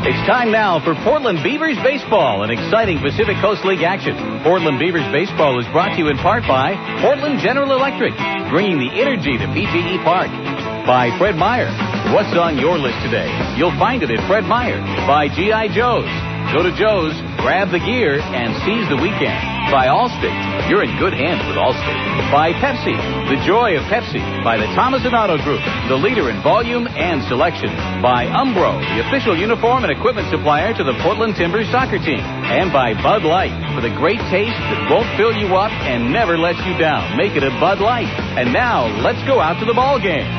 It's time now for Portland Beavers baseball, an exciting Pacific Coast League action. Portland Beavers baseball is brought to you in part by Portland General Electric, bringing the energy to PGE Park. By Fred Meyer. What's on your list today? You'll find it at Fred Meyer. By G.I. Joe's. Go to Joe's, grab the gear, and seize the weekend. By Allstate. You're in good hands with Allstate. By Pepsi. The joy of Pepsi. By the Thomas & Auto Group, the leader in volume and selection. By Umbro, the official uniform and equipment supplier to the Portland Timbers soccer team. And by Bud Light, for the great taste that won't fill you up and never lets you down. Make it a Bud Light. And now, let's go out to the ball game.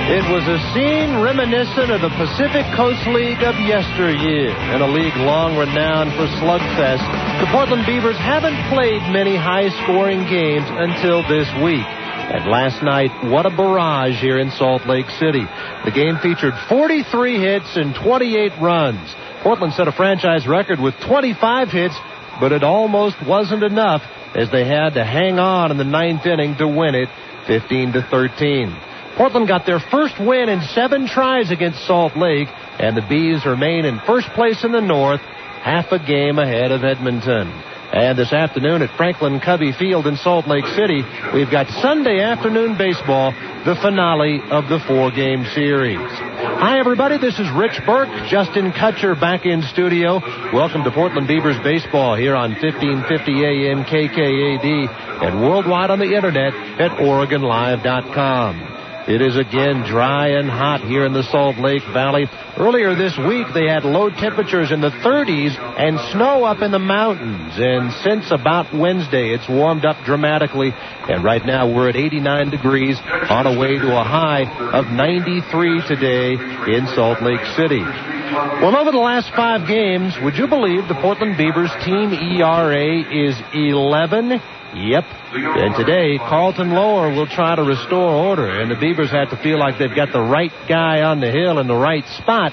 It was a scene reminiscent of the Pacific Coast League of yesteryear. In a league long renowned for slugfest, the Portland Beavers haven't played many high-scoring games until this week. And last night, what a barrage here in Salt Lake City. The game featured 43 hits and 28 runs. Portland set a franchise record with 25 hits, but it almost wasn't enough as they had to hang on in the ninth inning to win it 15-13. Portland got their first win in 7 tries against Salt Lake, and the Bees remain in first place in the North, half a game ahead of Edmonton. And this afternoon at Franklin Covey Field in Salt Lake City, we've got Sunday afternoon baseball, the finale of the 4-game series. Hi, everybody. This is Rich Burke. Justin Kutcher back in studio. Welcome to Portland Beavers baseball here on 1550 AM KKAD and worldwide on the internet at OregonLive.com. It is again dry and hot here in the Salt Lake Valley. Earlier this week, they had low temperatures in the 30s and snow up in the mountains. And since about Wednesday, it's warmed up dramatically. And right now, we're at 89 degrees on a way to a high of 93 today in Salt Lake City. Well, over the last 5 games, would you believe the Portland Beavers team ERA is 11? Yep. And today, Carlton Lower will try to restore order, and the Beavers have to feel like they've got the right guy on the hill in the right spot.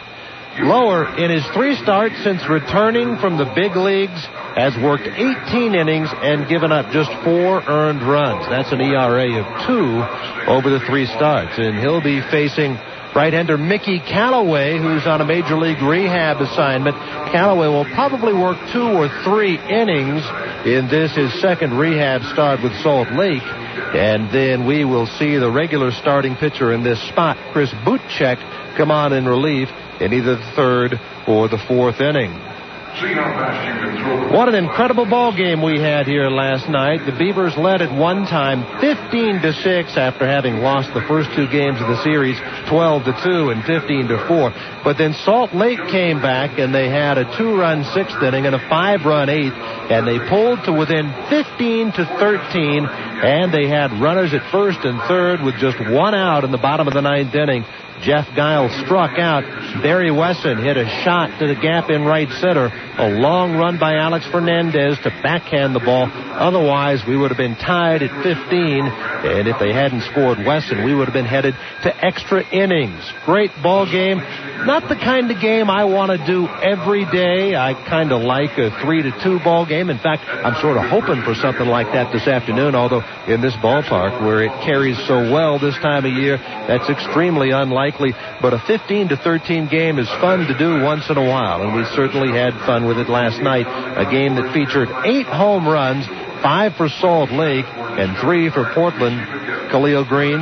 Lower, in his 3 starts since returning from the big leagues, has worked 18 innings and given up just 4 earned runs. That's an ERA of 2 over the 3 starts, and he'll be facing right-hander Mickey Callaway, who's on a major league rehab assignment. Callaway will probably work 2 or 3 innings in this, his second rehab start with Salt Lake. And then we will see the regular starting pitcher in this spot, Chris Butchek, come on in relief in either the 3rd or the 4th inning. What an incredible ball game we had here last night. The Beavers led at one time 15-6 after having lost the first 2 games of the series 12-2 and 15-4. But then Salt Lake came back and they had a 2-run 6th inning and a 5-run 8th, and they pulled to within 15-13, and they had runners at first and third with just 1 out in the bottom of the 9th inning. Jeff Giles struck out. Barry Wesson hit a shot to the gap in right center. A long run by Alex Fernandez to backhand the ball. Otherwise, we would have been tied at 15. And if they hadn't scored Wesson, we would have been headed to extra innings. Great ball game. Not the kind of game I want to do every day. I kind of like a 3-2 ball game. In fact, I'm sort of hoping for something like that this afternoon, although in this ballpark where it carries so well this time of year, that's extremely unlikely. But a 15-13 game is fun to do once in a while, and we certainly had fun with it last night. A game that featured 8 home runs, 5 for Salt Lake and 3 for Portland. Khalil Green,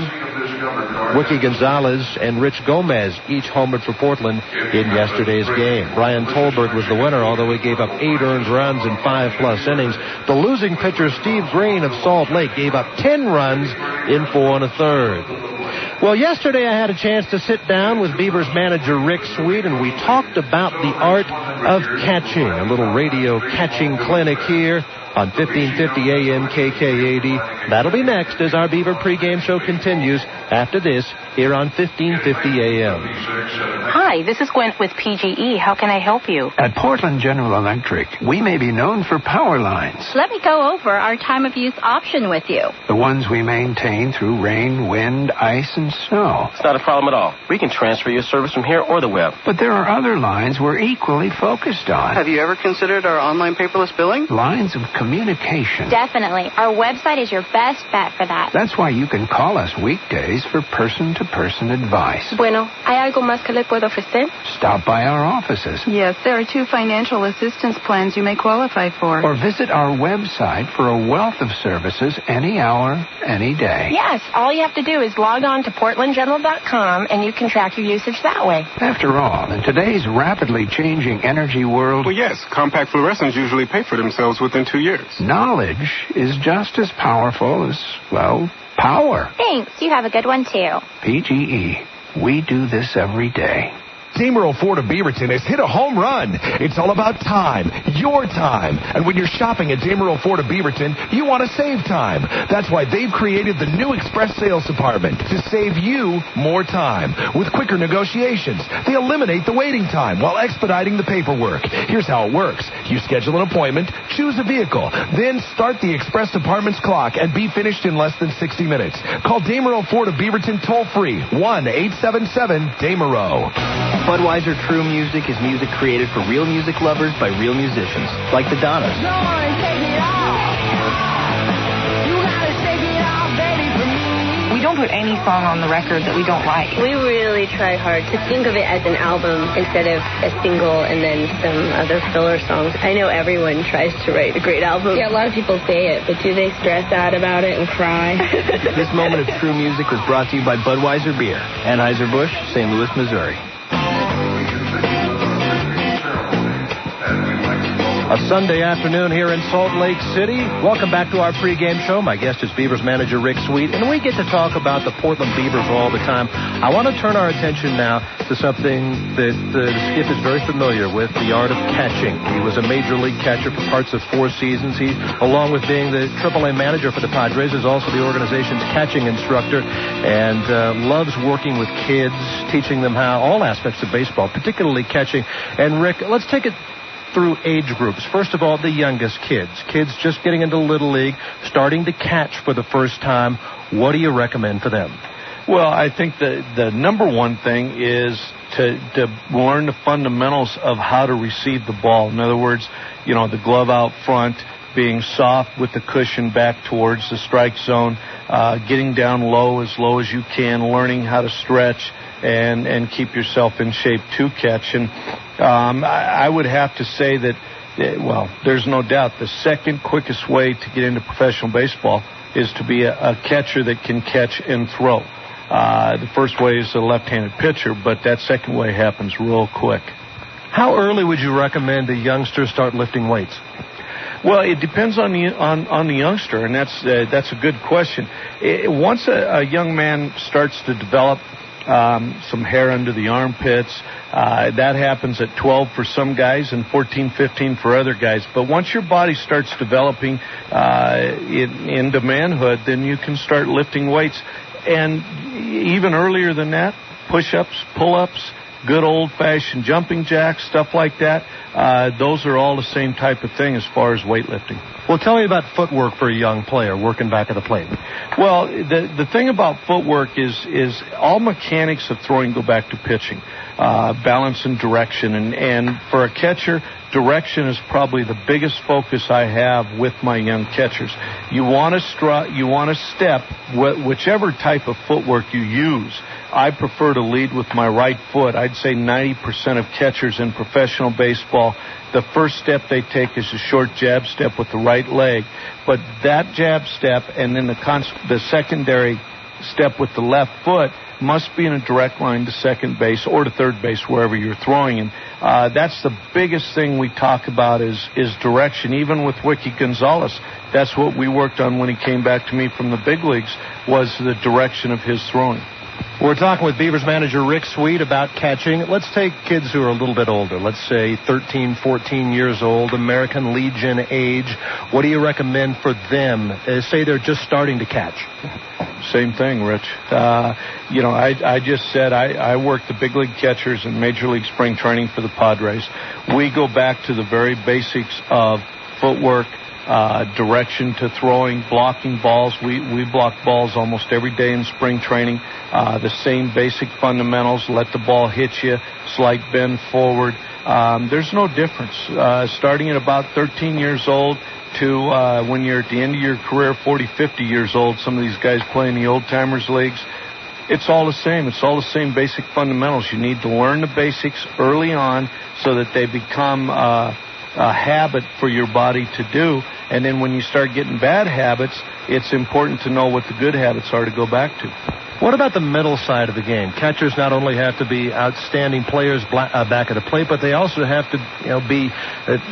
Wiki Gonzalez, and Rich Gomez each homered for Portland in yesterday's game. Brian Tolberg was the winner, although he gave up 8 earned runs in 5+ innings. The losing pitcher, Steve Green of Salt Lake, gave up 10 runs in 4 1/3. Well, yesterday I had a chance to sit down with Beavers manager Rick Sweet, and we talked about the art of catching, a little radio catching clinic here on 1550 AM KKAD. That'll be next as our Beaver pregame show continues after this here on 1550 AM. Hi, this is Gwen with PGE. How can I help you? At Portland General Electric, we may be known for power lines. Let me go over our time of use option with you. The ones we maintain through rain, wind, ice, and and snow. It's not a problem at all. We can transfer your service from here or the web. But there are other lines we're equally focused on. Have you ever considered our online paperless billing? Lines of communication. Definitely. Our website is your best bet for that. That's why you can call us weekdays for person-to-person advice. Bueno, ¿hay algo más que le puedo ofrecer? Stop by our offices. Yes, there are 2 financial assistance plans you may qualify for. Or visit our website for a wealth of services any hour, any day. Yes, all you have to do is log on to portlandgeneral.com and you can track your usage that way. After all, in today's rapidly changing energy world... Well, yes, compact fluorescents usually pay for themselves within 2 years. Knowledge is just as powerful as, well, power. Thanks. You have a good one, too. PGE. We do this every day. Damerl Ford of Beaverton has hit a home run. It's all about time, your time. And when you're shopping at Damerl Ford of Beaverton, you want to save time. That's why they've created the new Express Sales Department to save you more time. With quicker negotiations, they eliminate the waiting time while expediting the paperwork. Here's how it works. You schedule an appointment, choose a vehicle, then start the Express Department's clock and be finished in less than 60 minutes. Call Damerl Ford of Beaverton toll-free, 1-877-DAMERO. Budweiser True Music is music created for real music lovers by real musicians, like the Donnas. We don't put any song on the record that we don't like. We really try hard to think of it as an album instead of a single and then some other filler songs. I know everyone tries to write a great album. Yeah, a lot of people say it, but do they stress out about it and cry? This moment of true music was brought to you by Budweiser Beer, Anheuser-Busch, St. Louis, Missouri. A Sunday afternoon here in Salt Lake City. Welcome back to our pregame show. My guest is Beavers manager Rick Sweet, and we get to talk about the Portland Beavers all the time. I want to turn our attention now to something that Skip is very familiar with, the art of catching. He was a major league catcher for parts of 4 seasons. He, along with being the AAA manager for the Padres, is also the organization's catching instructor and loves working with kids, teaching them how all aspects of baseball, particularly catching. And Rick, let's take it through age groups. First of all, the youngest kids just getting into Little League, starting to catch for the first time. What do you recommend for them? Well, I think the number one thing is to learn the fundamentals of how to receive the ball. In other words, the glove out front, being soft with the cushion back towards the strike zone, getting down low as you can, learning how to stretch and keep yourself in shape to catch. And I would have to say that, well, there's no doubt the second quickest way to get into professional baseball is to be a catcher that can catch and throw. The first way is a left-handed pitcher, but that second way happens real quick. How early would you recommend a youngster start lifting weights? Well, it depends on the youngster, and that's a good question. Once a young man starts to develop some hair under the armpits, that happens at 12 for some guys and 14, 15 for other guys. But once your body starts developing into manhood, then you can start lifting weights. And even earlier than that, push-ups, pull-ups, good old-fashioned jumping jacks, stuff like that. Those are all the same type of thing as far as weightlifting. Well, tell me about footwork for a young player working back at the plate. Well, the thing about footwork is all mechanics of throwing go back to pitching, balance and direction. And for a catcher, direction is probably the biggest focus I have with my young catchers. You want to step, whichever type of footwork you use. I prefer to lead with my right foot. I'd say 90% of catchers in professional baseball, the first step they take is a short jab step with the right leg. But that jab step and then the secondary step with the left foot must be in a direct line to second base or to third base, wherever you're throwing. And that's the biggest thing we talk about is direction. Even with Wiki Gonzalez, that's what we worked on when he came back to me from the big leagues, was the direction of his throwing. We're talking with Beavers manager Rick Sweet about catching. Let's take kids who are a little bit older. Let's say 13, 14 years old, American Legion age. What do you recommend for them? Say they're just starting to catch. Same thing, Rich. I just said I work the big league catchers in Major League Spring Training for the Padres. We go back to the very basics of footwork, direction to throwing, blocking balls. We block balls almost every day in spring training. The same basic fundamentals: let the ball hit you, slight bend forward. There's no difference. Starting at about 13 years old to when you're at the end of your career, 40, 50 years old, some of these guys play in the old-timers leagues. It's all the same. It's all the same basic fundamentals. You need to learn the basics early on so that they become a habit for your body to do. And then when you start getting bad habits, it's important to know what the good habits are to go back to. What about the mental side of the game? Catchers not only have to be outstanding players back at the plate, but they also have to be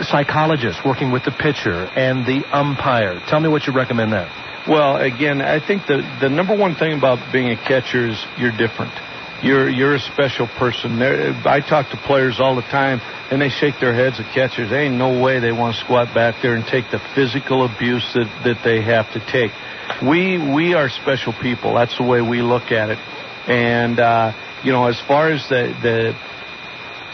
psychologists working with the pitcher and the umpire. Tell me what you recommend there. Well, again, I think the number one thing about being a catcher is you're different. You're a special person. I talk to players all the time, and they shake their heads at catchers. There ain't no way they want to squat back there and take the physical abuse that they have to take. We are special people. That's the way we look at it. And, as far as the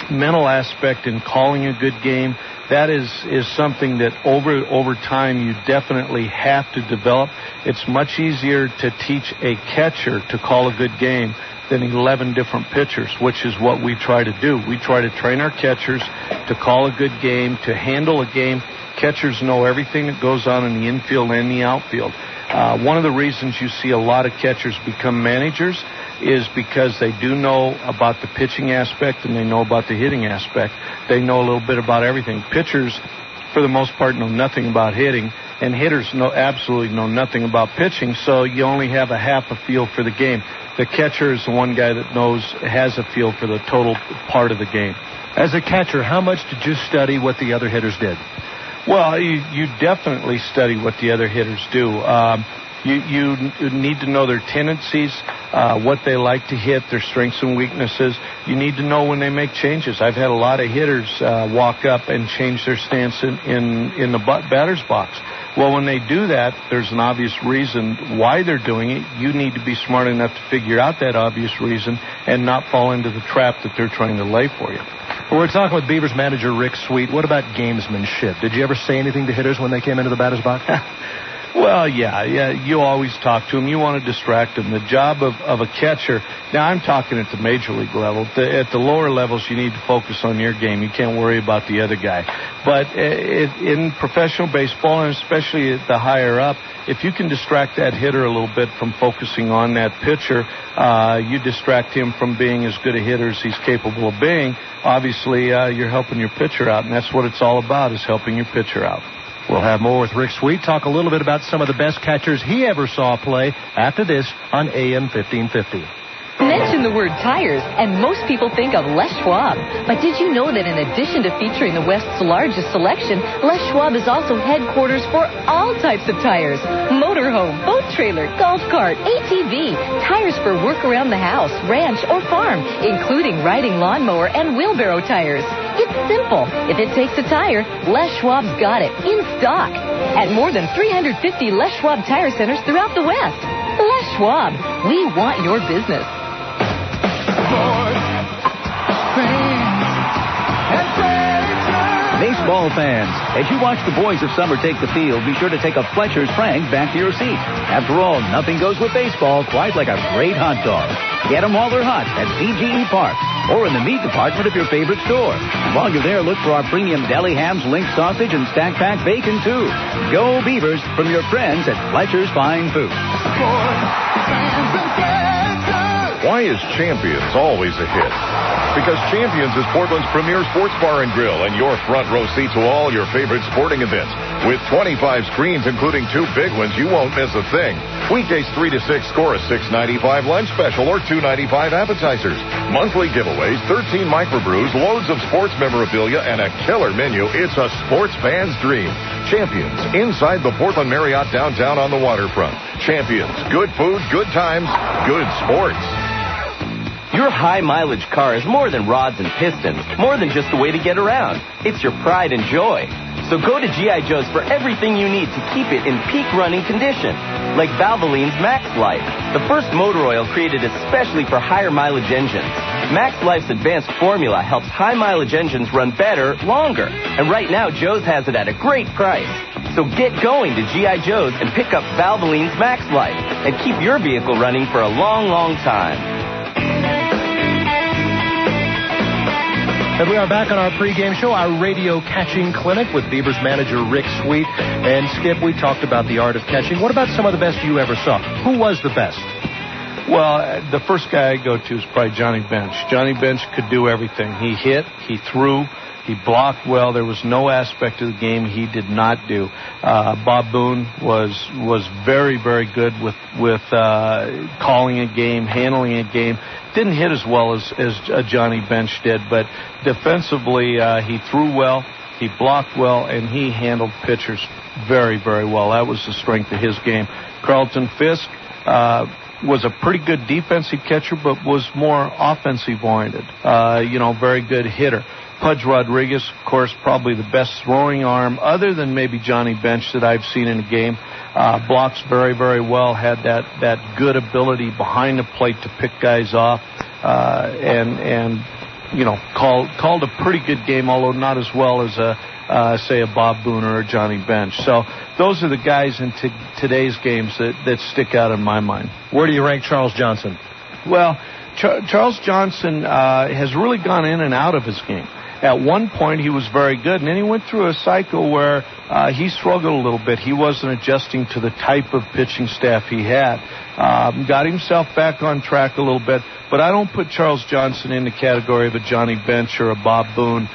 mental aspect in calling a good game, that is something that over time you definitely have to develop. It's much easier to teach a catcher to call a good game than 11 different pitchers, which is what we try to do. We try to train our catchers to call a good game, to handle a game. Catchers know everything that goes on in the infield and the outfield. One of the reasons you see a lot of catchers become managers is because they do know about the pitching aspect and they know about the hitting aspect. They know a little bit about everything. Pitchers, for the most part, know nothing about hitting, and hitters absolutely know nothing about pitching, so you only have a half a feel for the game. The catcher is the one guy that has a feel for the total part of the game. As a catcher, how much did you study what the other hitters did? Well, you definitely study what the other hitters do. You need to know their tendencies, what they like to hit, their strengths and weaknesses. You need to know when they make changes. I've had a lot of hitters walk up and change their stance in the batter's box. Well, when they do that, there's an obvious reason why they're doing it. You need to be smart enough to figure out that obvious reason and not fall into the trap that they're trying to lay for you. Well, we're talking with Beavers manager Rick Sweet. What about gamesmanship? Did you ever say anything to hitters when they came into the batter's box? Well, yeah, you always talk to them. You want to distract them. The job of a catcher, now I'm talking at the major league level. At the lower levels, you need to focus on your game. You can't worry about the other guy. But in professional baseball, and especially at the higher up, if you can distract that hitter a little bit from focusing on that pitcher, you distract him from being as good a hitter as he's capable of being. Obviously, you're helping your pitcher out, and that's what it's all about, is helping your pitcher out. We'll have more with Rick Sweet, talk a little bit about some of the best catchers he ever saw play after this on AM 1550. Mention the word tires, and most people think of Les Schwab. But did you know that in addition to featuring the West's largest selection, Les Schwab is also headquarters for all types of tires: motorhome, boat trailer, golf cart, ATV, tires for work around the house, ranch, or farm, including riding lawnmower and wheelbarrow tires. It's simple. If it takes a tire, Les Schwab's got it in stock at more than 350 Les Schwab tire centers throughout the West. Les Schwab, we want your business. Baseball fans, as you watch the boys of summer take the field, be sure to take a Fletcher's Frank back to your seat. After all, nothing goes with baseball quite like a great hot dog. Get them while they're hot at PGE Park or in the meat department of your favorite store. While you're there, look for our premium deli hams, link sausage, and stack pack bacon, too. Go Beavers from your friends at Fletcher's Fine Foods. Why is Champions always a hit? Because Champions is Portland's premier sports bar and grill and your front row seat to all your favorite sporting events. With 25 screens, including 2 big ones, you won't miss a thing. Weekdays 3 to 6 score a $6.95 lunch special or $2.95 appetizers. Monthly giveaways, 13 microbrews, loads of sports memorabilia, and a killer menu. It's a sports fan's dream. Champions, inside the Portland Marriott downtown on the waterfront. Champions, good food, good times, good sports. Your high-mileage car is more than rods and pistons, more than just a way to get around. It's your pride and joy. So go to G.I. Joe's for everything you need to keep it in peak running condition. Like Valvoline's Max Life, the first motor oil created especially for higher mileage engines. Max Life's advanced formula helps high-mileage engines run better, longer. And right now, Joe's has it at a great price. So get going to G.I. Joe's and pick up Valvoline's Max Life and keep your vehicle running for a long, long time. And we are back on our pregame show, our radio catching clinic with Beavers manager Rick Sweet. And Skip, we talked about the art of catching. What about some of the best you ever saw? Who was the best? Well, the first guy I go to is probably Johnny Bench. Johnny Bench could do everything. He hit, he threw, he blocked well. There was no aspect of the game he did not do. Bob Boone was very, very good with calling a game, handling a game. Didn't hit as well as Johnny Bench did, but defensively he threw well, he blocked well, and he handled pitchers very, very well. That was the strength of his game. Carlton Fisk was a pretty good defensive catcher, but was more offensive-oriented. Very good hitter. Pudge Rodriguez, of course, probably the best throwing arm, other than maybe Johnny Bench that I've seen in a game. Blocks very, very well, had that good ability behind the plate to pick guys off, and called a pretty good game, although not as well as say a Bob Boone or a Johnny Bench. So those are the guys in today's games that stick out in my mind. Where do you rank Charles Johnson? Well, Charles Johnson has really gone in and out of his game. At one point, he was very good, and then he went through a cycle where he struggled a little bit. He wasn't adjusting to the type of pitching staff he had. Got himself back on track a little bit, but I don't put Charles Johnson in the category of a Johnny Bench or a Bob Boone.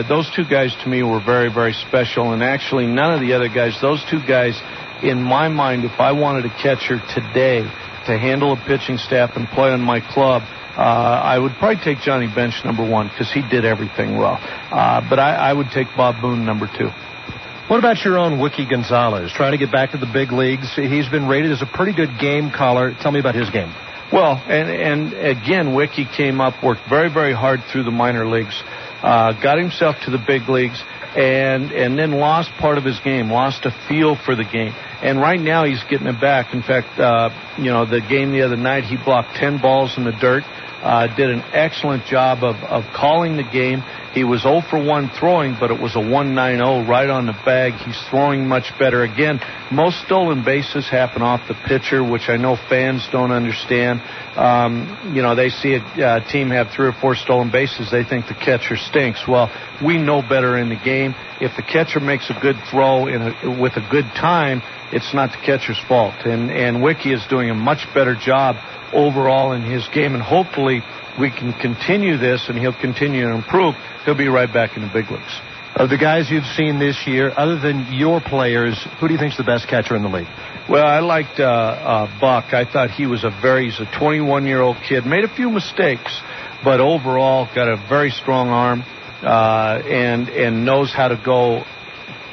Those two guys, to me, were very, very special, and actually none of the other guys, those two guys, in my mind, if I wanted a catcher today to handle a pitching staff and play on my club, I would probably take Johnny Bench number one because he did everything well. But I would take Bob Boone number two. What about your own Wiki Gonzalez, trying to get back to the big leagues? He's been rated as a pretty good game caller. Tell me about his game. Well, and again, Wiki came up, worked very, very hard through the minor leagues, got himself to the big leagues, and then lost part of his game, lost a feel for the game. And right now he's getting it back. In fact, the game the other night, he blocked 10 balls in the dirt, did an excellent job of calling the game. He was 0 for 1 throwing, but it was a 1.90 right on the bag. He's throwing much better. Again, most stolen bases happen off the pitcher, which I know fans don't understand. They see a team have 3 or 4 stolen bases. They think the catcher stinks. Well, we know better in the game. If the catcher makes a good throw with a good time, it's not the catcher's fault. And Wiki is doing a much better job overall in his game, and hopefully we can continue this, and he'll continue to improve. He'll be right back in the big leagues. Of the guys you've seen this year, other than your players, who do you think's the best catcher in the league? Well, I liked Buck. I thought he's a 21-year-old kid. Made a few mistakes, but overall got a very strong arm and knows how to go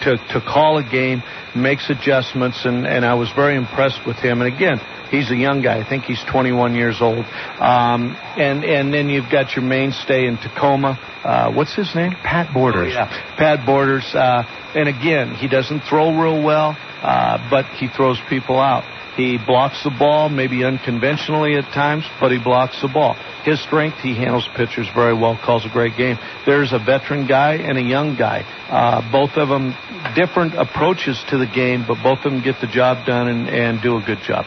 to call a game, makes adjustments, and I was very impressed with him. And again, he's a young guy. I think he's 21 years old. And then you've got your mainstay in Tacoma. What's his name? Pat Borders. Oh, yeah. Pat Borders. And again, he doesn't throw real well, but he throws people out. He blocks the ball, maybe unconventionally at times, but he blocks the ball. His strength, he handles pitchers very well, calls a great game. There's a veteran guy and a young guy. Both of them different approaches to the game, but both of them get the job done and do a good job.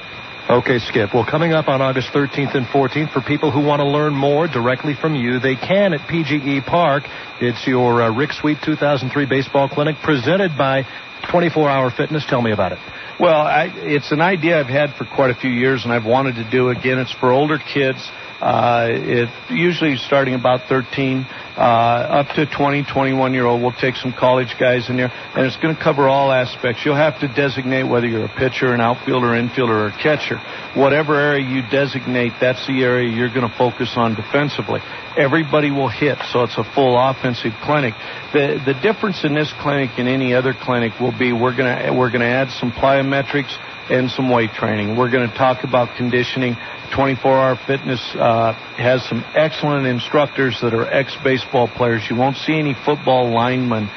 Okay, Skip. Well, coming up on August 13th and 14th, for people who want to learn more directly from you, they can at PGE Park. It's your Rick Sweet 2003 Baseball Clinic presented by 24-Hour Fitness. Tell me about it. Well, it's an idea I've had for quite a few years, and I've wanted to do again. It's for older kids. It usually starting about 13 up to 20, 21-year-old. We'll take some college guys in there, and it's going to cover all aspects. You'll have to designate whether you're a pitcher, an outfielder, infielder, or a catcher. Whatever area you designate, that's the area you're going to focus on defensively. Everybody will hit, so it's a full offensive clinic. The difference in this clinic and any other clinic will be we're going to add some plyometrics and some weight training. We're going to talk about conditioning. 24-Hour Fitness has some excellent instructors that are ex-baseball players. You won't see any football linemen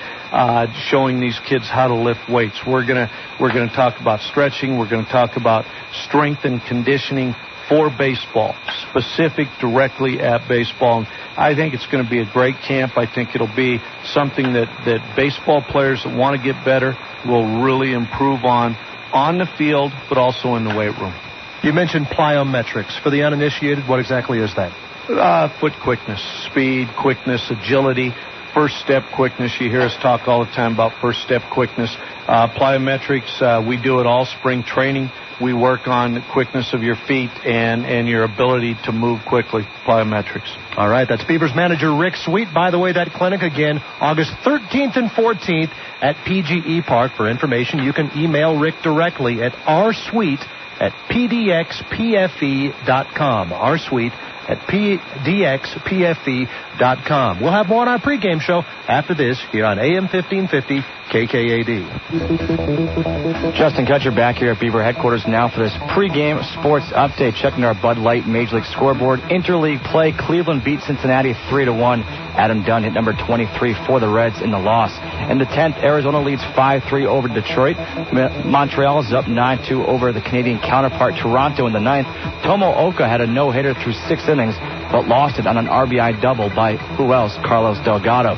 showing these kids how to lift weights. We're going to talk about stretching. We're going to talk about strength and conditioning for baseball, specific directly at baseball. And I think it's going to be a great camp. I think it'll be something that baseball players that want to get better will really improve on the field, but also in the weight room. You mentioned plyometrics. For the uninitiated, what exactly is that? Foot quickness, speed, quickness, agility, first step quickness. You hear us talk all the time about first step quickness. Plyometrics, we do it all spring training. We work on the quickness of your feet and your ability to move quickly. Plyometrics. All right, that's Beavers manager Rick Sweet. By the way, that clinic again, August 13th and 14th at PGE Park. For information, you can email Rick directly at rsweet@pdxpfe.com. rsweet@pdxpfe.com. We'll have more on our pregame show after this here on AM 1550 KKAD. Justin Kutcher back here at Beaver headquarters now for this pregame sports update. Checking our Bud Light Major League scoreboard. Interleague play, Cleveland beat Cincinnati 3-1. Adam Dunn hit number 23 for the Reds in the loss. In the 10th, Arizona leads 5-3 over Detroit. Montreal is up 9-2 over the Canadian counterpart Toronto in the 9th. Tomo Oka had a no-hitter through 6 innings, but lost it on an RBI double by, who else, Carlos Delgado.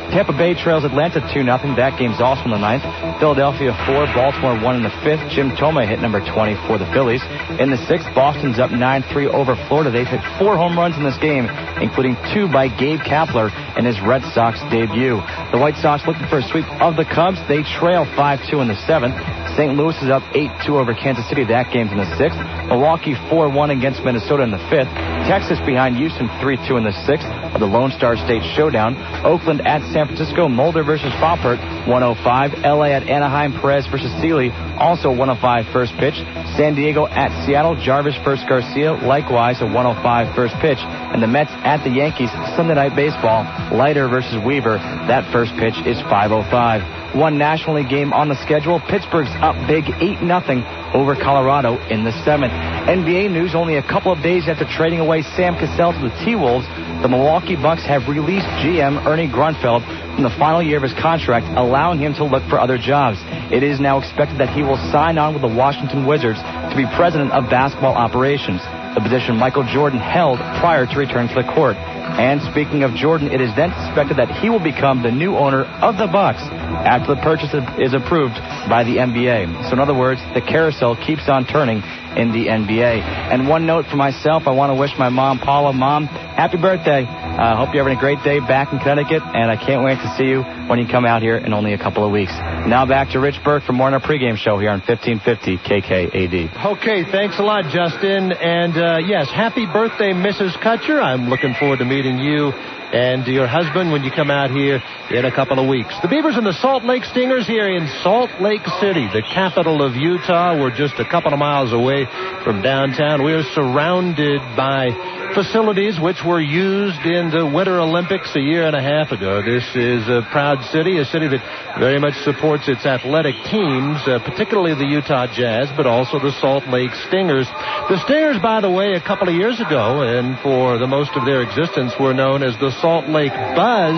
Tampa Bay trails Atlanta 2-0. That game's also in the 9th. Philadelphia 4, Baltimore 1 in the 5th. Jim Thome hit number 20 for the Phillies. In the 6th, Boston's up 9-3 over Florida. They've hit 4 home runs in this game, including 2 by Gabe Kapler in his Red Sox debut. The White Sox looking for a sweep of the Cubs. They trail 5-2 in the 7th. St. Louis is up 8-2 over Kansas City. That game's in the 6th. Milwaukee 4-1 against Minnesota in the 5th. Texas behind Houston 3-2 in the 6th of the Lone Star State Showdown. Oakland at San Francisco, Mulder versus Foppert, 105. LA at Anaheim, Perez versus Seeley, also 105 first pitch. San Diego at Seattle, Jarvis versus Garcia, likewise a 105 first pitch. And the Mets at the Yankees, Sunday Night Baseball, Leiter versus Weaver. That first pitch is 5:05. One National League game on the schedule. Pittsburgh's up big 8-0 over Colorado in the 7th. NBA news, only a couple of days after trading away Sam Cassell to the T-Wolves, the Milwaukee Bucks have released GM Ernie Grunfeld from the final year of his contract, allowing him to look for other jobs. It is now expected that he will sign on with the Washington Wizards to be president of basketball operations, the position Michael Jordan held prior to returning to the court. And speaking of Jordan, it is then suspected that he will become the new owner of the Bucks after the purchase is approved by the NBA. So in other words, the carousel keeps on turning in the NBA. And one note for myself, I want to wish my mom, Paula, Mom, happy birthday. I hope you're having a great day back in Connecticut, and I can't wait to see you when you come out here in only a couple of weeks. Now back to Rich Burke for more on our pregame show here on 1550 KKAD. Okay, thanks a lot, Justin. And yes, happy birthday, Mrs. Kutcher. I'm looking forward to meeting you and your husband when you come out here in a couple of weeks. The Beavers and the Salt Lake Stingers here in Salt Lake City, the capital of Utah. We're just a couple of miles away from downtown. We are surrounded by facilities which were used in the Winter Olympics a year and a half ago. This is a proud city, a city that very much supports its athletic teams, particularly the Utah Jazz, but also the Salt Lake Stingers. The Stingers, by the way, a couple of years ago, and for the most of their existence, were known as the Salt Lake Buzz,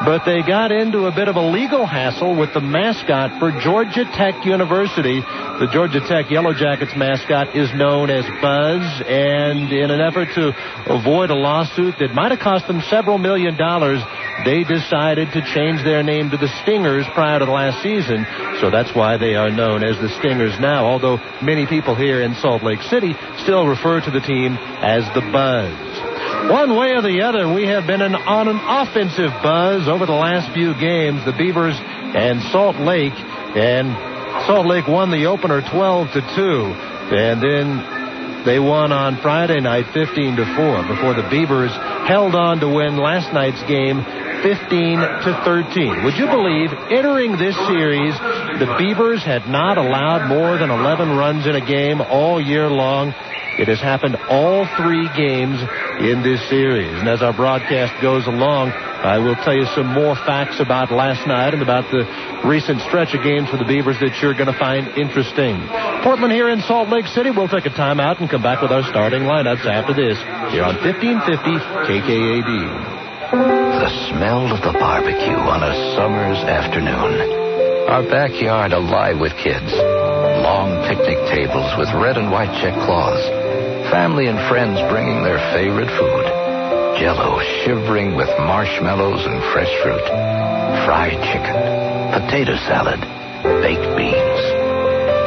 but they got into a bit of a legal hassle with the mascot for Georgia Tech University. The Georgia Tech Yellow Jackets mascot is known as Buzz, and in an effort to avoid a lawsuit that might have cost them several $1 million, they decided to change their name to the Stingers prior to the last season, so that's why they are known as the Stingers now, although many people here in Salt Lake City still refer to the team as the Buzz. One way or the other, we have been on an offensive buzz over the last few games. The Beavers and Salt Lake won the opener 12-2, and then they won on Friday night 15-4 before the Beavers held on to win last night's game 15-13. Would you believe, entering this series, the Beavers had not allowed more than 11 runs in a game all year long? It has happened all 3 games in this series. And as our broadcast goes along, I will tell you some more facts about last night and about the recent stretch of games for the Beavers that you're going to find interesting. Portland here in Salt Lake City. We'll take a timeout and come back with our starting lineups after this here on 1550 KKAD. The smell of the barbecue on a summer's afternoon. Our backyard alive with kids. Long picnic tables with red and white check cloths. family and friends bringing their favorite food. Jell-O shivering with marshmallows and fresh fruit. Fried chicken, potato salad, baked beans.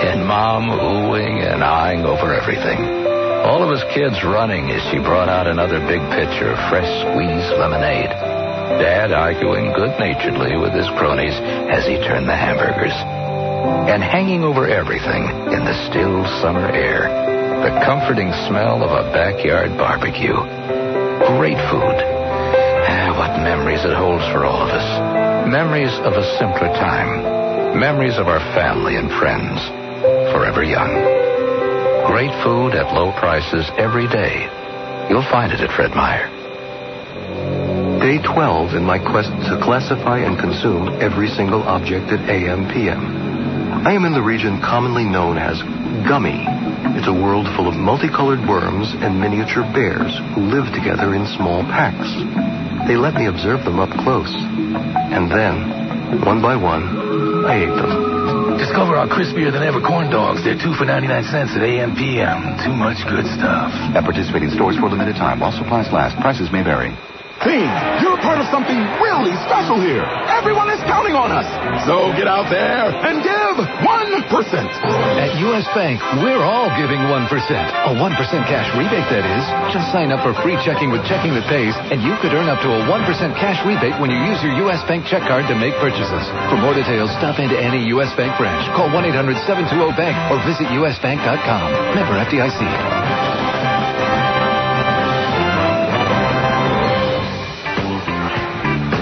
And Mom oohing and eyeing over everything. All of us kids running as she brought out another big pitcher of fresh squeezed lemonade. Dad arguing good-naturedly with his cronies as he turned the hamburgers. And hanging over everything in the still summer air, the comforting smell of a backyard barbecue. Great food. What memories it holds for all of us. Memories of a simpler time. Memories of our family and friends. Forever young. Great food at low prices every day. You'll find it at Fred Meyer. Day 12 in my quest to classify and consume every single object at AM PM. I am in the region commonly known as Gummy. It's a world full of multicolored worms and miniature bears who live together in small packs. They let me observe them up close. And then, one by one, I ate them. Discover our crispier than ever corn dogs. They're 2 for 99 cents at AM PM. Too much good stuff. At participating stores for a limited time while supplies last. Prices may vary. Team, you're part of something really special here. Everyone is counting on us. So get out there and give 1%. At U.S. Bank, we're all giving 1%. A 1% cash rebate, that is. Just sign up for free checking with Checking That Pays, and you could earn up to a 1% cash rebate when you use your U.S. Bank check card to make purchases. For more details, stop into any U.S. Bank branch. Call 1-800-720-BANK or visit usbank.com. Member FDIC.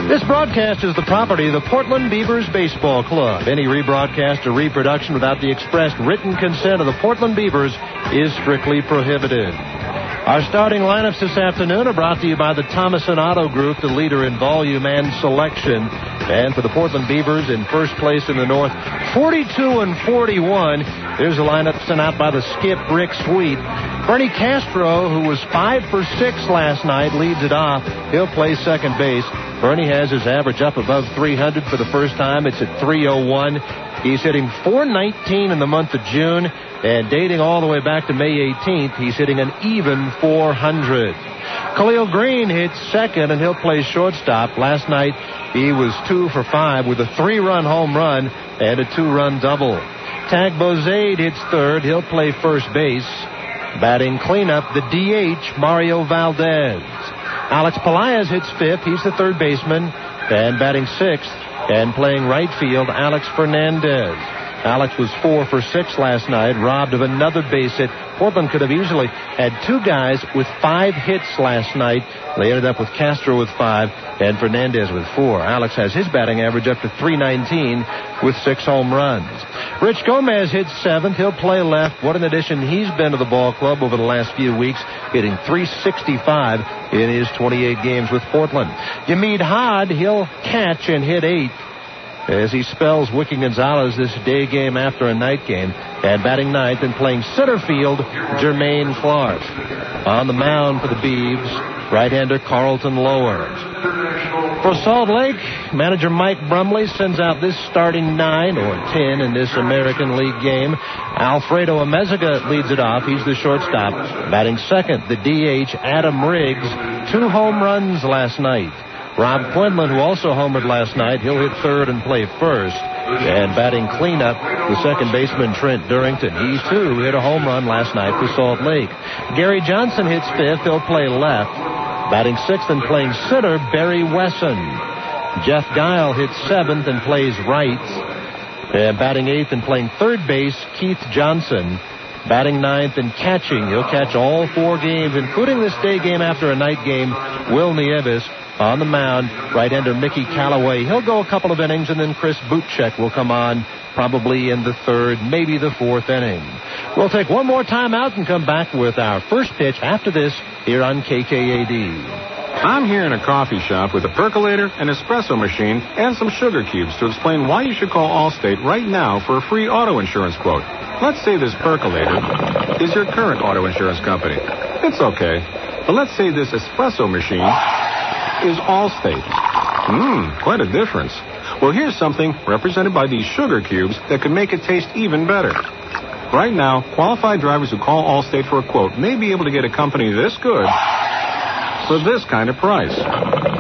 This broadcast is the property of the Portland Beavers Baseball Club. Any rebroadcast or reproduction without the expressed written consent of the Portland Beavers is strictly prohibited. Our starting lineups this afternoon are brought to you by the Thomason Auto Group, the leader in volume and selection. And for the Portland Beavers in first place in the North, 42-41. Here's the lineup sent out by the skip, Rick Sweet. Bernie Castro, who was 5 for 6 last night, leads it off. He'll play second base. Bernie has his average up above 300 for the first time. It's at 301. He's hitting .419 in the month of June, and dating all the way back to May 18th, he's hitting an even .400. Khalil Green hits second, and he'll play shortstop. Last night, he was 2 for 5 with a 3-run home run and a 2-run double. Tag Bozade hits third. He'll play first base. Batting cleanup, the DH, Mario Valdez. Alex Pelaez hits fifth. He's the third baseman. And batting sixth and playing right field, Alex Fernandez. Alex was 4 for 6 last night, robbed of another base hit. Portland could have easily had 2 guys with 5 hits last night. They ended up with Castro with 5 and Fernandez with 4. Alex has his batting average up to .319 with 6 home runs. Rich Gomez hits 7th. He'll play left. What an addition he's been to the ball club over the last few weeks, hitting .365 in his 28 games with Portland. Yamid Had, he'll catch and hit 8. As he spells Wiki Gonzalez this day game after a night game. And batting ninth and playing center field, Jermaine Clark. On the mound for the Beavs, right-hander Carlton Lower. For Salt Lake, manager Mike Brumley sends out this starting 9 or 10 in this American League game. Alfredo Amezaga leads it off. He's the shortstop. Batting second, the DH Adam Riggs. 2 home runs last night. Rob Quinlan, who also homered last night, he'll hit third and play first. And batting cleanup, the second baseman Trent Durrington. He, too, hit a home run last night for Salt Lake. Gary Johnson hits fifth. He'll play left. Batting sixth and playing center, Barry Wesson. Jeff Guile hits seventh and plays right. And batting eighth and playing third base, Keith Johnson. Batting ninth and catching. He'll catch all 4 games, including this day game after a night game, Will Nieves. On the mound, right-hander Mickey Callaway. He'll go a couple of innings, and then Chris Butchek will come on probably in the 3rd, maybe the 4th inning. We'll take one more time out and come back with our first pitch after this here on KKAD. I'm here in a coffee shop with a percolator, an espresso machine, and some sugar cubes to explain why you should call Allstate right now for a free auto insurance quote. Let's say this percolator is your current auto insurance company. It's okay. But let's say this espresso machine is Allstate. Quite a difference. Well, here's something represented by these sugar cubes that could make it taste even better. Right now, qualified drivers who call Allstate for a quote may be able to get a company this good for this kind of price.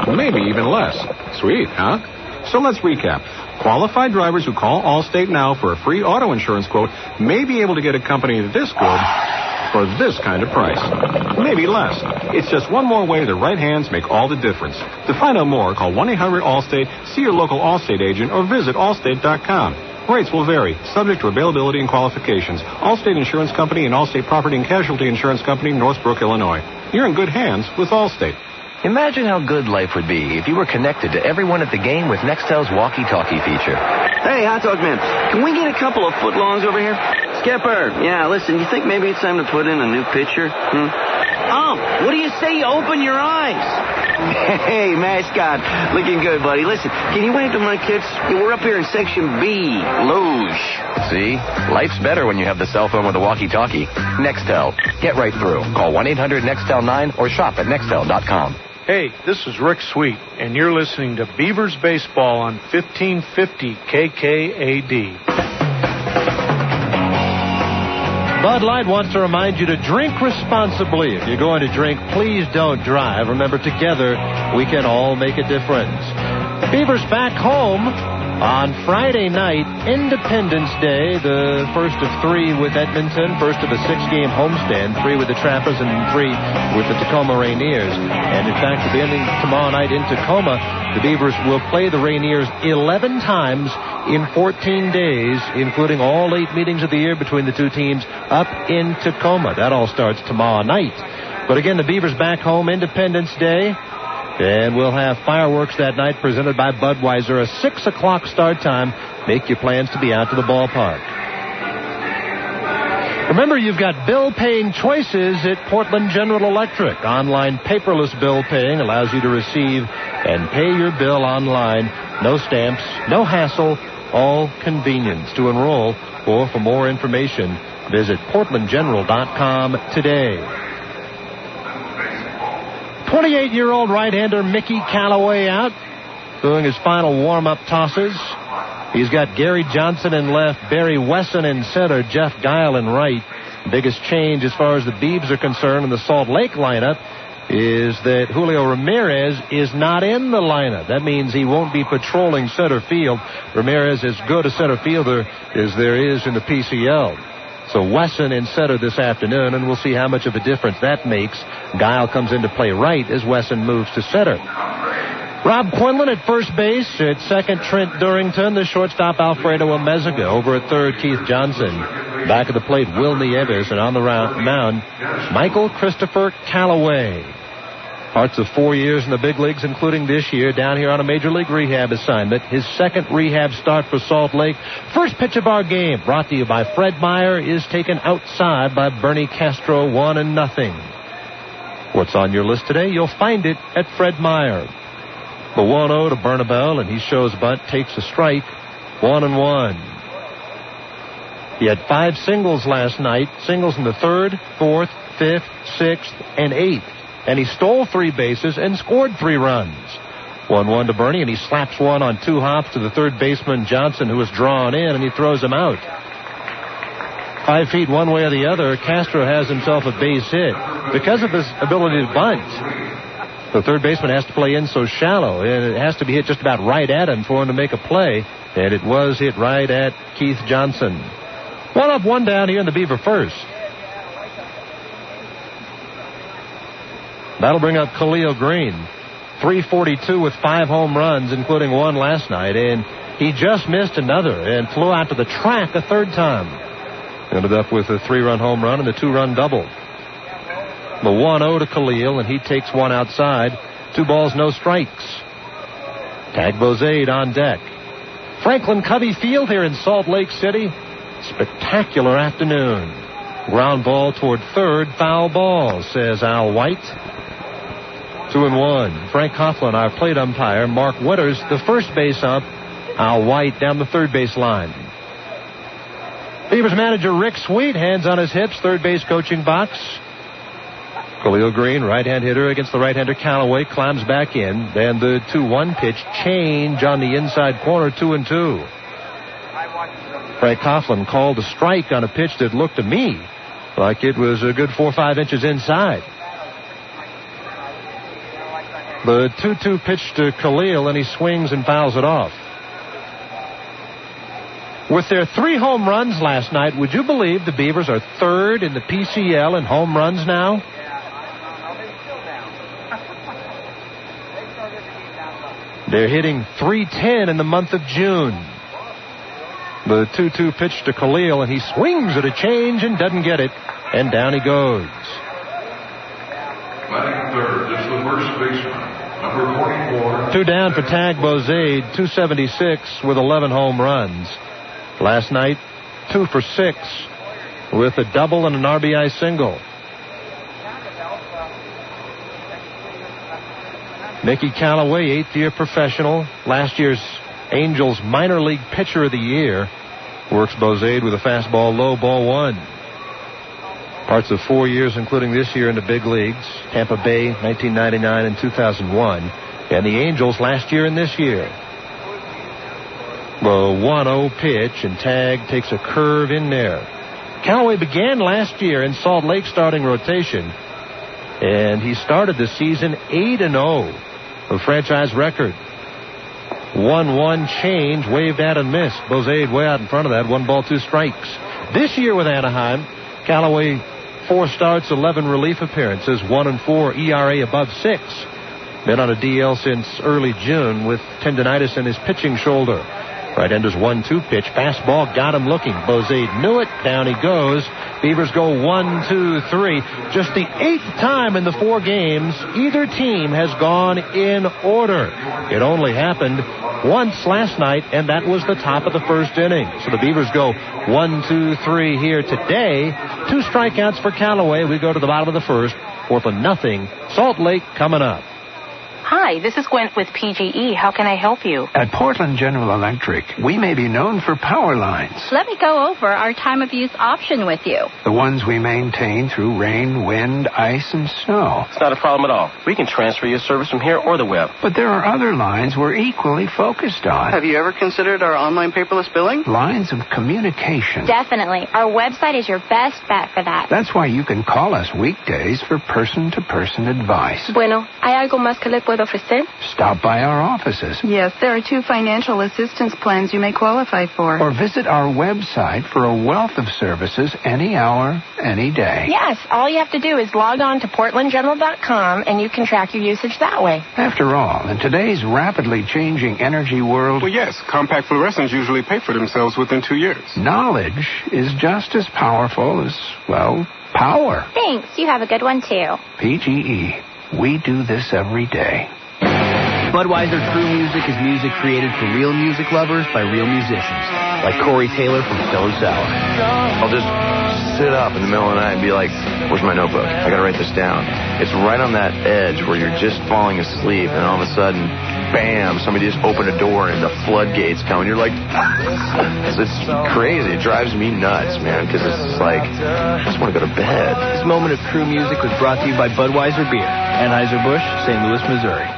Maybe even less. Sweet, huh? So let's recap. Qualified drivers who call Allstate now for a free auto insurance quote may be able to get a company this good for this kind of price. Maybe less. It's just one more way the right hands make all the difference. To find out more, call 1-800-ALLSTATE, see your local Allstate agent, or visit allstate.com. Rates will vary, subject to availability and qualifications. Allstate Insurance Company and Allstate Property and Casualty Insurance Company, Northbrook, Illinois. You're in good hands with Allstate. Imagine how good life would be if you were connected to everyone at the game with Nextel's walkie-talkie feature. Hey, Hot Dog Man, can we get a couple of footlongs over here? Skipper, yeah, listen, you think maybe it's time to put in a new pitcher? What do you say you open your eyes? Hey, mascot, looking good, buddy. Listen, can you wave to my kids? We're up here in Section B, Luge. See? Life's better when you have the cell phone with a walkie-talkie. Nextel. Get right through. Call 1-800-NEXTEL-9 or shop at Nextel.com. Hey, this is Rick Sweet, and you're listening to Beavers Baseball on 1550 KKAD. Bud Light wants to remind you to drink responsibly. If you're going to drink, please don't drive. Remember, together, we can all make a difference. Beavers back home on Friday night, Independence Day, the first of three with Edmonton, first of a 6-game homestand, 3 with the Trappers and 3 with the Tacoma Rainiers. And in fact, beginning tomorrow night in Tacoma, the Beavers will play the Rainiers 11 times in 14 days, including all 8 meetings of the year between the two teams up in Tacoma. That all starts tomorrow night. But again, the Beavers back home, Independence Day. And we'll have fireworks that night presented by Budweiser, a 6 o'clock start time. Make your plans to be out to the ballpark. Remember, you've got bill-paying choices at Portland General Electric. Online paperless bill paying allows you to receive and pay your bill online. No stamps, no hassle, all convenience. To enroll or for more information, visit portlandgeneral.com today. 28-year-old right-hander Mickey Callaway out, doing his final warm-up tosses. He's got Gary Johnson in left, Barry Wesson in center, Jeff Guile in right. Biggest change as far as the Beavs are concerned in the Salt Lake lineup is that Julio Ramirez is not in the lineup. That means he won't be patrolling center field. Ramirez is as good a center fielder as there is in the PCL. So Wesson in center this afternoon, and we'll see how much of a difference that makes. Guile comes into play right as Wesson moves to center. Rob Quinlan at first base. At second, Trent Durrington. The shortstop, Alfredo Amezaga. Over at third, Keith Johnson. Back of the plate, Will Nieves. And on the mound, Michael Christopher Callaway. Parts of 4 years in the big leagues, including this year, down here on a major league rehab assignment. His second rehab start for Salt Lake. First pitch of our game, brought to you by Fred Meyer, is taken outside by Bernie Castro, 1-0. What's on your list today? You'll find it at Fred Meyer. The 1-0 to Bernabel, and he shows bunt, takes a strike, 1-1. He had 5 singles last night, singles in the 3rd, 4th, 5th, 6th, and 8th. And he stole 3 bases and scored 3 runs. 1-1 to Bernie, and he slaps one on 2 hops to the third baseman, Johnson, who is drawn in, and he throws him out. 5 feet one way or the other, Castro has himself a base hit because of his ability to bunt. The third baseman has to play in so shallow, and it has to be hit just about right at him for him to make a play, and it was hit right at Keith Johnson. 1 up, 1 down here in the Beaver first. That'll bring up Khalil Green. 342 with 5 home runs, including 1 last night, and he just missed another and flew out to the track a 3rd time. Ended up with a 3-run home run and a 2-run double. The 1-0 to Khalil, and he takes one outside. 2 balls, no strikes. Tagbozade on deck. Franklin Covey Field here in Salt Lake City. Spectacular afternoon. Ground ball toward third, foul ball, says Al White. 2-1. Frank Coughlin, our plate umpire. Mark Witters, the first base ump. Al White down the third base line. Beavers manager Rick Sweet, hands on his hips, third base coaching box. Khalil Green, right-hand hitter against the right-hander Callaway, climbs back in. Then the 2-1 pitch, change on the inside corner, 2-2. Frank Coughlin called a strike on a pitch that looked to me like it was a good 4 or 5 inches inside. The 2-2 pitch to Khalil, and he swings and fouls it off. With their 3 home runs last night, would you believe the Beavers are third in the PCL in home runs now? They're hitting .310 in the month of June. The 2-2 pitch to Khalil, and he swings at a change and doesn't get it, and down he goes. Batting third is the first baseman, number 44. 2 down for Tag Bozade, 276 with 11 home runs. Last night, 2 for 6 with a double and an RBI single. Mickey Callaway, 8th-year professional, last year's Angels minor league pitcher of the year, works Bozade with a fastball low, ball 1. Parts of 4 years, including this year in the big leagues, Tampa Bay, 1999 and 2001, and the Angels last year and this year. The 1-0 pitch, and Tag takes a curve in there. Callaway began last year in Salt Lake starting rotation, and he started the season 8-0, a franchise record. 1-1 change, waved at and missed. Bozade way out in front of that, 1 ball, 2 strikes. This year with Anaheim, Callaway 4 starts, 11 relief appearances, 1-4, ERA above 6. Been on a DL since early June with tendinitis in his pitching shoulder. Right-hander's 1-2 pitch. Fastball got him looking. Bozade knew it. Down he goes. Beavers go 1-2-3. Just the 8th time in the 4 games either team has gone in order. It only happened once last night, and that was the top of the first inning. So the Beavers go 1-2-3 here today. 2 strikeouts for Callaway. We go to the bottom of the first. Portland nothing. Salt Lake coming up. Hi, this is Gwen with PGE. How can I help you? At Portland General Electric, we may be known for power lines. Let me go over our time of use option with you. The ones we maintain through rain, wind, ice, and snow. It's not a problem at all. We can transfer your service from here or the web. But there are other lines we're equally focused on. Have you ever considered our online paperless billing? Lines of communication. Definitely. Our website is your best bet for that. That's why you can call us weekdays for person-to-person advice. Bueno, ¿hay algo más que le puedo ofrecer? Stop by our offices. Yes, there are 2 financial assistance plans you may qualify for. Or visit our website for a wealth of services any hour, any day. Yes, all you have to do is log on to PortlandGeneral.com and you can track your usage that way. After all, in today's rapidly changing energy world... Well, yes, compact fluorescents usually pay for themselves within 2 years. Knowledge is just as powerful as, well, power. Thanks. You have a good one, too. PGE. We do this every day. Budweiser True Music is music created for real music lovers by real musicians, like Corey Taylor from Stone Sour. I'll just sit up in the middle of the night and be like, where's my notebook? I gotta write this down. It's right on that edge where you're just falling asleep, and all of a sudden, bam, somebody just opened a door and the floodgates come, and you're like, it's crazy. It drives me nuts, man, because it's like, I just want to go to bed. This moment of true music was brought to you by Budweiser Beer, Anheuser-Busch, St. Louis, Missouri.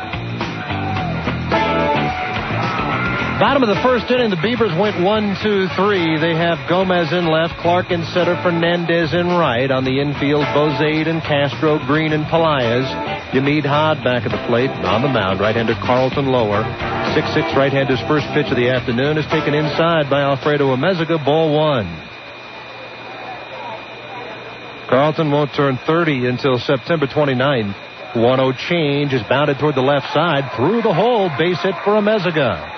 Bottom of the first inning, the Beavers went 1-2-3. They have Gomez in left, Clark in center, Fernandez in right. On the infield, Bozade and Castro, Green and Pelaez. Yamid Haad back at the plate. On the mound, right-hander Carlton lower. 6'6" right-hander's first pitch of the afternoon is taken inside by Alfredo Amezaga, ball 1. Carlton won't turn 30 until September 29th. 1-0 change is bounded toward the left side. Through the hole, base hit for Amezaga.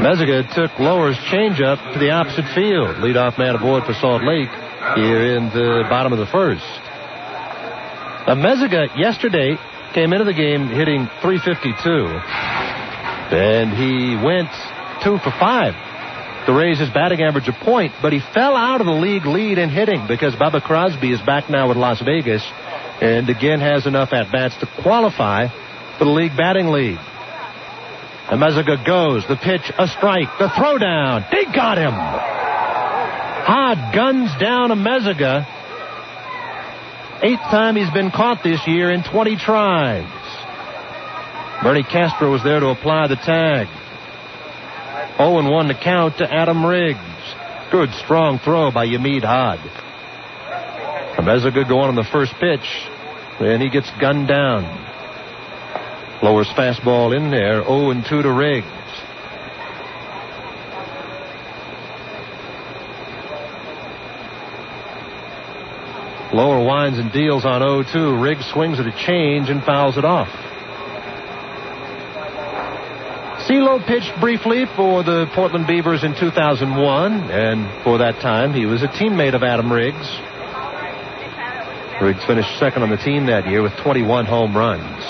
Amezaga took Lower's changeup to the opposite field. Leadoff man aboard for Salt Lake here in the bottom of the first. Amezaga yesterday came into the game hitting .352, and he went 2 for 5 to raise his batting average a point, but he fell out of the league lead in hitting because Bubba Crosby is back now with Las Vegas and again has enough at-bats to qualify for the league batting lead. Amezaga goes. The pitch, a strike. The throw down. They got him. Haad guns down Amezaga. 8th time he's been caught this year in 20 tries. Bernie Castro was there to apply the tag. 0-1 to count to Adam Riggs. Good, strong throw by Yamid Hod. Amezaga going on the first pitch. Then he gets gunned down. Lowers fastball in there. 0-2 to Riggs. Lower winds and deals on 0-2. Riggs swings at a change and fouls it off. CeeLo pitched briefly for the Portland Beavers in 2001, and for that time he was a teammate of Adam Riggs. Riggs finished second on the team that year with 21 home runs.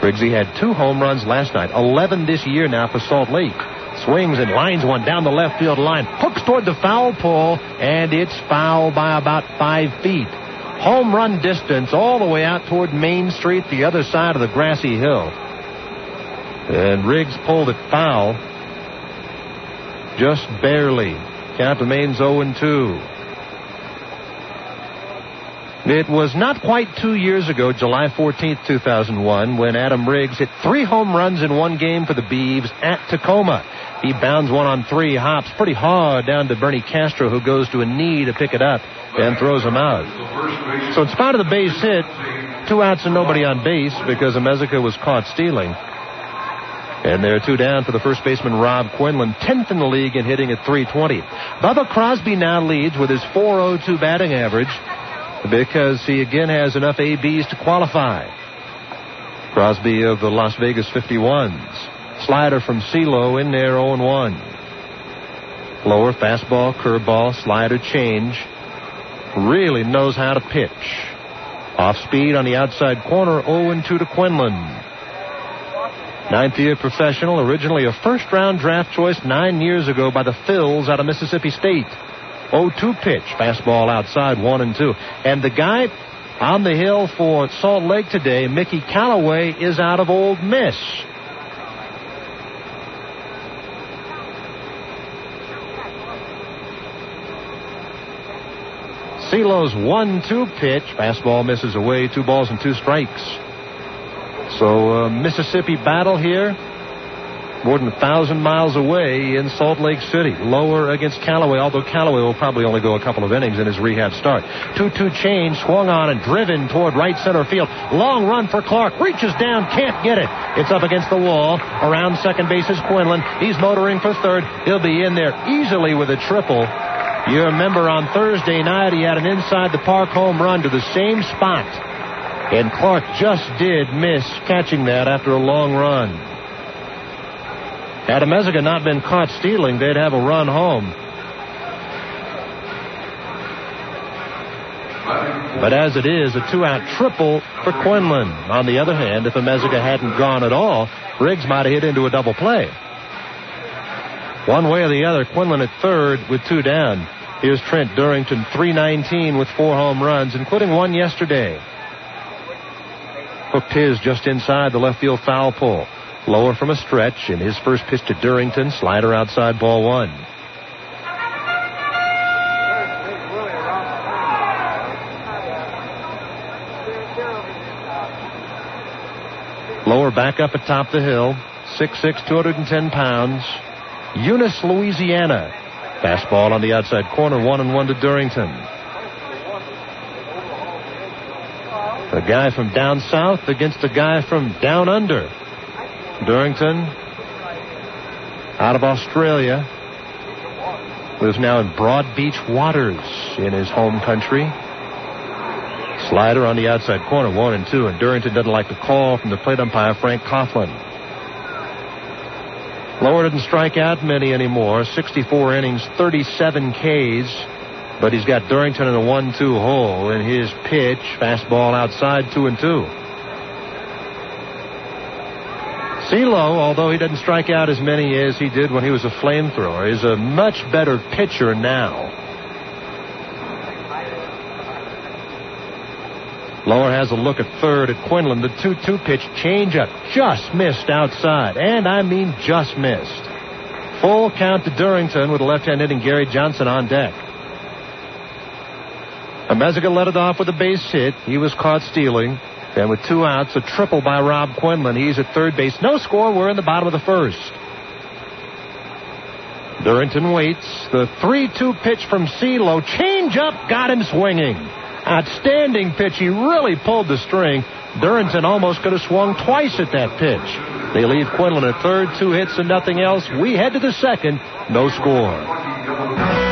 Riggsy had 2 home runs last night, 11 this year now for Salt Lake. Swings and lines one down the left field line. Hooks toward the foul pole, and it's foul by about 5 feet. Home run distance all the way out toward Main Street, the other side of the grassy hill. And Riggs pulled it foul. Just barely. Count remains 0-2. It was not quite 2 years ago, July 14th, 2001, when Adam Riggs hit 3 home runs in one game for the Beavs at Tacoma. He bounds one on 3, hops pretty hard down to Bernie Castro, who goes to a knee to pick it up and throws him out. So in spite of the base hit, 2 outs and nobody on base because Amezaga was caught stealing. And there are 2 down for the first baseman, Rob Quinlan, 10th in the league and hitting at .320. Bubba Crosby now leads with his .402 batting average because he again has enough ABs to qualify. Crosby of the Las Vegas 51s. Slider from CeeLo in there, 0-1. Lower fastball, curveball, slider, change. Really knows how to pitch. Off speed on the outside corner, 0-2 to Quinlan. 9th-year professional, originally a first-round draft choice 9 years ago by the Phils out of Mississippi State. 0-2 pitch, fastball outside, 1-2. And the guy on the hill for Salt Lake today, Mickey Callaway, is out of Ole Miss. CeeLo's 1-2 pitch, fastball misses away, 2 balls and 2 strikes. So Mississippi battle here, more than 1,000 miles away in Salt Lake City. Lower against Callaway, although Callaway will probably only go a couple of innings in his rehab start. 2-2 change, swung on and driven toward right center field. Long run for Clark, reaches down, can't get it. It's up against the wall. Around second base is Quinlan. He's motoring for third. He'll be in there easily with a triple. You remember on Thursday night he had an inside the park home run to the same spot. And Clark just did miss catching that after a long run. Had Amezaga not been caught stealing, they'd have a run home. But as it is, a 2-out triple for Quinlan. On the other hand, if Amezaga hadn't gone at all, Riggs might have hit into a double play. One way or the other, Quinlan at third with 2 down. Here's Trent Durrington, .319 with 4 home runs, including one yesterday. Hooked his just inside the left field foul pole. Lower from a stretch in his first pitch to Durrington. Slider outside, ball 1. Lower back up atop the hill. 6'6", 210 pounds. Eunice, Louisiana. Fastball on the outside corner, 1-1 to Durrington. A guy from down south against a guy from down under. Durrington, out of Australia, lives now in Broad Beach waters in his home country. Slider on the outside corner, 1-2, and Durrington doesn't like the call from the plate umpire, Frank Coughlin. Lower didn't strike out many anymore. 64 innings, 37 Ks. But he's got Durrington in a 1-2 hole in his pitch. Fastball outside, 2-2. CeeLo, although he doesn't strike out as many as he did when he was a flamethrower, is a much better pitcher now. Lower has a look at third at Quinlan. The 2-2 pitch, changeup, just missed outside. And I mean just missed. Full count to Durrington with a left-hand hitting Gary Johnson on deck. Amezaga led it off with a base hit. He was caught stealing. Then with 2 outs, a triple by Rob Quinlan. He's at third base. No score. We're in the bottom of the first. Durrington waits. The 3-2 pitch from CeeLo. Change up, got him swinging. Outstanding pitch. He really pulled the string. Durrington almost could have swung twice at that pitch. They leave Quinlan at third, 2 hits and nothing else. We head to the second, no score.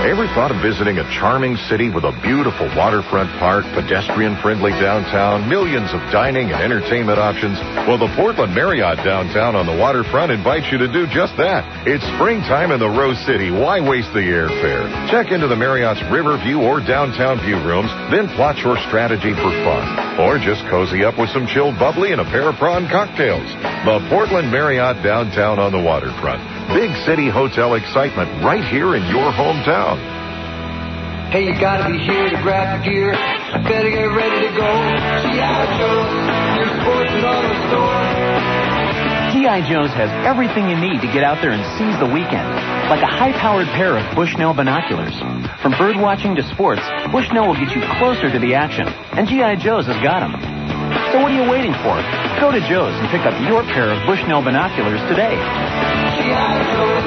Ever thought of visiting a charming city with a beautiful waterfront park, pedestrian-friendly downtown, millions of dining and entertainment options? Well, the Portland Marriott downtown on the waterfront invites you to do just that. It's springtime in the Rose City. Why waste the airfare? Check into the Marriott's Riverview or downtown view rooms, then plot your strategy for fun. Or just cozy up with some chilled bubbly and a pair of prawn cocktails. The Portland Marriott downtown on the waterfront. Big city hotel excitement right here in your hometown. Hey, you gotta be here to grab the gear. Better get ready to go. G.I. Joe's, your sports and auto store. G.I. Joe's has everything you need to get out there and seize the weekend. Like a high-powered pair of Bushnell binoculars. From bird watching to sports, Bushnell will get you closer to the action. And G.I. Joe's has got them. So what are you waiting for? Go to Joe's and pick up your pair of Bushnell binoculars today. G.I. Joe's,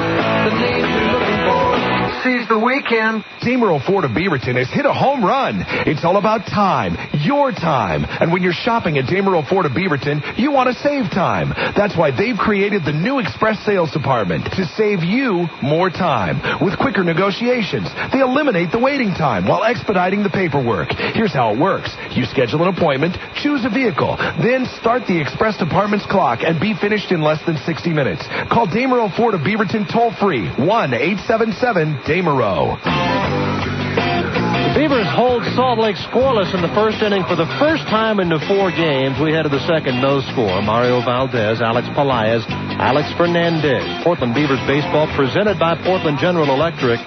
the name you're looking for. Seize the weekend. Emerald Ford of Beaverton has hit a home run. It's all about time, your time. And when you're shopping at Emerald Ford of Beaverton, you want to save time. That's why they've created the new Express Sales Department to save you more time. With quicker negotiations, they eliminate the waiting time while expediting the paperwork. Here's how it works. You schedule an appointment, choose a vehicle, then start the Express Department's clock and be finished in less than 60 minutes. Call Emerald Ford of Beaverton toll-free, 1-877-DAMERO. The Beavers hold Salt Lake scoreless in the first inning for the first time into 4 games. We head to the second, no score. Mario Valdez, Alex Pelaez, Alex Fernandez. Portland Beavers baseball presented by Portland General Electric.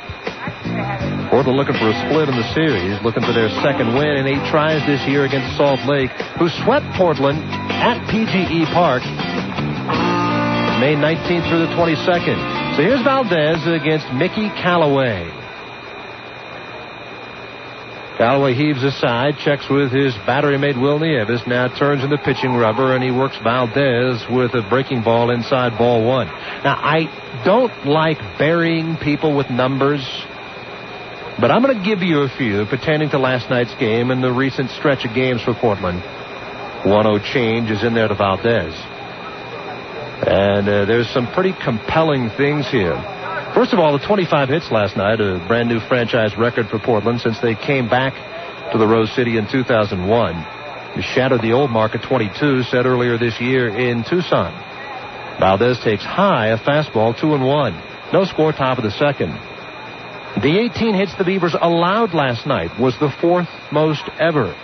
Portland looking for a split in the series, looking for their second win in 8 tries this year against Salt Lake, who swept Portland at PGE Park May 19th through the 22nd. So here's Valdez against Mickey Callaway. Callaway heaves aside, checks with his battery-mate Will Nieves, now turns in the pitching rubber, and he works Valdez with a breaking ball inside ball 1. Now, I don't like burying people with numbers, but I'm going to give you a few pertaining to last night's game and the recent stretch of games for Portland. 1-0 change is in there to Valdez. And there's some pretty compelling things here. First of all, the 25 hits last night, a brand new franchise record for Portland since they came back to the Rose City in 2001. It shattered the old mark of 22 set earlier this year in Tucson. Valdez takes high, a fastball, 2-1. No score, top of the second. The 18 hits the Beavers allowed last night was the 4th most ever.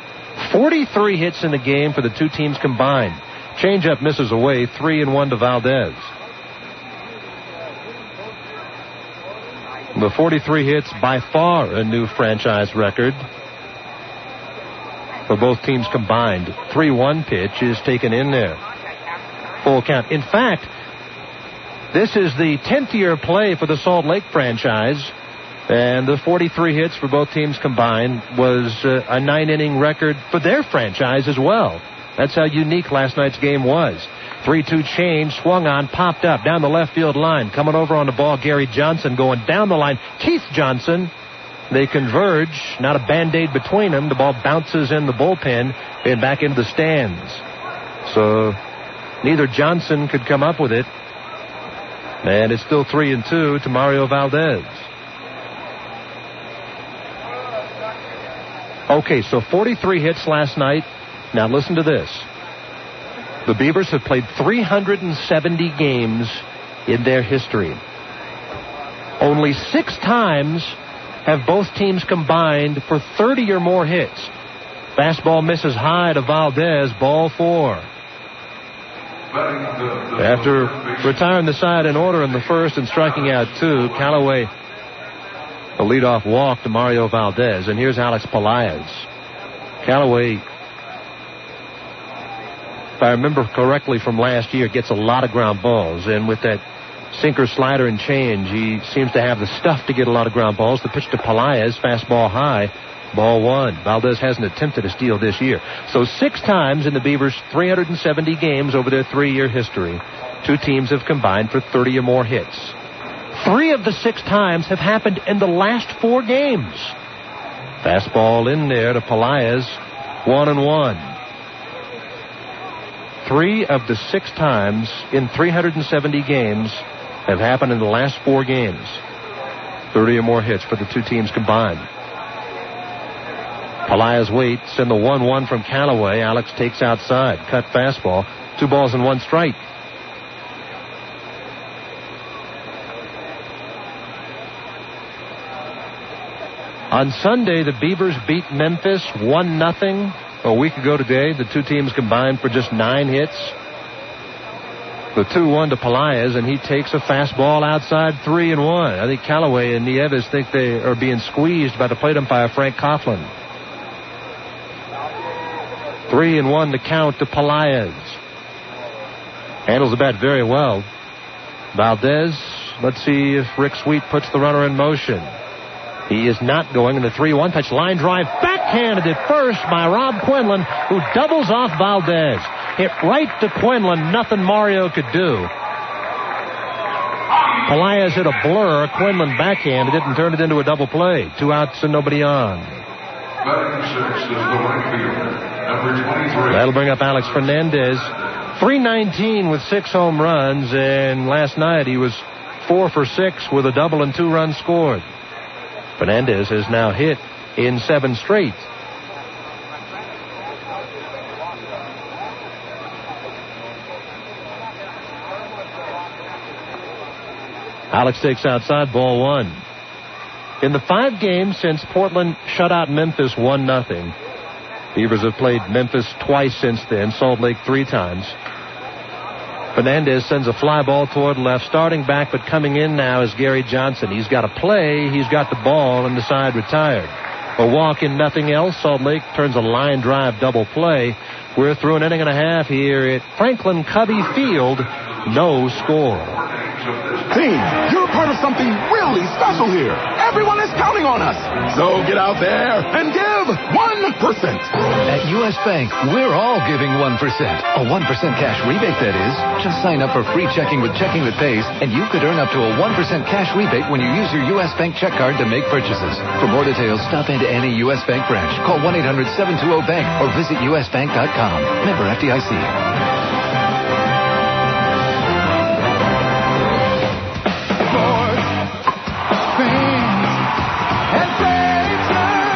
43 hits in the game for the two teams combined. Changeup misses away, 3-1 to Valdez. The 43 hits, by far a new franchise record for both teams combined. 3-1 pitch is taken in there. Full count. In fact, this is the 10th year play for the Salt Lake franchise, and the 43 hits for both teams combined was a 9-inning record for their franchise as well. That's how unique last night's game was. 3-2 change, swung on, popped up, down the left field line. Coming over on the ball, Gary Johnson going down the line. Keith Johnson. They converge. Not a Band-Aid between them. The ball bounces in the bullpen and back into the stands. So neither Johnson could come up with it. And it's still 3-2 to Mario Valdez. Okay, so 43 hits last night. Now listen to this. The Beavers have played 370 games in their history. Only 6 times have both teams combined for 30 or more hits. Fastball misses high to Valdez, ball 4. After retiring the side in order in the first and striking out 2, Callaway a leadoff walk to Mario Valdez. And here's Alex Pelaez. Callaway, if I remember correctly from last year, gets a lot of ground balls. And with that sinker, slider, and change, he seems to have the stuff to get a lot of ground balls. The pitch to Pelaez, fastball high, ball 1. Valdez hasn't attempted a steal this year. So 6 times in the Beavers' 370 games over their 3-year history, 2 teams have combined for 30 or more hits. 3 of the 6 times have happened in the last 4 games. Fastball in there to Pelaez, 1-1. 3 of the 6 times in 370 games have happened in the last 4 games. 30 or more hits for the 2 teams combined. Pelaez waits in the 1-1 from Callaway. Alex takes outside. Cut fastball. 2 balls and 1 strike. On Sunday, the Beavers beat Memphis 1-0. A week ago today, the 2 teams combined for just 9 hits. The 2-1 to Pelaez, and he takes a fastball outside 3-1. I think Callaway and Nieves think they are being squeezed by the plate umpire, Frank Coughlin. 3-1 to count to Pelaez. Handles the bat very well. Valdez, let's see if Rick Sweet puts the runner in motion. He is not going in the 3-1 pitch. Line drive backhanded at first by Rob Quinlan, who doubles off Valdez. Hit right to Quinlan. Nothing Mario could do. Pelaez hit a blur. Quinlan backhanded it and turned it into a double play. 2 outs and nobody on. Batting 6 is the right fielder, number 23. That'll bring up Alex Fernandez. 319 with 6 home runs, and last night he was 4 for 6 with a double and 2 runs scored. Fernandez has now hit in 7 straight. Alex takes outside, ball 1. In the 5 games since Portland shut out Memphis 1-0, Beavers have played Memphis twice since then, Salt Lake 3 times. Fernandez sends a fly ball toward left, starting back, but coming in now is Gary Johnson. He's got a play, he's got the ball, and the side retired. A walk and nothing else. Salt Lake turns a line drive double play. We're through an inning and a half here at Franklin Covey Field. No score. Team, you're part of something really special here. Everyone is counting on us. So get out there and give 1%. At U.S. Bank, we're all giving 1%. A 1% cash rebate, that is. Just sign up for free checking with checking that pays, and you could earn up to a 1% cash rebate when you use your U.S. Bank check card to make purchases. For more details, stop into any U.S. Bank branch. Call 1-800-720-BANK or visit usbank.com. Member FDIC.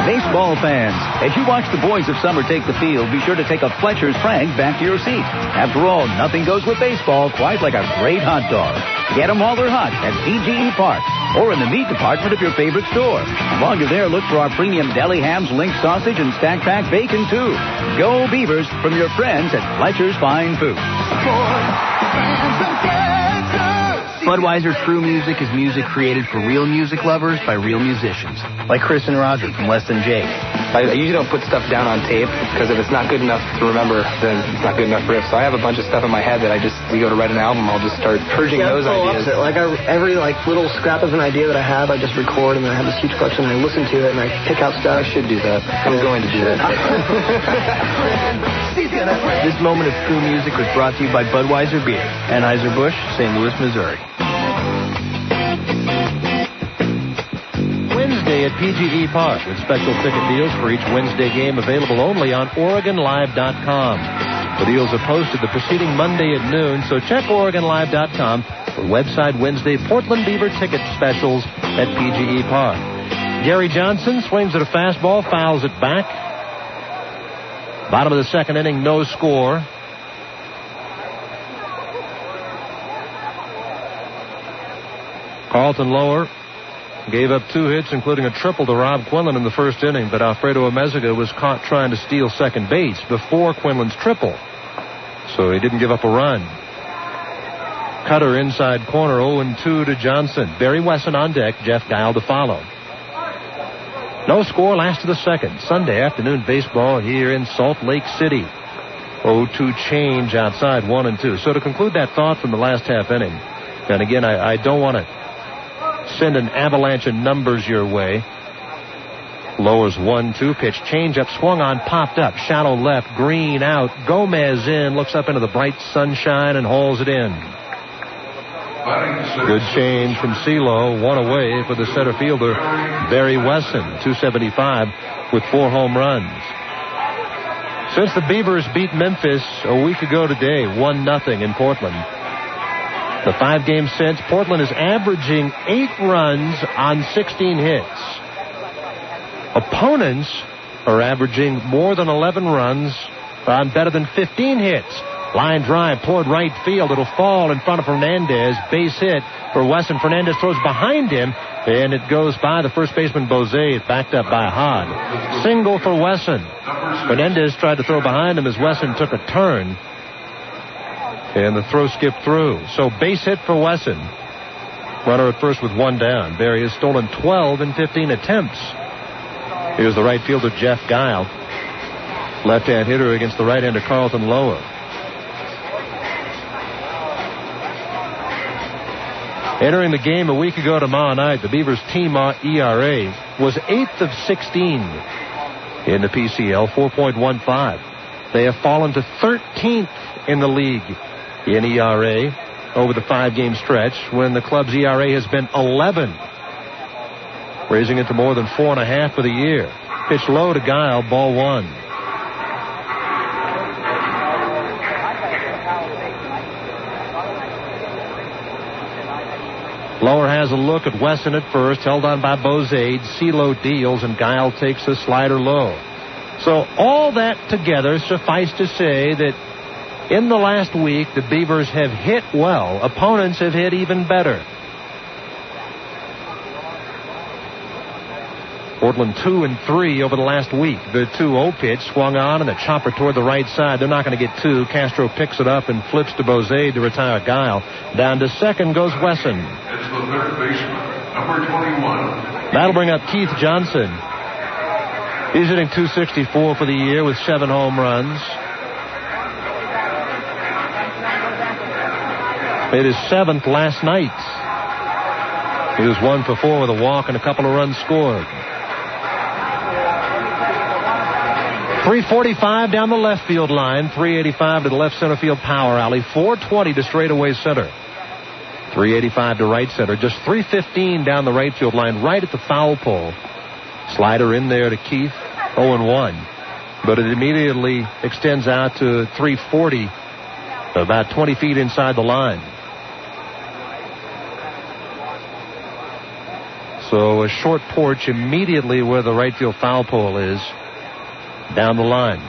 Baseball fans, as you watch the boys of summer take the field, be sure to take a Fletcher's Frank back to your seat. After all, nothing goes with baseball quite like a great hot dog. Get them while they're hot at PGE Park or in the meat department of your favorite store. While you're there, look for our premium deli hams, link sausage, and stack pack bacon, too. Go Beavers from your friends at Fletcher's Fine Foods. Budweiser True Music is music created for real music lovers by real musicians, like Chris and Roger from Less Than Jake. I usually don't put stuff down on tape because if it's not good enough to remember, then it's not good enough riff. So I have a bunch of stuff in my head that we go to write an album, I'll just start purging those ideas. Every little scrap of an idea that I have, I just record, and then I have this huge collection, and I listen to it, and I pick out stuff. I should do that. I'm going to do that. This moment of true music was brought to you by Budweiser Beer, Anheuser-Busch, St. Louis, Missouri. Wednesday at PGE Park with special ticket deals for each Wednesday game available only on OregonLive.com. The deals are posted the preceding Monday at noon, so check OregonLive.com for website Wednesday Portland Beaver ticket specials at PGE Park. Gary Johnson swings at a fastball, fouls it back. Bottom of the 2nd inning, no score. Carlton Lower gave up 2 hits, including a triple to Rob Quinlan in the 1st inning, but Alfredo Amezaga was caught trying to steal second base before Quinlan's triple, so he didn't give up a run. Cutter inside corner, 0-2 to Johnson. Barry Wesson on deck, Jeff Guile to follow. No score, last of the 2nd. Sunday afternoon baseball here in Salt Lake City. 0-2 change outside, 1-2. So to conclude that thought from the last half inning, and again, I don't want to send an avalanche of numbers your way. Lowers 1-2 pitch, changeup swung on, popped up, shallow left, Green out, Gomez in, looks up into the bright sunshine and hauls it in. Batting Good change from CeeLo. One away for the center fielder, Barry Wesson, 275 with 4 home runs. Since the Beavers beat Memphis a week ago today, 1-0 in Portland. The 5 games since, Portland is averaging 8 runs on 16 hits. Opponents are averaging more than 11 runs on better than 15 hits. Line drive toward right field. It'll fall in front of Fernandez. Base hit for Wesson. Fernandez throws behind him, and it goes by the first baseman, Bose, backed up by Hogg. Single for Wesson. Fernandez tried to throw behind him as Wesson took a turn, and the throw skipped through. So base hit for Wesson. Runner at first with 1 down. Barry has stolen 12 in 15 attempts. Here's the right fielder, Jeff Guile. Left-hand hitter against the right-hander, Carlton Lower. Entering the game a week ago tomorrow night, the Beavers' team ERA was 8th of 16 in the PCL, 4.15. They have fallen to 13th in the league in ERA over the 5-game stretch, when the club's ERA has been 11, raising it to more than 4.5 for the year. Pitch low to Guile, ball 1. Lower has a look at Wesson at first, held on by Bozade. CeeLo deals, and Guile takes the slider low. So all that together suffice to say that in the last week, the Beavers have hit well. Opponents have hit even better. Portland 2 and 3 over the last week. The 2-0 pitch swung on, and a chopper toward the right side. They're not going to get 2. Castro picks it up and flips to Bozade to retire Guile. Down to second goes Wesson. It's the third baseman, number 21. That'll bring up Keith Johnson. He's hitting .264 for the year with 7 home runs. Hit his 7th last night. He was 1 for 4 with a walk and a couple of runs scored. 345 down the left field line, 385 to the left center field power alley, 420 to straightaway center, 385 to right center, just 315 down the right field line, right at the foul pole. Slider in there to Keith, 0-1, but it immediately extends out to 340, about 20 feet inside the line. So a short porch immediately where the right field foul pole is. Down the line.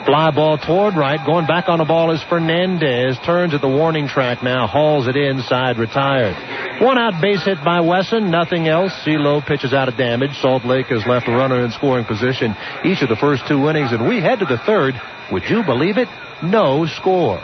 Fly ball toward right. Going back on the ball is Fernandez. Turns at the warning track now. Hauls it inside. Retired. 1 out base hit by Wesson. Nothing else. CeeLo pitches out of damage. Salt Lake has left a runner in scoring position each of the first 2 innings. And we head to the third. Would you believe it? No score.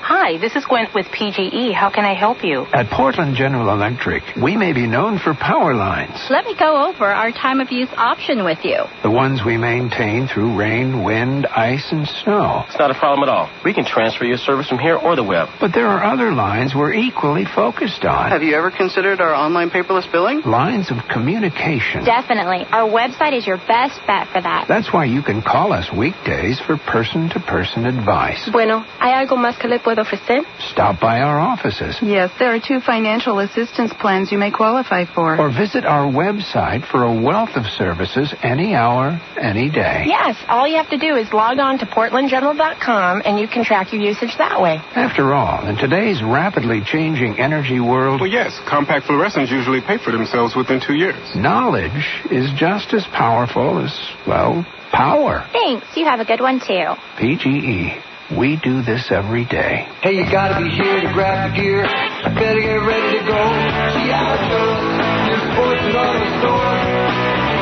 Hi, this is Gwen with PGE. How can I help you? At Portland General Electric, we may be known for power lines. Let me go over our time of use option with you. The ones we maintain through rain, wind, ice, and snow. It's not a problem at all. We can transfer your service from here or the web. But there are other lines we're equally focused on. Have you ever considered our online paperless billing? Lines of communication. Definitely. Our website is your best bet for that. That's why you can call us weekdays for person-to-person advice. Bueno, ¿hay algo más que le puedo ofrecer? Stop by our offices. Yes, there are 2 financial assistance plans you may qualify for. Or visit our website for a wealth of services any hour, any day. Yes, all you have to do is log on to portlandgeneral.com and you can track your usage that way. After all, in today's rapidly changing energy world... Well, yes, compact fluorescents usually pay for themselves within 2 years. Knowledge is just as powerful as, well, power. Thanks. You have a good one, too. PGE. We do this every day. Hey, you gotta be here to grab the gear. Better get ready to go. G.I. Joe's, your sports and auto store.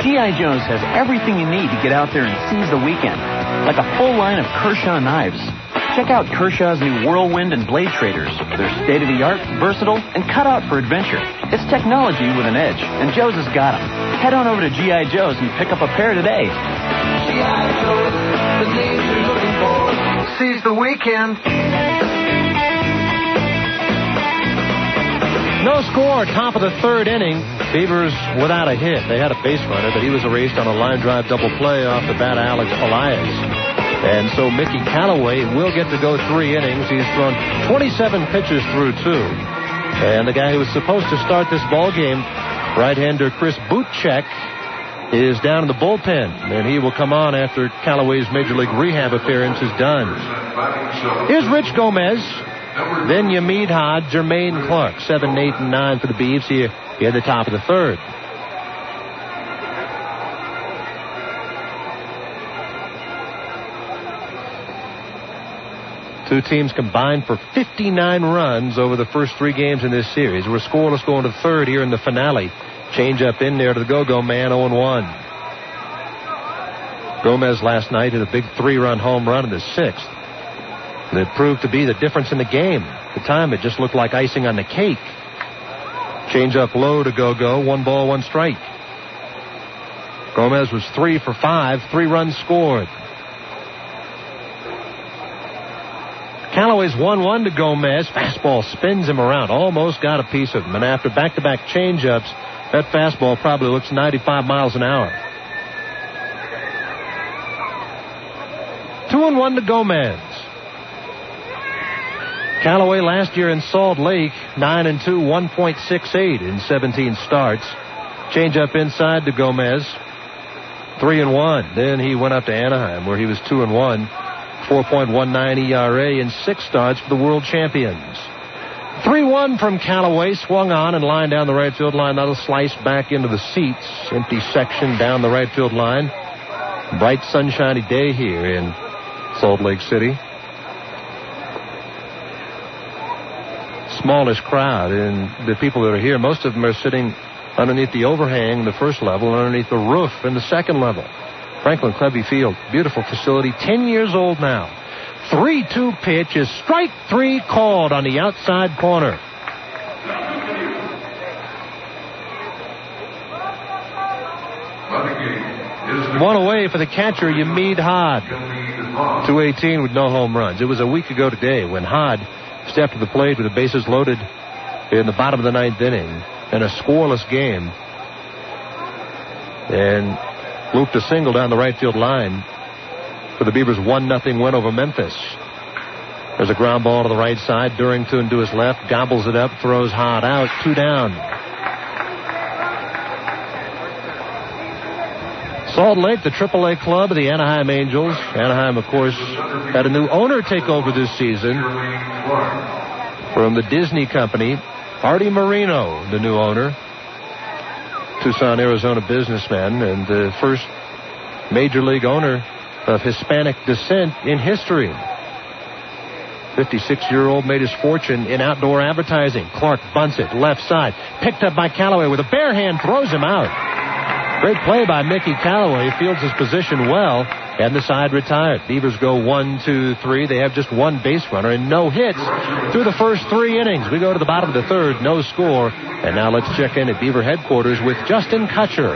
G.I. Joe's has everything you need to get out there and seize the weekend. Like a full line of Kershaw knives. Check out Kershaw's new Whirlwind and Blade Traders. They're state-of-the-art, versatile, and cut out for adventure. It's technology with an edge, and Joe's has got them. Head on over to G.I. Joe's and pick up a pair today. G.I. Joe's, the name you're looking for. Seize the weekend. No score, top of the third inning. Beavers without a hit. They had a base runner, but he was erased on a line drive double play off the bat of Alex Elias. And so Mickey Callaway will get to go 3 innings. He's thrown 27 pitches through 2. And the guy who was supposed to start this ball game, right-hander Chris Butchek, is down in the bullpen, and he will come on after Callaway's Major League Rehab appearance is done. Here's Rich Gomez, then Yamid Hod, Jermaine Clark, 7, 8, and 9 for the Beavs here at the top of the third. Two teams combined for 59 runs over the first 3 games in this series. We're scoreless going to third here in the finale. Change up in there to the go-go man, 0-1. Gomez last night hit a big 3-run home run in the 6th. That proved to be the difference in the game. At the time, it just looked like icing on the cake. Change up low to go-go, 1 ball, 1 strike. Gomez was 3 for 5, 3 runs scored. Callaway's 1-1 to Gomez. Fastball spins him around. Almost got a piece of him. And after back-to-back change-ups, that fastball probably looks 95 miles an hour. 2-1 to Gomez. Callaway last year in Salt Lake, 9-2, 1.68 in 17 starts. Change up inside to Gomez, 3-1. Then he went up to Anaheim, where he was 2-1, 4.19 ERA in 6 starts for the world champions. 3-1 from Callaway, swung on and lined down the right field line. That'll slice back into the seats. Empty section down the right field line. Bright sunshiny day here in Salt Lake City. Smallish crowd, and the people that are here, most of them are sitting underneath the overhang, the first level, and underneath the roof in the second level. Franklin Covey Field, beautiful facility, 10 years old now. 3-2 pitch is strike 3 called on the outside corner. One away for the catcher, Yamid Hod. 218 with no home runs. It was a week ago today when Hod stepped to the plate with the bases loaded in the bottom of the 9th inning in a scoreless game and looped a single down the right field line for the Beavers' 1-0 win over Memphis. There's a ground ball to the right side. Durrington to his left, gobbles it up, throws Hod out, 2 down. Salt Lake, the AAA club of the Anaheim Angels. Anaheim, of course, had a new owner take over this season from the Disney company. Artie Marino, the new owner. Tucson, Arizona businessman, and the first major league owner of Hispanic descent in history. 56-year-old made his fortune in outdoor advertising. Clark bunts it, left side. Picked up by Callaway with a bare hand, throws him out. Great play by Mickey Callaway. Fields his position well, and the side retired. Beavers go 1-2-3. They have just 1 base runner and no hits through the first 3 innings. We go to the bottom of the 3rd, no score. And now let's check in at Beaver headquarters with Justin Kutcher.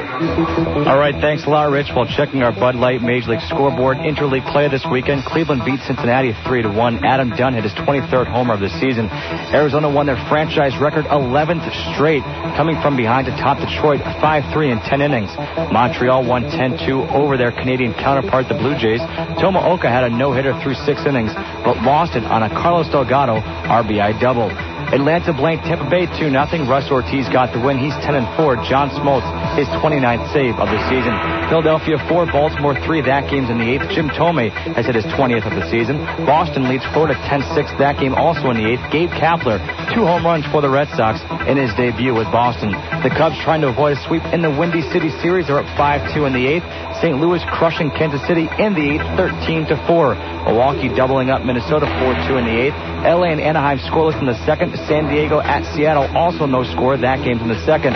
All right, thanks a lot, Rich. While checking our Bud Light Major League scoreboard, interleague play this weekend, Cleveland beat Cincinnati 3-1. Adam Dunn hit his 23rd homer of the season. Arizona won their franchise record 11th straight, coming from behind to top Detroit 5-3 in 10 innings. Montreal won 10-2 over their Canadian counterpart, the Blue Jays. Tomaoka had a no-hitter through 6 innings, but lost it on a Carlos Delgado RBI double. Atlanta blanked Tampa Bay 2-0. Russ Ortiz got the win. He's 10-4. John Smoltz, his 29th save of the season. Philadelphia 4, Baltimore 3. That game's in the 8th. Jim Thome has hit his 20th of the season. Boston leads Florida 10-6. That game also in the 8th. Gabe Kapler, 2 home runs for the Red Sox in his debut with Boston. The Cubs trying to avoid a sweep in the Windy City series. They're up 5-2 in the 8th. St. Louis crushing Kansas City in the 8th, 13-4. Milwaukee doubling up Minnesota 4-2 in the 8th. LA and Anaheim scoreless in the 2nd. San Diego at Seattle, also no score. That game's in the 2nd.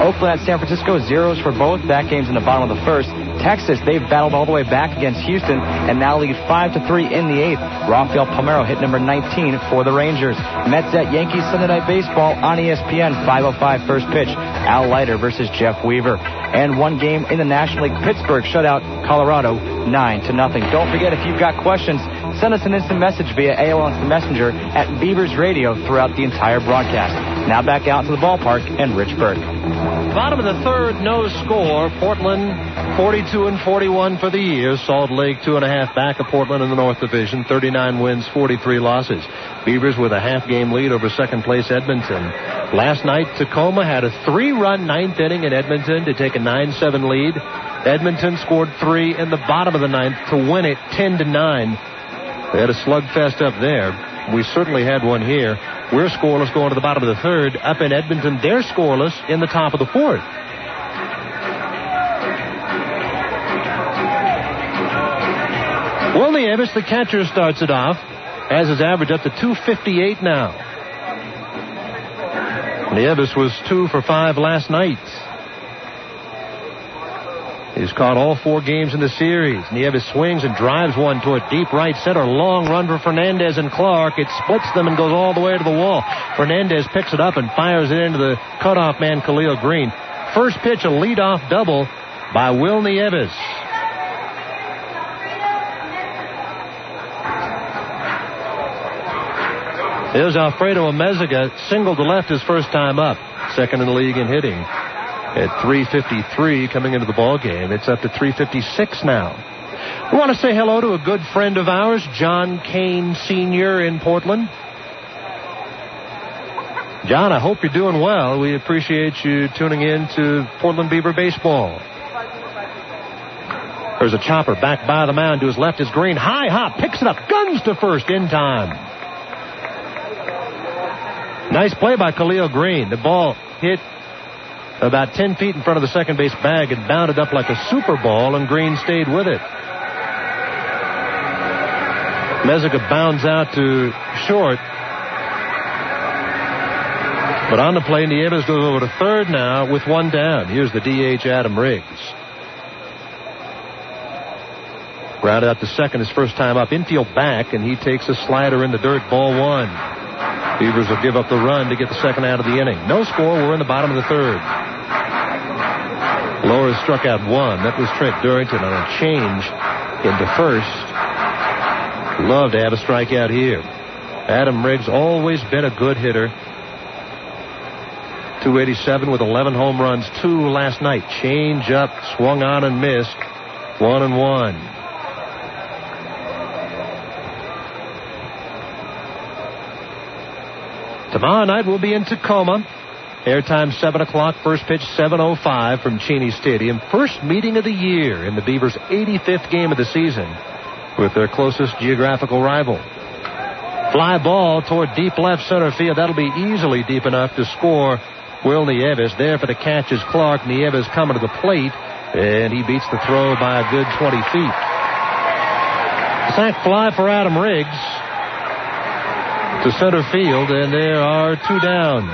Oakland at San Francisco, 0s for both. That game's in the bottom of the 1st. Texas, they've battled all the way back against Houston and now lead 5-3 in the 8th. Rafael Palmeiro hit number 19 for the Rangers. Mets at Yankees Sunday Night Baseball on ESPN, 5:05 first pitch. Al Leiter versus Jeff Weaver. And 1 game in the National League. Pittsburgh shut out Colorado 9-0. Don't forget, if you've got questions, send us an instant message via AOL Instant Messenger at Beavers Radio throughout the entire broadcast. Now back out to the ballpark and Rich Burke. Bottom of the 3rd, no score. Portland 42-41 for the year. Salt Lake 2.5 back of Portland in the North Division. 39 wins, 43 losses. Beavers with a half-game lead over second-place Edmonton. Last night, Tacoma had a 3-run ninth inning in Edmonton to take a 9-7 lead. Edmonton scored 3 in the bottom of the ninth to win it 10-9. They had a slugfest up there. We certainly had one here. We're scoreless going to the bottom of the third. Up in Edmonton, they're scoreless in the top of the fourth. Will Nieves, the catcher, starts it off. Has his average up to 258 now. Nieves was 2 for 5 last night. He's caught all 4 games in the series. Nieves swings and drives one toward deep right center. Long run for Fernandez and Clark. It splits them and goes all the way to the wall. Fernandez picks it up and fires it into the cutoff man, Khalil Green. First pitch, a leadoff double by Will Nieves. Here's Alfredo Amezaga, singled to left his first time up. Second in the league in hitting. At 353 coming into the ball game. It's up to 356 now. We want to say hello to a good friend of ours, John Kane Sr. in Portland. John, I hope you're doing well. We appreciate you tuning in to Portland Beaver baseball. There's a chopper back by the mound to his left is Green. High hop, picks it up, guns to first in time. Nice play by Khalil Green. The ball hit about 10 feet in front of the second base bag and bounded up like a super ball, and Green stayed with it. Amezaga bounds out to short. But on the play, Nieves goes over to third now with 1 down. Here's the DH, Adam Riggs. Grounded out to second his first time up. Infield back, and he takes a slider in the dirt. Ball 1. Beavers will give up the run to get the second out of the inning. No score. We're in the bottom of the third. Lower struck out 1. That was Trent Durrington on a change into first. Love to have a strikeout here. Adam Riggs always been a good hitter. 287 with 11 home runs, 2 last night. Change up, swung on and missed. 1-1. Tomorrow night we'll be in Tacoma. Airtime 7 o'clock. First pitch 7:05 from Cheney Stadium. First meeting of the year in the Beavers' 85th game of the season with their closest geographical rival. Fly ball toward deep left center field. That'll be easily deep enough to score Will Nieves. There for the catch is Clark. Nieves coming to the plate, and he beats the throw by a good 20 feet. Sac fly for Adam Riggs to center field, and there are 2 down.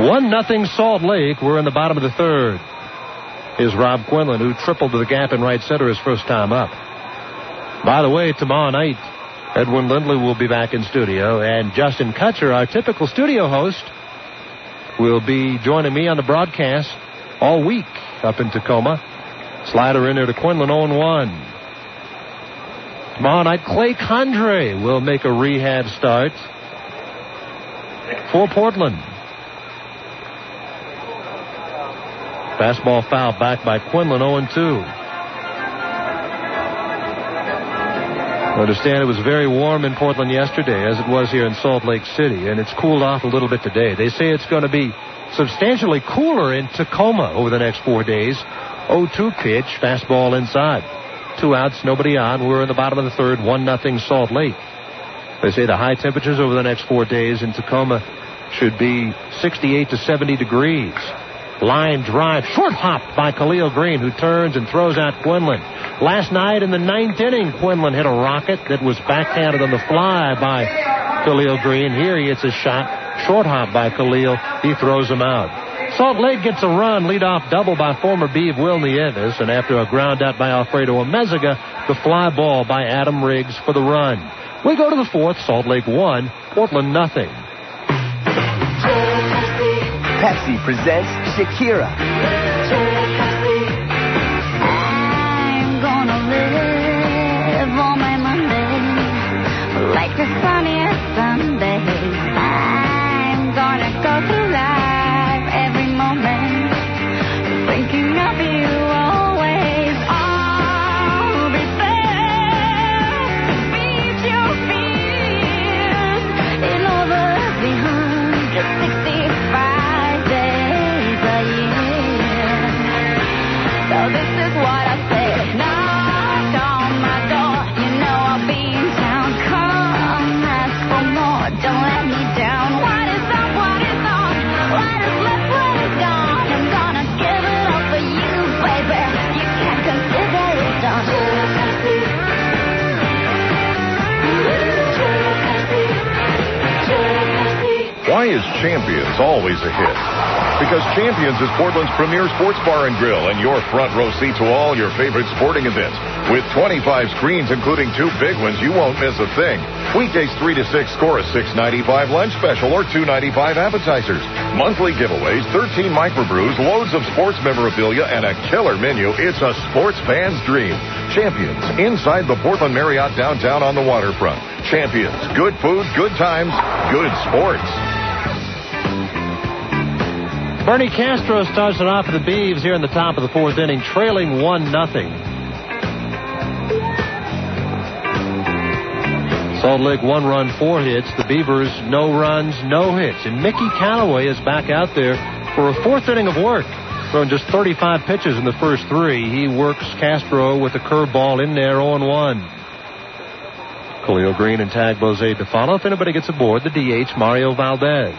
1-0 Salt Lake. We're in the bottom of the third. Here's Rob Quinlan, who tripled to the gap in right center his first time up. By the way, tomorrow night, Edwin Lindley will be back in studio, and Justin Kutcher, our typical studio host, will be joining me on the broadcast all week up in Tacoma. Slider in there to Quinlan, 0-1. Tomorrow night, Clay Condrey will make a rehab start for Portland. Fastball foul back by Quinlan, 0-2. I understand it was very warm in Portland yesterday, as it was here in Salt Lake City, and it's cooled off a little bit today. They say it's going to be substantially cooler in Tacoma over the next 4 days. 0-2 pitch, fastball inside. 2 outs, nobody on. We're in the bottom of the third, 1-0 Salt Lake. They say the high temperatures over the next 4 days in Tacoma should be 68 to 70 degrees. Line drive, short hopped by Khalil Green, who turns and throws out Quinlan. Last night in the 9th inning, Quinlan hit a rocket that was backhanded on the fly by Khalil Green. Here he hits a shot, short hop by Khalil. He throws him out. Salt Lake gets a run, leadoff double by former Beav Will Nieves, and after a ground out by Alfredo Amezaga, the fly ball by Adam Riggs for the run. We go to the fourth. Salt Lake 1, Portland 0. Pepsi presents Shakira. I'm gonna live on my Monday like the sunniest Sunday. I'm gonna go through life every moment thinking of you always. I'll be there Why is Champions always a hit? Because Champions is Portland's premier sports bar and grill and your front row seat to all your favorite sporting events. With 25 screens, including 2 big ones, you won't miss a thing. Weekdays 3 to 6 score a $6.95 lunch special or $2.95 appetizers. Monthly giveaways, 13 microbrews, loads of sports memorabilia, and a killer menu. It's a sports fan's dream. Champions, inside the Portland Marriott downtown on the waterfront. Champions, good food, good times, good sports. Bernie Castro starts it off for the Beavs here in the top of the 4th inning, trailing 1-0. Salt Lake 1 run, 4 hits. The Beavers, no runs, no hits. And Mickey Callaway is back out there for a 4th inning of work. Throwing just 35 pitches in the first 3. He works Castro with a curveball in there, 0-1. Khalil Green and Tag Bozade to follow. If anybody gets aboard, the DH, Mario Valdez.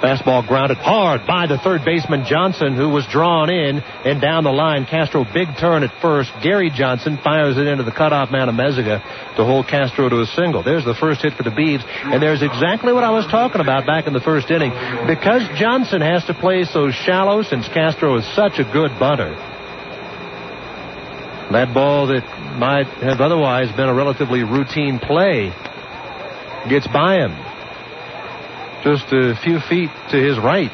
Fastball grounded hard by the third baseman Johnson, who was drawn in and down the line. Castro big turn at first. Gary Johnson fires it into the cutoff man of Meziga to hold Castro to a single. There's the first hit for the Beavs, and there's exactly what I was talking about back in the first inning. Because Johnson has to play so shallow since Castro is such a good bunter, that ball that might have otherwise been a relatively routine play gets by him. Just a few feet to his right.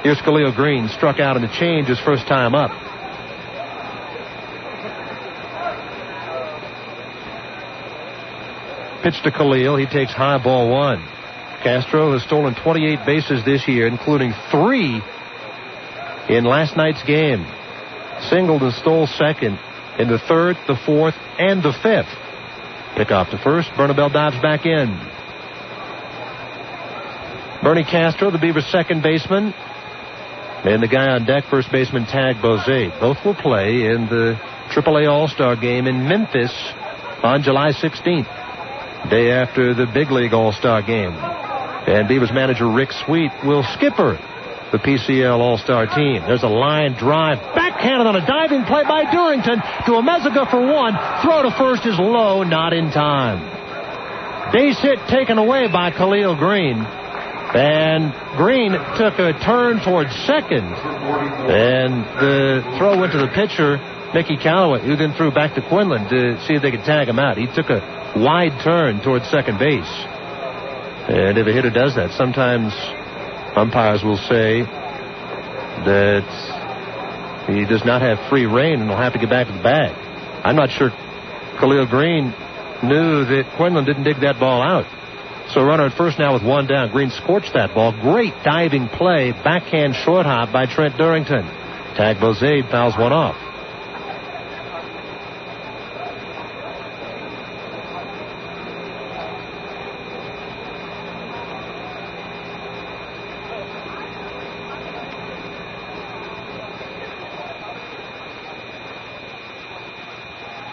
Here's Khalil Green, struck out in the change his first time up. Pitch to Khalil. He takes high, ball 1. Castro has stolen 28 bases this year, including 3 in last night's game. Singled and stole second in the 3rd, the 4th, and the 5th. Pick off to first. Bernabel dives back in. Bernie Castro, the Beavers' second baseman, and the guy on deck, first baseman Tag Bozade. Both will play in the AAA All-Star game in Memphis on July 16th, day after the Big League All-Star game. And Beavers manager Rick Sweet will skipper the PCL All-Star team. There's a line drive, backhanded on a diving play by Durrington to a Meziga for 1. Throw to first is low, not in time. Base hit taken away by Khalil Green. And Green took a turn towards second. And the throw went to the pitcher, Mickey Callaway, who then threw back to Quinlan to see if they could tag him out. He took a wide turn towards second base. And if a hitter does that, sometimes umpires will say that he does not have free rein and will have to get back to the bag. I'm not sure Khalil Green knew that Quinlan didn't dig that ball out. So runner at first now with 1 down. Green scorched that ball. Great diving play. Backhand short hop by Trent Durrington. Tag Bozade fouls 1 off.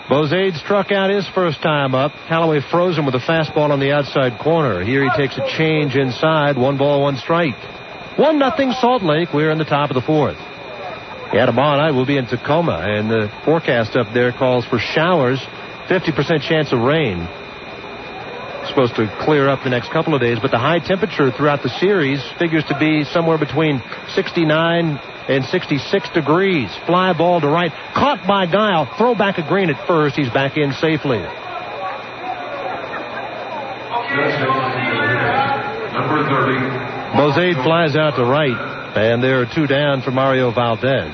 Bozade struck out his first time up. Callaway froze him with a fastball on the outside corner. Here he takes a change inside. 1 ball, 1 strike. 1-0 Salt Lake. We're in the top of the 4th. Yeah, tomorrow night we'll be in Tacoma, and the forecast up there calls for showers, 50% chance of rain. It's supposed to clear up the next couple of days, but the high temperature throughout the series figures to be somewhere between 69 and 66 degrees. Fly ball to right. Caught by Guile. Throw back at Green at first. He's back in safely. Number 30. Bozade flies out to right. And there are 2 down for Mario Valdez,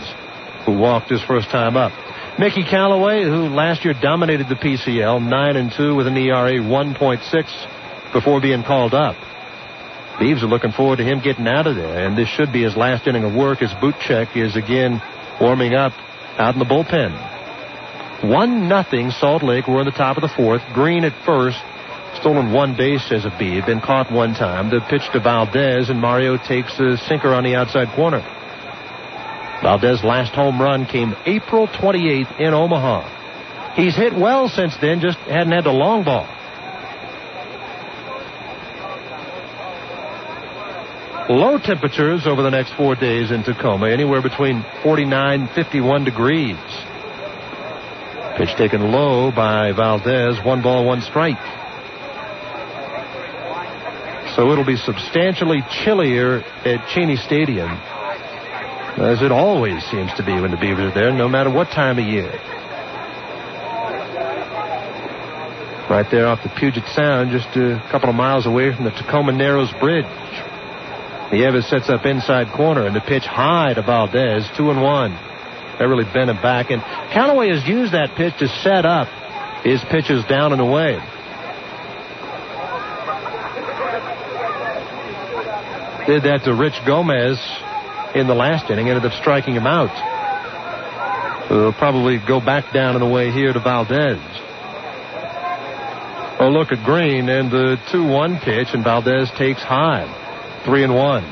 who walked his first time up. Mickey Callaway, who last year dominated the PCL, 9-2 with an ERA 1.6 before being called up. Beavs are looking forward to him getting out of there, and this should be his last inning of work as Butchek is again warming up out in the bullpen. 1-0 Salt Lake. We're in the top of the 4th. Green at first. Stolen 1 base as a Beav. Been caught 1 time. The pitch to Valdez, and Mario takes a sinker on the outside corner. Valdez's last home run came April 28th in Omaha. He's hit well since then, just hadn't had the long ball. Low temperatures over the next 4 days in Tacoma, anywhere between 49 and 51 degrees. Pitch taken low by Valdez. 1 ball, 1 strike. So it'll be substantially chillier at Cheney Stadium, as it always seems to be when the Beavers are there, no matter what time of year. Right there off the Puget Sound, just a couple of miles away from the Tacoma Narrows Bridge. Nieves sets up inside corner, and the pitch high to Valdez, 2-1. That really bent him back, and Callaway has used that pitch to set up his pitches down and away. Did that to Rich Gomez in the last inning, ended up striking him out. So he'll probably go back down and away here to Valdez. Oh, look at Green and the 2-1 pitch, and Valdez takes high. 3-1.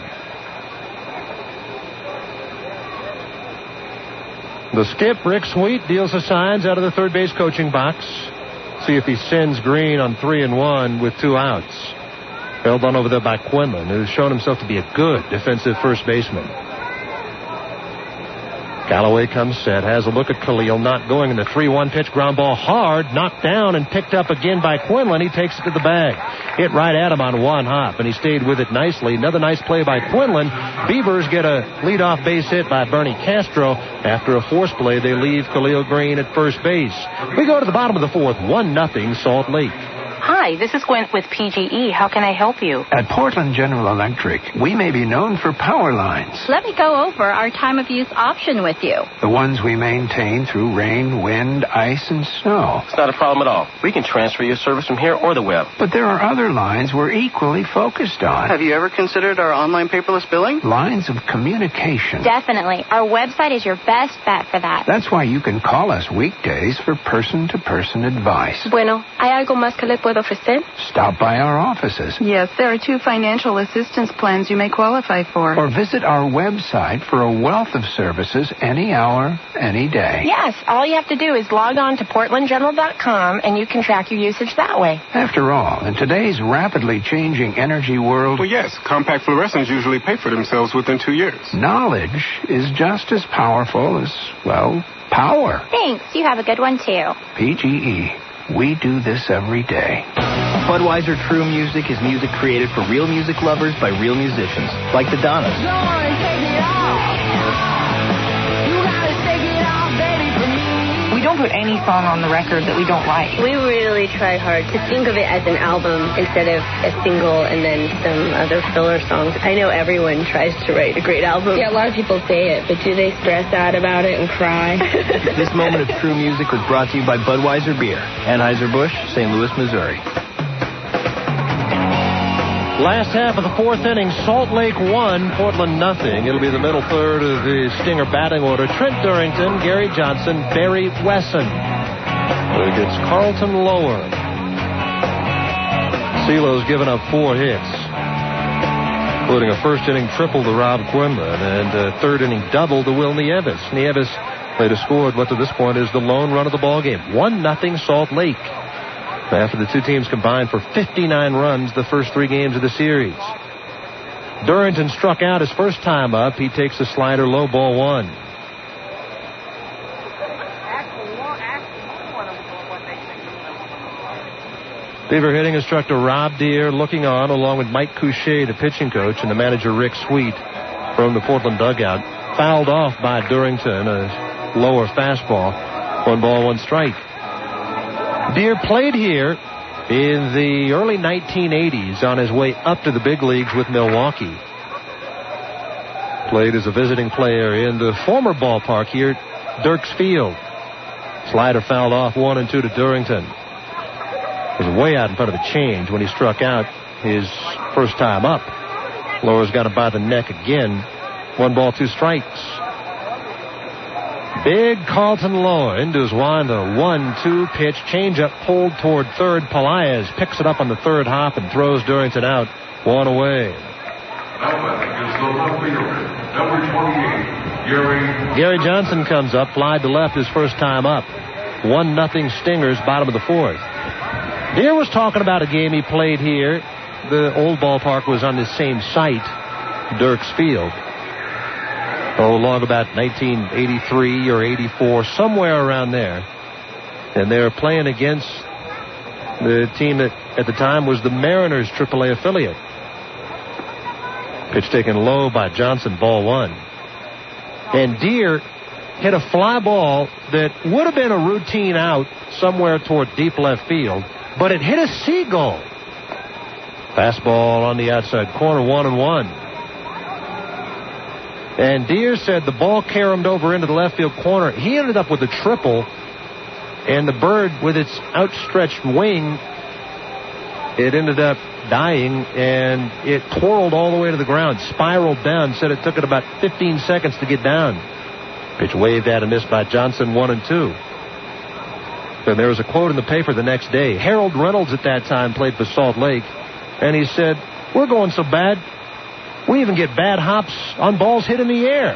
The skip, Rick Sweet, deals the signs out of the third base coaching box. See if he sends Green on 3-1 with 2 outs. Held on over there by Quinlan, who's shown himself to be a good defensive first baseman. Callaway comes set, has a look at Khalil, not going in the 3-1 pitch, ground ball hard, knocked down and picked up again by Quinlan. He takes it to the bag. Hit right at him on one hop, and he stayed with it nicely. Another nice play by Quinlan. Beavers get a leadoff base hit by Bernie Castro. After a force play, they leave Khalil Green at first base. We go to the bottom of the fourth, 1-0 Salt Lake. Hi, this is Gwen with PGE. How can I help you? At Portland General Electric, we may be known for power lines. Let me go over our time of use option with you. The ones we maintain through rain, wind, ice, and snow. It's not a problem at all. We can transfer your service from here or the web. But there are other lines we're equally focused on. Have you ever considered our online paperless billing? Lines of communication. Definitely. Our website is your best bet for that. That's why you can call us weekdays for person-to-person advice. Bueno, ¿hay algo más que le puedo ofrecer? Stop by our offices. Yes, there are 2 financial assistance plans you may qualify for. Or visit our website for a wealth of services any hour, any day. Yes, all you have to do is log on to PortlandGeneral.com and you can track your usage that way. After all, in today's rapidly changing energy world... Well, yes, compact fluorescents usually pay for themselves within 2 years. Knowledge is just as powerful as, well, power. Thanks. You have a good one, too. PGE. We do this every day. Budweiser True Music is music created for real music lovers by real musicians, like the Donnas. We don't put any song on the record that we don't like. We really try hard to think of it as an album instead of a single and then some other filler songs. I know everyone tries to write a great album. Yeah, a lot of people say it, but do they stress out about it and cry? This moment of true music was brought to you by Budweiser Beer, Anheuser-Busch, St. Louis, Missouri. Last half of the fourth inning, Salt Lake 1, Portland nothing. It'll be the middle third of the Stinger batting order. Trent Durrington, Gary Johnson, Barry Wesson. Against Carlton Lower. CeeLo's given up 4 hits, including a first inning triple to Rob Quinlan and a third inning double to Will Nieves. Nieves later scored what to this point is the lone run of the ballgame. 1-0 Salt Lake. After the two teams combined for 59 runs the first 3 games of the series. Durrington struck out his first time up. He takes a slider low, ball 1. Beaver hitting instructor Rob Deere looking on along with Mike Couché, the pitching coach, and the manager Rick Sweet from the Portland dugout. Fouled off by Durrington, a lower fastball. 1 ball, 1 strike. Deere played here in the early 1980s on his way up to the big leagues with Milwaukee. Played as a visiting player in the former ballpark here, Dirks Field. Slider fouled off 1-2 to Durrington. Was way out in front of the change when he struck out his first time up. Lower's got him by the neck again. 1 ball, 2 strikes. Big Carlton Lower into his wind, a 1-2 pitch, changeup pulled toward third. Pelaez picks it up on the third hop and throws Durrington out. 1 away. Number 28, Gary Johnson comes up, fly to left his first time up. 1-0 Stingers, bottom of the fourth. Deere was talking about a game he played here. The old ballpark was on the same site, Dirks Field. Long about 1983 or 84, somewhere around there. And they were playing against the team that at the time was the Mariners AAA affiliate. Pitch taken low by Johnson, ball one. And Deere hit a fly ball that would have been a routine out somewhere toward deep left field, but it hit a seagull. Fastball on the outside corner, 1-1. And Deere said the ball caromed over into the left field corner. He ended up with a triple, and the bird, with its outstretched wing, it ended up dying, and it twirled all the way to the ground, spiraled down. Said it took it about 15 seconds to get down. Pitch waved at and missed by Johnson, 1-2. And there was a quote in the paper the next day. Harold Reynolds at that time played for Salt Lake, and he said, "We're going so bad, we even get bad hops on balls hit in the air."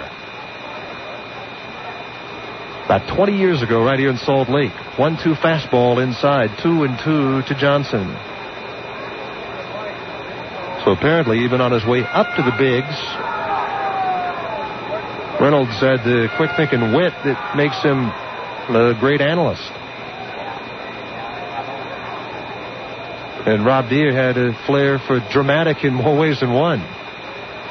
About 20 years ago, right here in Salt Lake, 1-2 fastball inside, 2-2 to Johnson. So apparently, even on his way up to the bigs, Reynolds had the quick-thinking wit that makes him a great analyst. And Rob Deere had a flair for dramatic in more ways than one.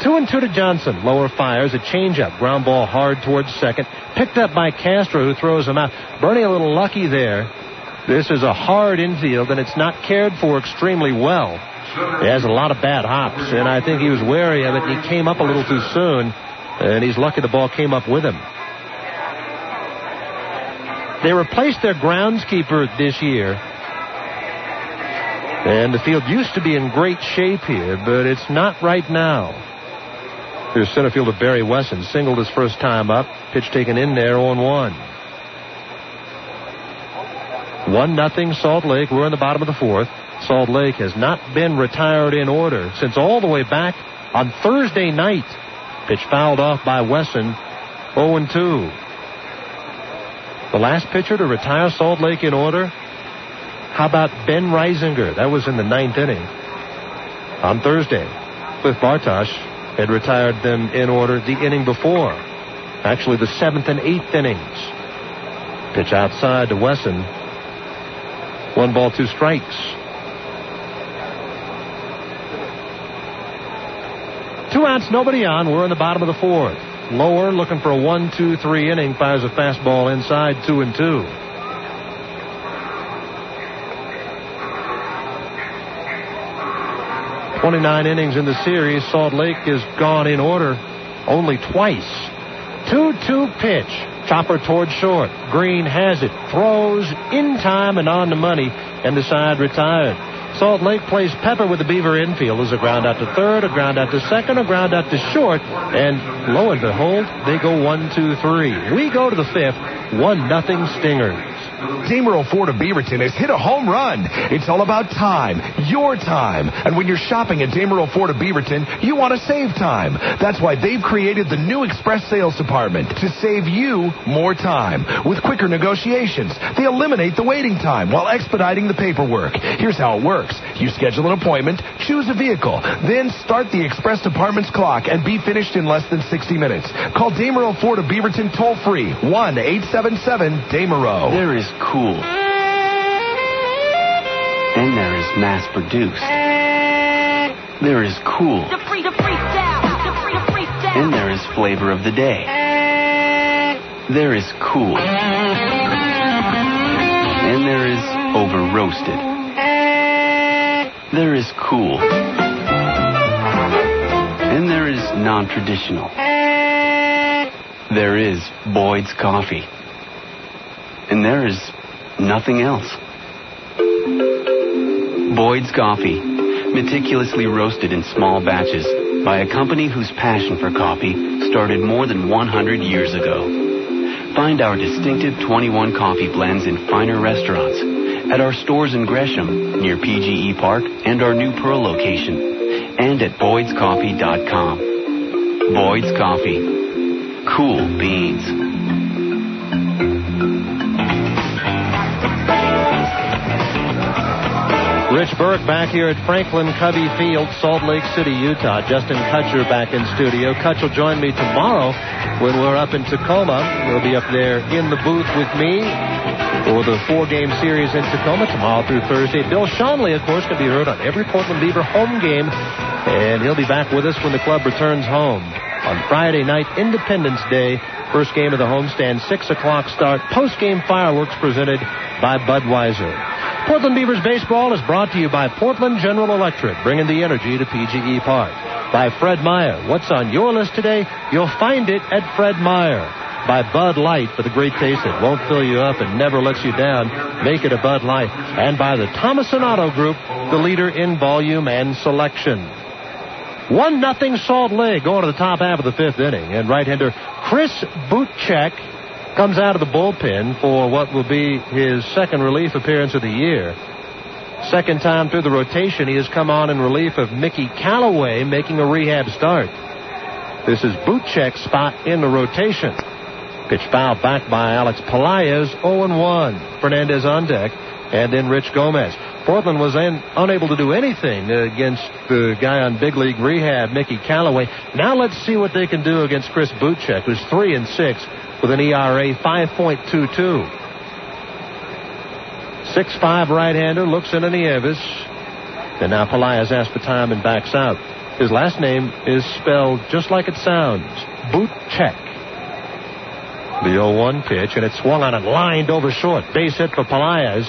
2-2 to Johnson. Lower fires a changeup. Ground ball hard towards second. Picked up by Castro, who throws him out. Bernie a little lucky there. This is a hard infield, and it's not cared for extremely well. He has a lot of bad hops, and I think he was wary of it. He came up a little too soon, and he's lucky the ball came up with him. They replaced their groundskeeper this year. And the field used to be in great shape here, but it's not right now. Here's center fielder Barry Wesson. Singled his first time up. Pitch taken in there, 0-1. 1-0 Salt Lake. We're in the bottom of the fourth. Salt Lake has not been retired in order since all the way back on Thursday night. Pitch fouled off by Wesson, 0-2. The last pitcher to retire Salt Lake in order, how about Ben Reisinger? That was in the 9th inning on Thursday. Cliff Bartosh had retired them in order the inning before. Actually, the 7th and 8th innings. Pitch outside to Wesson. 1 ball, 2 strikes. 2 outs, nobody on. We're in the bottom of the fourth. Lower looking for a 1-2-3 inning. Fires a fastball inside, 2-2. 29 innings in the series. Salt Lake has gone in order only twice. 2-2 pitch. Chopper towards short. Green has it. Throws in time and on the money. And the side retired. Salt Lake plays Pepper with the Beaver infielders. A ground out to third, a ground out to second, a ground out to short. And lo and behold, they go 1-2-3. We go to the fifth. 1-0 Stingers. Damerel Ford of Beaverton has hit a home run. It's all about time, your time. And when you're shopping at Damerel Ford of Beaverton, you want to save time. That's why they've created the new Express Sales Department to save you more time. With quicker negotiations, they eliminate the waiting time while expediting the paperwork. Here's how it works. You schedule an appointment, choose a vehicle, then start the Express Department's clock and be finished in less than 60 minutes. Call Damerel Ford of Beaverton toll-free, 1-877-DAMERO. There is cool. Then there is mass-produced. There is cool. Then there is flavor of the day. There is cool. And there is over-roasted. There is cool. And there is non-traditional. There is Boyd's Coffee. And there is nothing else. Boyd's Coffee, meticulously roasted in small batches by a company whose passion for coffee started more than 100 years ago. Find our distinctive 21 coffee blends in finer restaurants, at our stores in Gresham, near PGE Park, and our new Pearl location, and at boydscoffee.com. Boyd's Coffee. Cool beans. Rich Burke back here at Franklin Covey Field, Salt Lake City, Utah. Justin Kutcher back in studio. Kutch will join me tomorrow when we're up in Tacoma. He'll be up there in the booth with me for the 4-game series in Tacoma tomorrow through Thursday. Bill Schonely, of course, can be heard on every Portland Beaver home game, and he'll be back with us when the club returns home on Friday night, Independence Day. First game of the homestand, 6 o'clock start. Post-game fireworks presented by Budweiser. Portland Beavers baseball is brought to you by Portland General Electric, bringing the energy to PGE Park. By Fred Meyer. What's on your list today? You'll find it at Fred Meyer. By Bud Light, for the great taste that won't fill you up and never lets you down. Make it a Bud Light. And by the Thomason Auto Group, the leader in volume and selection. 1-0 Salt Lake going to the top half of the 5th inning. And right-hander Chris Butchek comes out of the bullpen for what will be his second relief appearance of the year. Second time through the rotation, he has come on in relief of Mickey Callaway, making a rehab start. This is Butchek's spot in the rotation. Pitch fouled back by Alex Pelaez, 0-1. Fernandez on deck, and then Rich Gomez. Portland was unable to do anything against the guy on big league rehab, Mickey Callaway. Now let's see what they can do against Chris Butchek, who's 3-6 with an ERA 5.22. 6'5" right-hander looks into Nieves. And now Pelaez asks for time and backs out. His last name is spelled just like it sounds, Butchek. The 0-1 pitch, and it swung on and lined over short. Base hit for Pelaez.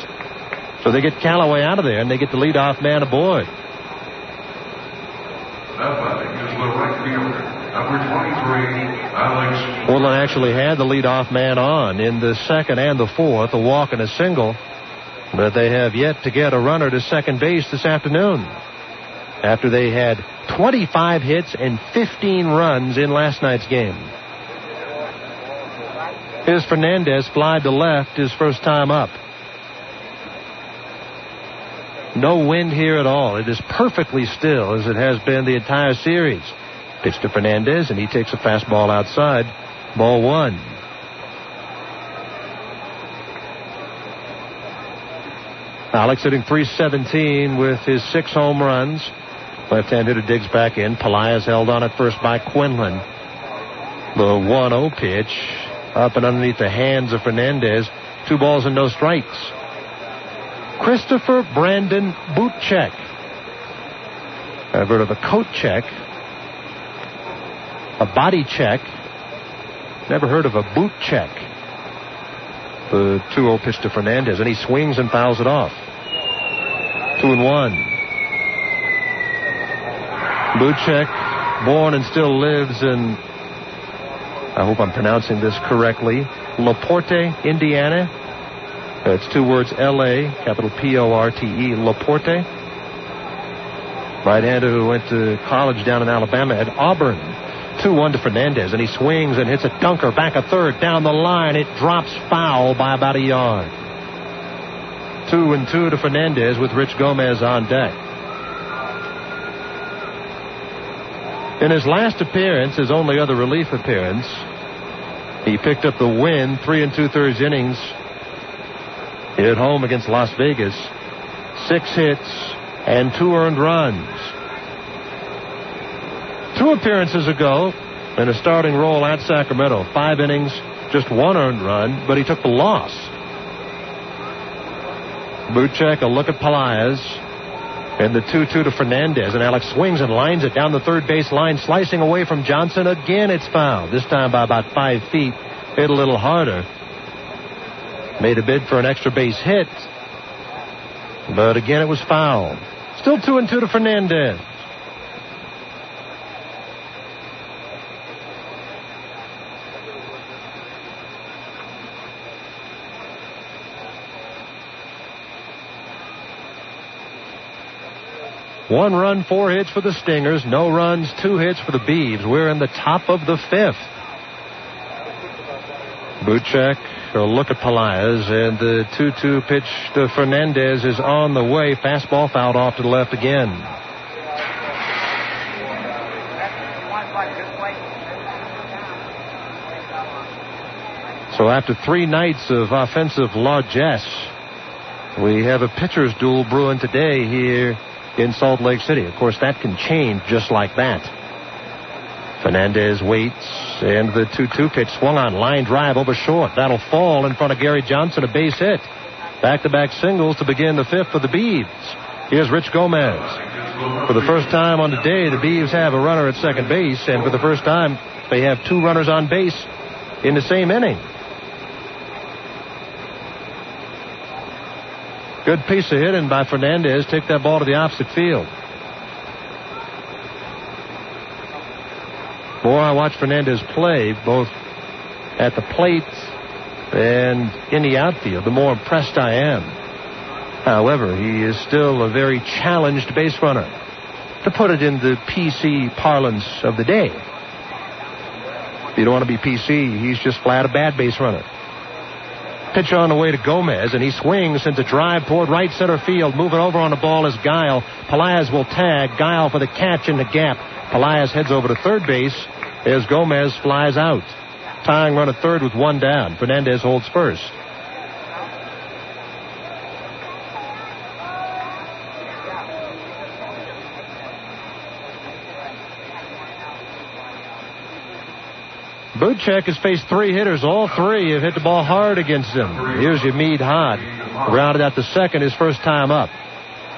So they get Callaway out of there, and they get the leadoff man aboard. That batting is the right fielder, number 23, Alex. Portland actually had the leadoff man on in the second and the fourth, a walk and a single. But they have yet to get a runner to second base this afternoon, after they had 25 hits and 15 runs in last night's game. Here's Fernandez, fly to left, his first time up. No wind here at all. It is perfectly still, as it has been the entire series. Pitch to Fernandez, and he takes a fastball outside. Ball 1. Alex hitting .317 with his 6 home runs. Left-hand hitter digs back in. Pelaez held on at first by Quinlan. The 1-0 pitch up and underneath the hands of Fernandez. 2 balls and no strikes. Christopher Brandon Butchek. I've heard of a coat check, a body check. Never heard of a boot check. The 2-0 pitch to Fernandez, and he swings and fouls it off. 2-1. Butchek, born and still lives in, I hope I'm pronouncing this correctly, LaPorte, Indiana. It's 2 words, L-A, capital P-O-R-T-E, LaPorte. Right-hander who went to college down in Alabama at Auburn. 2-1 to Fernandez, and he swings and hits a dunker back a third down the line. It drops foul by about a yard. 2-2 to Fernandez with Rich Gomez on deck. In his last appearance, his only other relief appearance, he picked up the win, 3 2/3 innings at home against Las Vegas. 6 hits and 2 earned runs. 2 appearances ago in a starting role at Sacramento. 5 innings, just 1 earned run, but he took the loss. Butchek, a look at Pelaez, and the 2-2 to Fernandez, and Alex swings and lines it down the third base line, slicing away from Johnson. Again, it's fouled, this time by about 5 feet. Hit a little harder. Made a bid for an extra base hit, but again it was fouled. Still 2-2 to Fernandez. One run, 4 hits for the Stingers. No runs, 2 hits for the Beavs. We're in the top of the 5th. Butchek, a look at Pelaez, and the 2-2 pitch to Fernandez is on the way. Fastball fouled off to the left again. So after 3 nights of offensive largesse, We have a pitcher's duel brewing today here in Salt Lake City. Of course, that can change just like that. Fernandez waits, and the 2-2 pitch swung on. Line drive over short. That'll fall in front of Gary Johnson, a base hit. Back-to-back singles to begin the fifth for the Beavs. Here's Rich Gomez. For the first time on the day, the Beavs have a runner at second base, and for the first time, they have two runners on base in the same inning. Good piece of hitting by Fernandez. Take that ball to the opposite field. The more I watch Fernandez play, both at the plate and in the outfield, the more impressed I am. However, he is still a very challenged base runner, to put it in the PC parlance of the day. If you don't want to be PC, he's just flat a bad base runner. Pitch on the way to Gomez, and he swings into drive toward right center field. Moving over on the ball is Guile. Pelaez will tag. Guile for the catch in the gap. Pelaez heads over to third base as Gomez flies out. Tying run at third with one down. Fernandez holds first. Buchek has faced three hitters. All three have hit the ball hard against him. Here's Yamid Hod. Grounded out to second his first time up.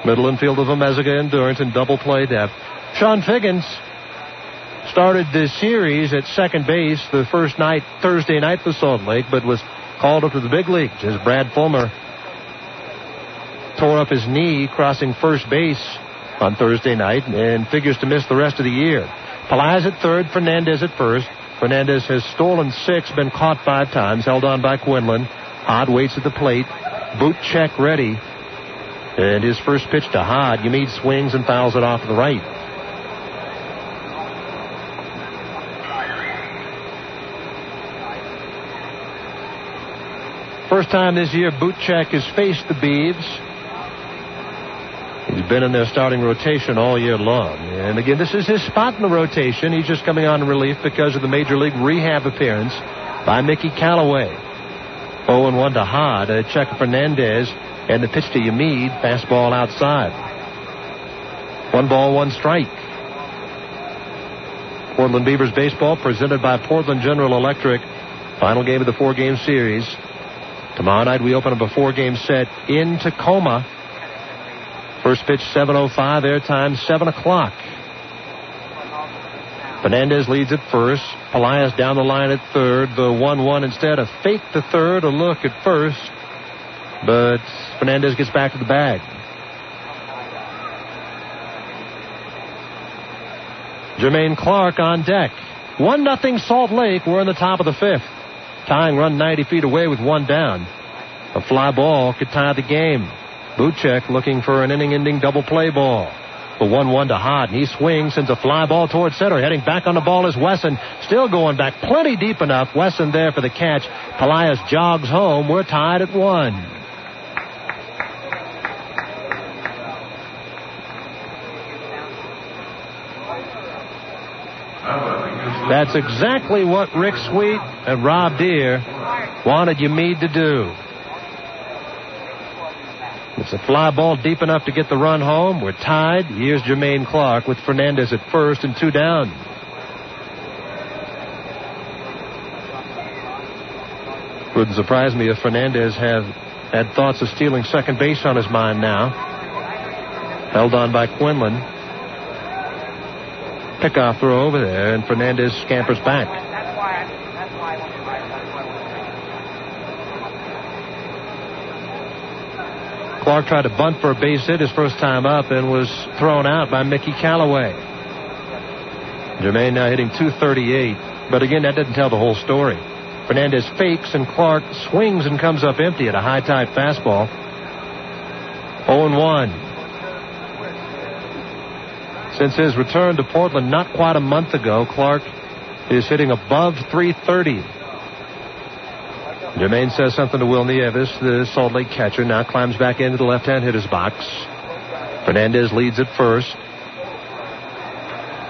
Middle infield of Amezaga and Durrington, double play depth. Sean Figgins started this series at second base the first night, Thursday night for Salt Lake, but was called up to the big leagues as Brad Fulmer tore up his knee crossing first base on Thursday night and figures to miss the rest of the year. Pelaez at third, Fernandez at first. Fernandez has stolen 6, been caught 5 times, held on by Quinlan. Hod waits at the plate. Boot check ready. And his first pitch to Hod. Yamid swings and fouls it off to the right. First time this year Bootcheck has faced the Beavs. He's been in their starting rotation all year long. And again, this is his spot in the rotation. He's just coming on in relief because of the Major League rehab appearance by Mickey Callaway. 0-1 to Hod. A check of Fernandez. And the pitch to Yamid. Fastball outside. 1 ball, 1 strike. Portland Beavers baseball presented by Portland General Electric. Final game of the 4-game series. Tomorrow night we open up a 4-game set in Tacoma. First pitch 7:05, airtime 7 o'clock. Fernandez leads at first. Pelaez down the line at third. The 1-1 instead. A fake to third, a look at first. But Fernandez gets back to the bag. Jermaine Clark on deck. 1-0 Salt Lake. We're in the top of the 5th. Tying run 90 feet away with 1 down. A fly ball could tie the game. Buchek looking for an inning-ending double play ball. The 1-1 to Hod, and he swings, sends a fly ball towards center. Heading back on the ball is Wesson. Still going back plenty deep enough. Wesson there for the catch. Pelaez jogs home. We're tied at 1. That's exactly what Rick Sweet and Rob Deere wanted Yamid to do. It's a fly ball deep enough to get the run home. We're tied. Here's Jermaine Clark with Fernandez at first and 2 down. Wouldn't surprise me if Fernandez had thoughts of stealing second base on his mind now. Held on by Quinlan. Pickoff throw over there, and Fernandez scampers back. Clark tried to bunt for a base hit his first time up and was thrown out by Mickey Callaway. Jermaine now hitting .238, but again, that doesn't tell the whole story. Fernandez fakes, and Clark swings and comes up empty at a high-type fastball. 0-1. Since his return to Portland not quite a month ago, Clark is hitting above .330. Jermaine says something to Will Nieves, the Salt Lake catcher. Now climbs back into the left-hand hitter's box. Fernandez leads at first.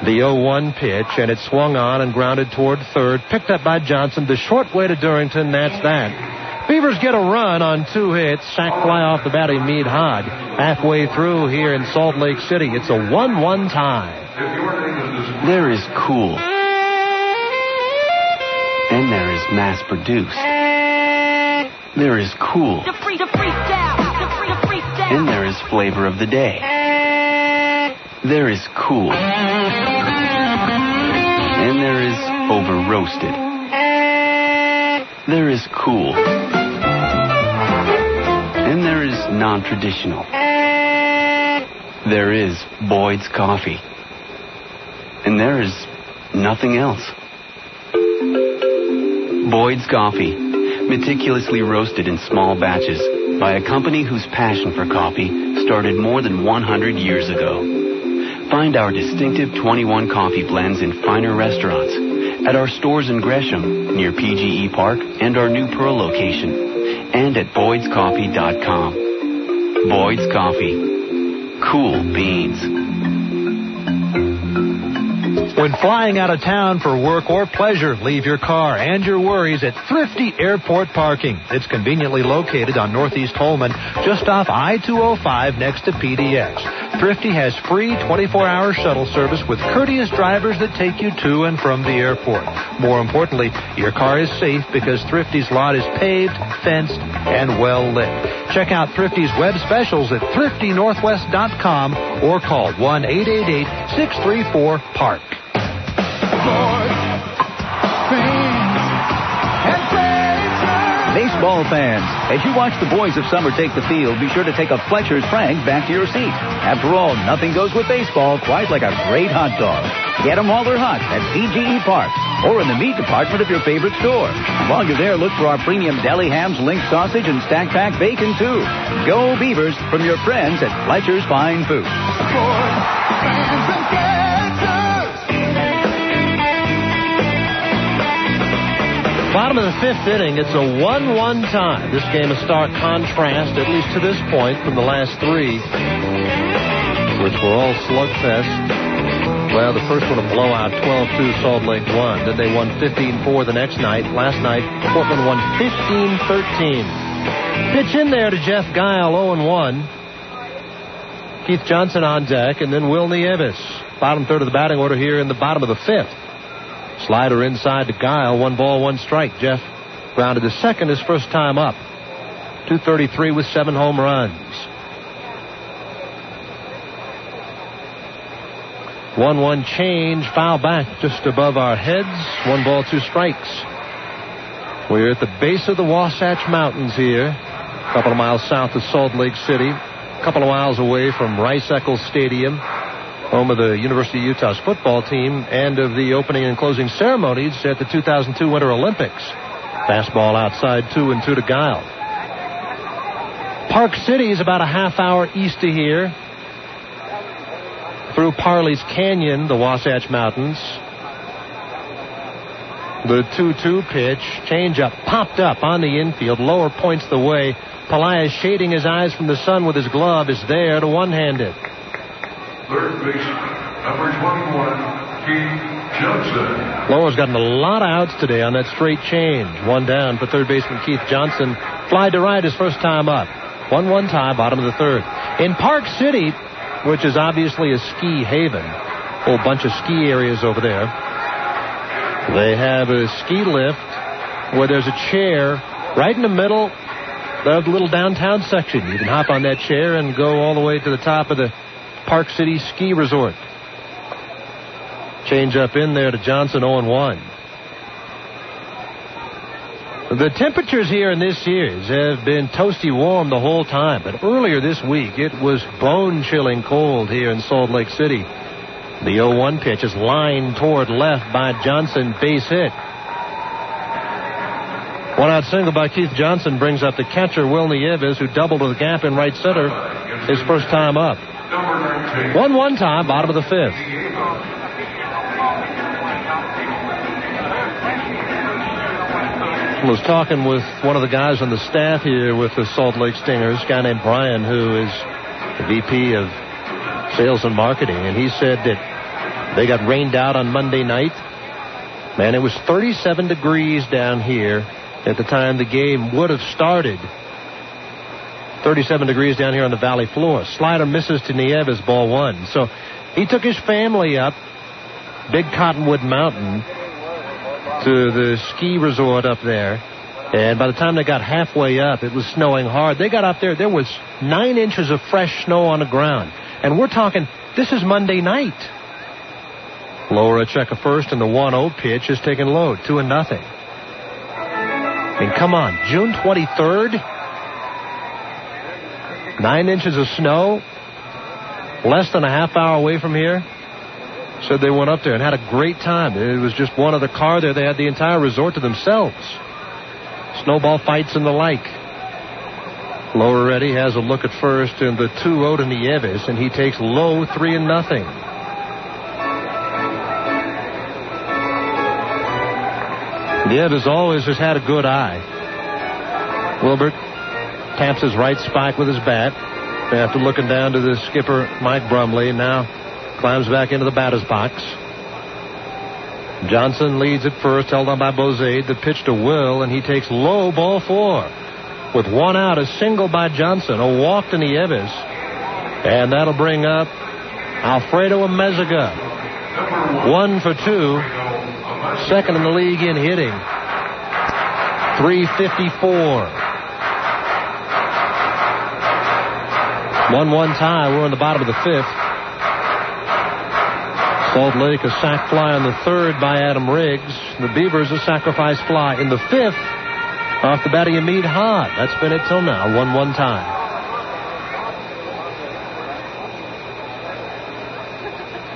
The 0-1 pitch, and it swung on and grounded toward third. Picked up by Johnson. The short way to Durrington. That's that. Beavers Beavers get a run on 2 hits. Sack fly off the bat of Meade Hod. Halfway through here in Salt Lake City, it's a 1-1 tie. There is cool. And there is mass-produced. There is cool. And there is flavor of the day. There is cool. And there is over-roasted. There is cool. And there is non-traditional. There is Boyd's Coffee. And there is nothing else. Boyd's Coffee, meticulously roasted in small batches by a company whose passion for coffee started more than 100 years ago. Find our distinctive 21 coffee blends in finer restaurants, at our stores in Gresham, near PGE Park, and our new Pearl location, and at boydscoffee.com. Boyd's Coffee. Cool beans. When flying out of town for work or pleasure, leave your car and your worries at Thrifty Airport Parking. It's conveniently located on Northeast Holman, just off I-205 next to PDX. Thrifty has free 24-hour shuttle service with courteous drivers that take you to and from the airport. More importantly, your car is safe because Thrifty's lot is paved, fenced, and well lit. Check out Thrifty's web specials at thriftynorthwest.com or call 1-888-634-PARK. Baseball fans, as you watch the boys of summer take the field, be sure to take a Fletcher's Frank back to your seat. After all, nothing goes with baseball quite like a great hot dog. Get them while they're hot at PGE Park or in the meat department of your favorite store. While you're there, look for our premium deli hams, link sausage, and stack pack bacon, too. Go Beavers from your friends at Fletcher's Fine Food. Bottom of the 5th inning, it's a 1-1 tie. This game a stark contrast, at least to this point, from the last 3, which were all slugfest. Well, the first one a blowout, 12-2, Salt Lake won. Then they won 15-4 the next night. Last night, Portland won 15-13. Pitch in there to Jeff Guile, 0-1. Keith Johnson on deck, and then Will Nieves. Bottom third of the batting order here in the bottom of the 5th. Slider inside to Guile. 1 ball, 1 strike. Jeff grounded to second his first time up. 233 with 7 home runs. 1-1 change. Foul back just above our heads. 1 ball, 2 strikes. We're at the base of the Wasatch Mountains here. A couple of miles south of Salt Lake City. A couple of miles away from Rice-Eccles Stadium, home of the University of Utah's football team, and of the opening and closing ceremonies at the 2002 Winter Olympics. Fastball outside, 2-2 to Guile. Park City is about a half hour east of here, through Parley's Canyon, the Wasatch Mountains. The 2-2 pitch, changeup, popped up on the infield, lower points the way. Pelaez, shading his eyes from the sun with his glove, is there to one-hand it. Third base, number 21, Keith Johnson. Lower's gotten a lot of outs today on that straight change. 1 down for third baseman Keith Johnson. Fly to right his first time up. 1-1 tie, bottom of the 3rd. In Park City, which is obviously a ski haven, a whole bunch of ski areas over there, they have a ski lift where there's a chair right in the middle of the little downtown section. You can hop on that chair and go all the way to the top of the Park City Ski Resort. Change up in there to Johnson, 0-1. The temperatures here in this series have been toasty warm the whole time, but earlier this week it was bone-chilling cold here in Salt Lake City. The 0-1 pitch is lined toward left by Johnson, base hit. 1-out single by Keith Johnson brings up the catcher, Will Nieves, who doubled to the gap in right center his first time up. 1-1 tie, bottom of the 5th. I was talking with one of the guys on the staff here with the Salt Lake Stingers, a guy named Brian, who is the VP of Sales and Marketing, and he said that they got rained out on Monday night. Man, it was 37 degrees down here at the time the game would have started. 37 degrees down here on the valley floor. Slider misses to Nieves, ball one. So he took his family up Big Cottonwood Mountain to the ski resort up there. And by the time they got halfway up, it was snowing hard. They got up there. There was 9 inches of fresh snow on the ground. And we're talking, this is Monday night. Lower a check of first, and the 1-0 pitch is taken low, 2-0. I mean, come on, June 23rd, 9 inches of snow, less than a half hour away from here. Said they went up there and had a great time. It was just one other car there. They had the entire resort to themselves. Snowball fights and the like. Lower ready has a look at first in the 2-0 to Nieves, and he takes low 3-0. Nieves always has had a good eye. Wilbert taps his right spike with his bat. After looking down to the skipper, Mike Brumley, now climbs back into the batter's box. Johnson leads at first, held on by Bozade. The pitch to Will, and he takes low, ball 4. With 1 out, a single by Johnson, a walk to Nieves. And that'll bring up Alfredo Amezaga. 1 for 2. Second in the league in hitting. 354. 1-1 tie. We're in the bottom of the 5th. Salt Lake a sac fly on the 3rd by Adam Riggs. The Beavers a sacrifice fly in the 5th off the bat of Yamid Hod. That's been it till now. 1-1 tie.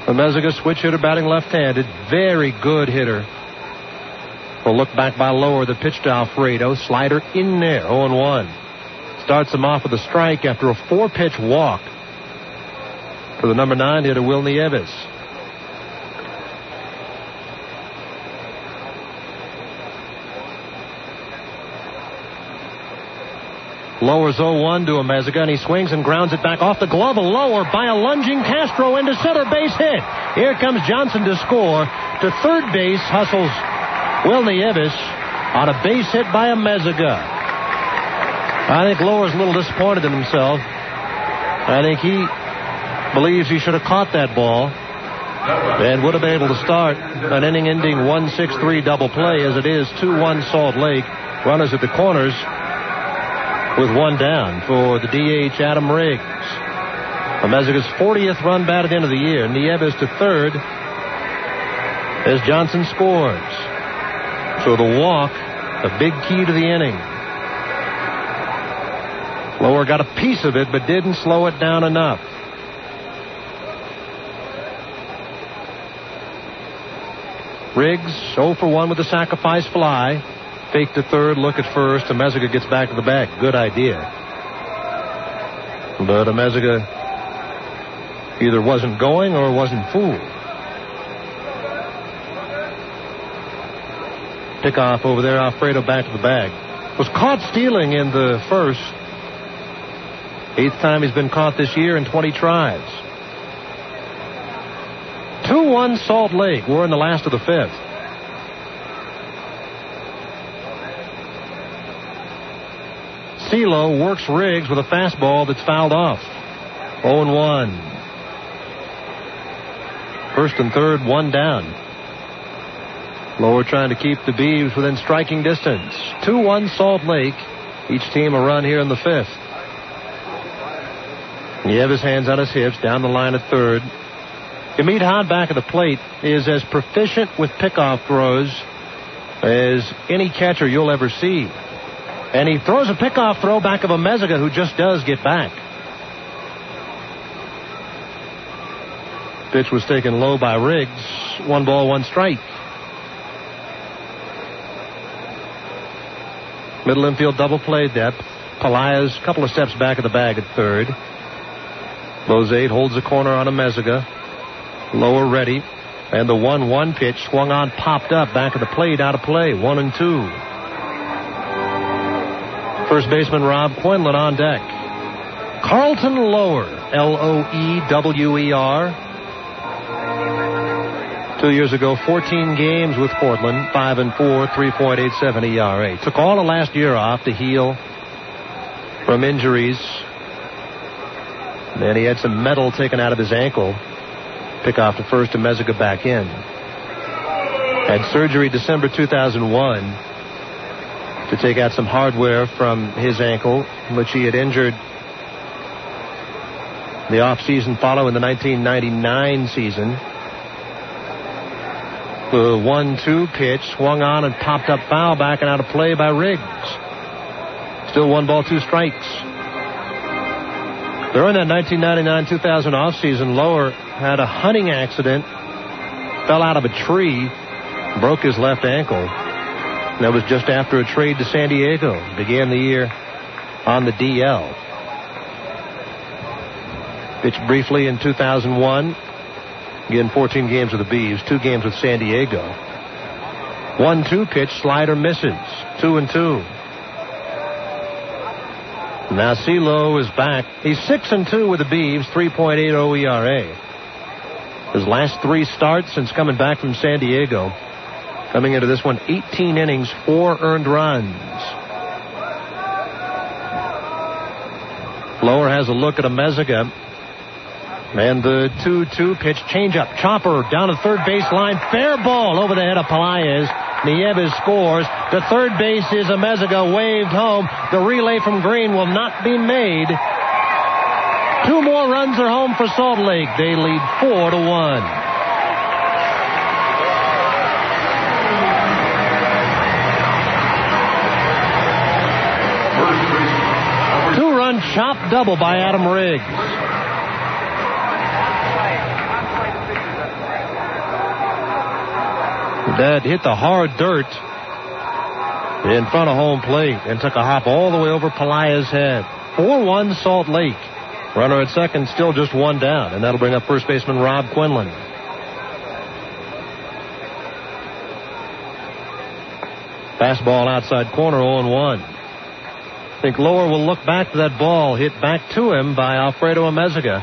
Amezaga, switch hitter, batting left-handed. Very good hitter. We'll look back by Lower. The pitch to Alfredo. Slider in there. 0-1. Starts him off with a strike after a 4-pitch walk for the number 9 hitter, Will Nieves. Lowers 0-1 to Amezaga, and he swings and grounds it back off the glove of Lower by a lunging Castro into center, base hit. Here comes Johnson to score. To third base hustles Will Nieves on a base hit by Amezaga. I think Lower's a little disappointed in himself. I think he believes he should have caught that ball and would have been able to start an inning-ending 1-6-3 double play. As it is, 2-1 Salt Lake. Runners at the corners with 1 down for the DH, Adam Riggs. Amezaga's 40th run batted into the year. Nieves to third as Johnson scores. So the walk, a big key to the inning. Lower got a piece of it, but didn't slow it down enough. Riggs 0 for 1 with the sacrifice fly. Fake to third, look at first. Amezaga gets back to the bag. Good idea. But Amezaga either wasn't going or wasn't fooled. Pickoff over there. Alfredo back to the bag. Was caught stealing in the first. 8th time he's been caught this year in 20 tries. 2-1 Salt Lake. We're in the last of the 5th. CeeLo works Riggs with a fastball that's fouled off. 0-1. First and third, 1 down. Lower trying to keep the Beavs within striking distance. 2-1 Salt Lake. Each team a run here in the 5th. Nieves hands on his hips, down the line at third. Yamid Hod back at the plate is as proficient with pickoff throws as any catcher you'll ever see. And he throws a pickoff throw back of Amezaga, who just does get back. Pitch was taken low by Riggs. 1 ball, 1 strike. Middle infield double play depth. Pelaya's a couple of steps back of the bag at third. Bozade holds the corner on Amezaga. Lower ready. And the 1-1 pitch swung on, popped up back of the plate, out of play. 1-2. First baseman Rob Quinlan on deck. Carlton Lower, Loewer. 2 years ago, 14 games with Portland, 5-4, 3.87 ERA. Took all of last year off to heal from injuries. Then he had some metal taken out of his ankle. Pick off to first and Meziga back in. Had surgery December 2001 to take out some hardware from his ankle, which he had injured the offseason following the 1999 season. The 1-2 pitch swung on and popped up foul back and out of play by Riggs. Still 1 ball, 2 strikes. During that 1999-2000 offseason, Lower had a hunting accident, fell out of a tree, broke his left ankle. And that was just after a trade to San Diego. Began the year on the DL. Pitched briefly in 2001. Again, 14 games with the Beavs, 2 games with San Diego. 1-2 pitch, slider misses. 2-2. Now CeeLo is back. He's 6-2 with the Beavs, 3.80 ERA. His last 3 starts since coming back from San Diego. Coming into this one, 18 innings, 4 earned runs. Lower has a look at a Meziga. And the 2-2 pitch, changeup, chopper down to third base line. Fair ball over the head of Pelaez. Nieves scores. The third base is a Meziga waved home. The relay from Green will not be made. 2 more runs are home for Salt Lake. They lead 4-1. Two-run chop double by Adam Riggs. That hit the hard dirt in front of home plate and took a hop all the way over Pelaez's head. 4-1 Salt Lake. Runner at second, still just 1 down, and that'll bring up first baseman Rob Quinlan. Fastball outside corner, 0-1. I think Lower will look back to that ball hit back to him by Alfredo Amezaga.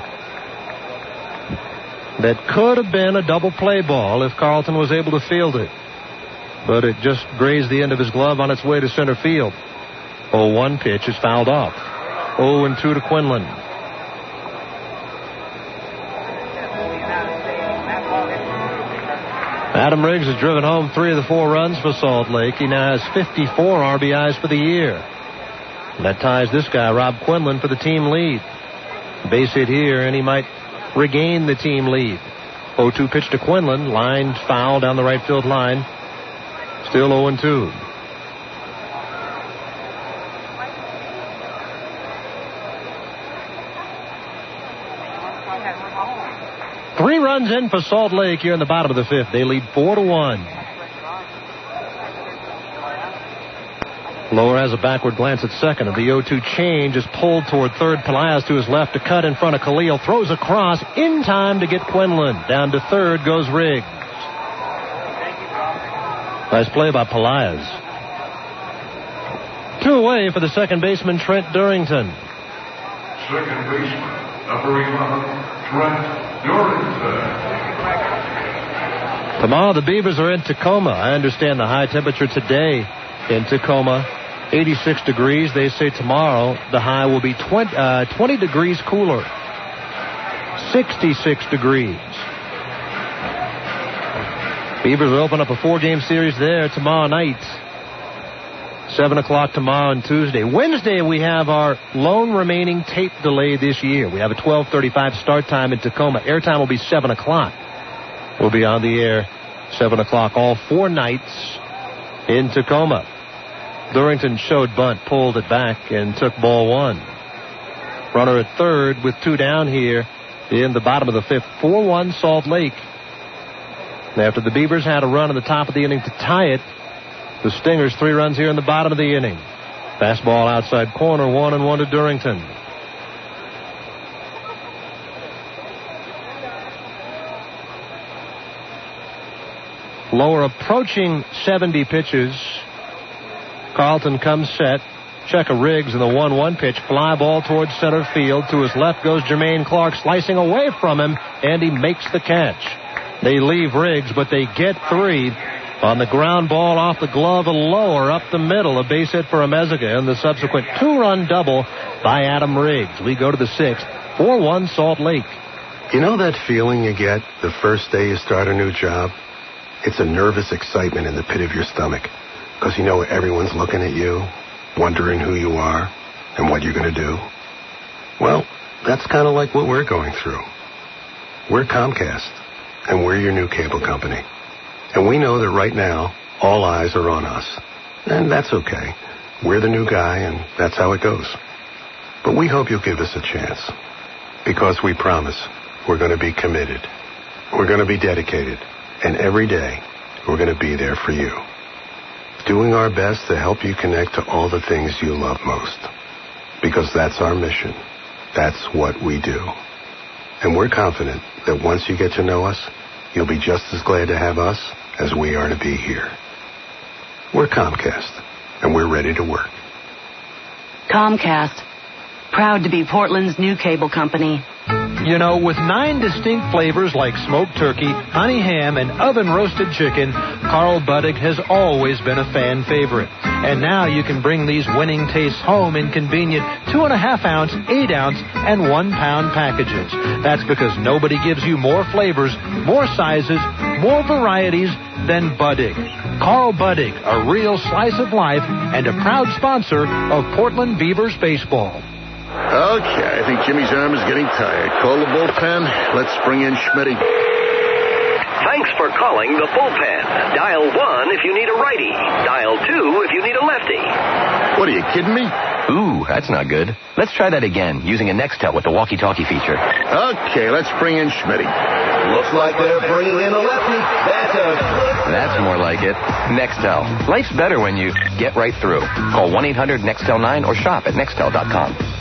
That could have been a double play ball if Carlton was able to field it. But it just grazed the end of his glove on its way to center field. 0-1 pitch is fouled off. 0-2 to Quinlan. Adam Riggs has driven home 3 of the 4 runs for Salt Lake. He now has 54 RBIs for the year. And that ties this guy, Rob Quinlan, for the team lead. Base hit here, and he might regain the team lead. 0-2 pitch to Quinlan, lined foul down the right field line. Still 0-2. Three runs in for Salt Lake here in the bottom of the 5th. They lead 4-1. Lower has a backward glance at second, and the 0-2 change is pulled toward third. Pelaez to his left to cut in front of Khalil. Throws across in time to get Quinlan. Down to third goes Riggs. Nice play by Pelaez. 2 away for the second baseman, Trent Durrington. Second baseman, number 11, Trent Durrington. Tomorrow the Beavers are in Tacoma. I understand the high temperature today in Tacoma, 86 degrees. They say tomorrow the high will be 20 degrees cooler, 66 degrees. Beavers will open up a 4-game series there tomorrow night. 7 o'clock tomorrow and Tuesday. Wednesday, we have our lone remaining tape delay this year. We have a 12:35 start time in Tacoma. Airtime will be 7 o'clock. We'll be on the air 7 o'clock all 4 nights in Tacoma. Durrington showed bunt, pulled it back, and took ball 1. Runner at third with 2 down here in the bottom of the 5th. 4-1 Salt Lake. After the Beavers had a run in the top of the inning to tie it, the Stingers 3 runs here in the bottom of the inning. Fastball outside corner, 1-1 to Durrington. Lower approaching 70 pitches. Carlton comes set. Check of Riggs and the 1-1 pitch. Fly ball towards center field. To his left goes Jermaine Clark, slicing away from him, and he makes the catch. They leave Riggs, but they get 3 on the ground ball off the glove, a lower up the middle, a base hit for Amezaga, and the subsequent 2-run double by Adam Riggs. We go to the 6th, 4-1 Salt Lake. You know that feeling you get the first day you start a new job? It's a nervous excitement in the pit of your stomach, because you know everyone's looking at you, wondering who you are and what you're going to do. Well, that's kind of like what we're going through. We're Comcast, and we're your new cable company. And we know that right now, all eyes are on us. And that's okay. We're the new guy, and that's how it goes. But we hope you'll give us a chance. Because we promise we're going to be committed. We're going to be dedicated. And every day, we're going to be there for you. Doing our best to help you connect to all the things you love most. Because that's our mission. That's what we do. And we're confident that once you get to know us, you'll be just as glad to have us as we are to be here. We're Comcast, and we're ready to work. Comcast, proud to be Portland's new cable company. You know, with 9 distinct flavors like smoked turkey, honey ham, and oven-roasted chicken, Carl Buddig has always been a fan favorite. And now you can bring these winning tastes home in convenient 2.5-ounce, 8-ounce, and 1-pound packages. That's because nobody gives you more flavors, more sizes, more varieties than Buddig. Carl Buddig, a real slice of life and a proud sponsor of Portland Beavers baseball. Okay, I think Jimmy's arm is getting tired. Call the bullpen. Let's bring in Schmitty. Thanks for calling the bullpen. Dial 1 if you need a righty. Dial 2 if you need a lefty. What, are you kidding me? Ooh, that's not good. Let's try that again using a Nextel with the walkie-talkie feature. Okay, let's bring in Schmitty. Looks like they're bringing in a lefty. That's more like it. Nextel. Life's better when you get right through. Call 1-800-NEXTEL-9 or shop at Nextel.com.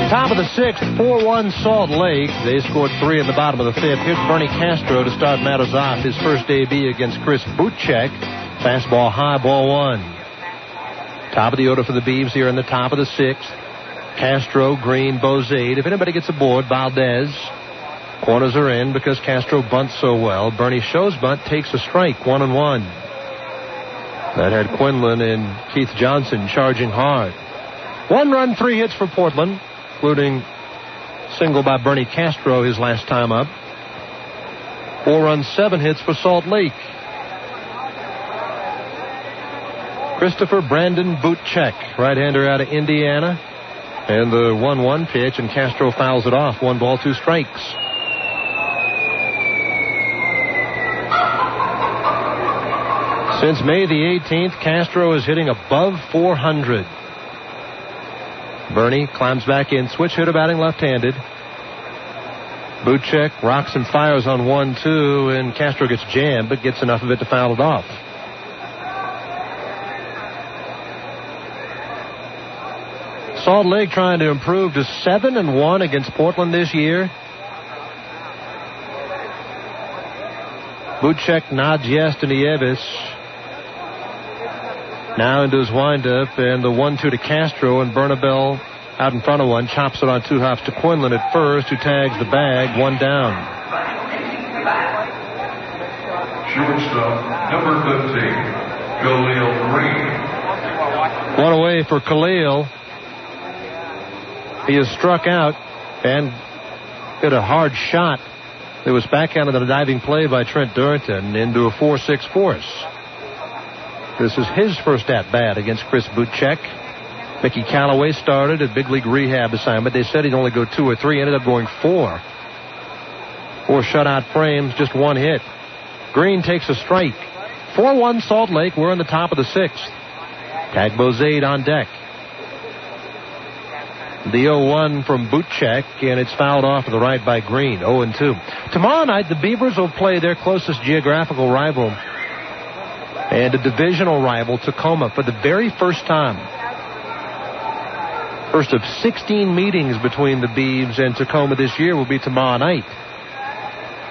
Top of the 6th, 4-1 Salt Lake. They scored 3 in the bottom of the 5th. Here's Bernie Castro to start matters off. His first debut against Chris Butchek. Fastball high, ball 1. Top of the order for the Beavs here in the top of the 6th. Castro, Green, Bozade. If anybody gets aboard, Valdez. Corners are in because Castro bunts so well. Bernie shows bunt, takes a strike, 1-1. That had Quinlan and Keith Johnson charging hard. 1 run, 3 hits for Portland, including single by Bernie Castro his last time up. 4 runs, 7 hits for Salt Lake. Christopher Brandon Butchek, right-hander out of Indiana. And the 1-1 pitch, and Castro fouls it off. 1 ball, 2 strikes. Since May the 18th, Castro is hitting above 400. Bernie climbs back in, switch hitter batting left-handed. Butchek rocks and fires on 1-2, and Castro gets jammed, but gets enough of it to foul it off. Salt Lake trying to improve to 7-1 against Portland this year. Butchek nods yes to Nieves. Now into his windup, and the 1-2 to Castro, and Bernabel out in front of one, chops it on 2 hops to Quinlan at first, who tags the bag, 1 down. Shortstop, number 15, Khalil Green. 1 away for Khalil. He is struck out and hit a hard shot that was backhanded on a diving play by Trent Durrington into a 4-6 force. This is his first at-bat against Chris Butchek. Mickey Callaway started at big league rehab assignment. They said he'd only go 2 or 3. Ended up going 4. 4 shutout frames, just 1 hit. Green takes a strike. 4-1 Salt Lake. We're in the top of the 6th. Tag Bozade on deck. The 0-1 from Butchek, and it's fouled off to the right by Green. 0-2. Tomorrow night, the Beavers will play their closest geographical rival and a divisional rival, Tacoma, for the very first time. First of 16 meetings between the Beavs and Tacoma this year will be tomorrow night.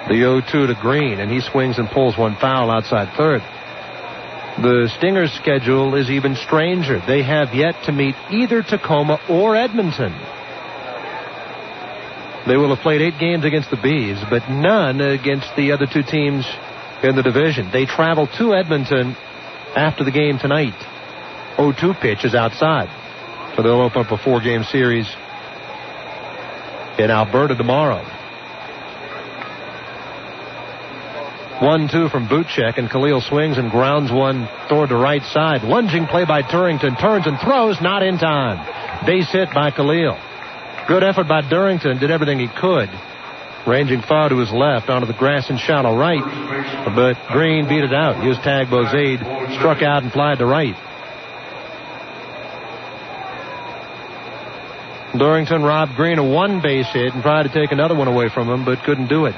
The 0-2 to Green, and he swings and pulls 1 foul outside third. The Stingers' schedule is even stranger. They have yet to meet either Tacoma or Edmonton. They will have played 8 games against the Bees, but none against the other 2 teams in the division. They travel to Edmonton after the game tonight. 0-2 pitch is outside. So they'll open up a 4-game series in Alberta tomorrow. 1-2 from Buchek, and Khalil swings and grounds one toward the right side. Lunging play by Turrington, turns and throws, not in time. Base hit by Khalil. Good effort by Durrington, did everything he could. Ranging far to his left onto the grass and shallow right, but Green beat it out. His tag Bozade struck out and flied to right. Durrington robbed Green a 1 base hit and tried to take another one away from him, but couldn't do it.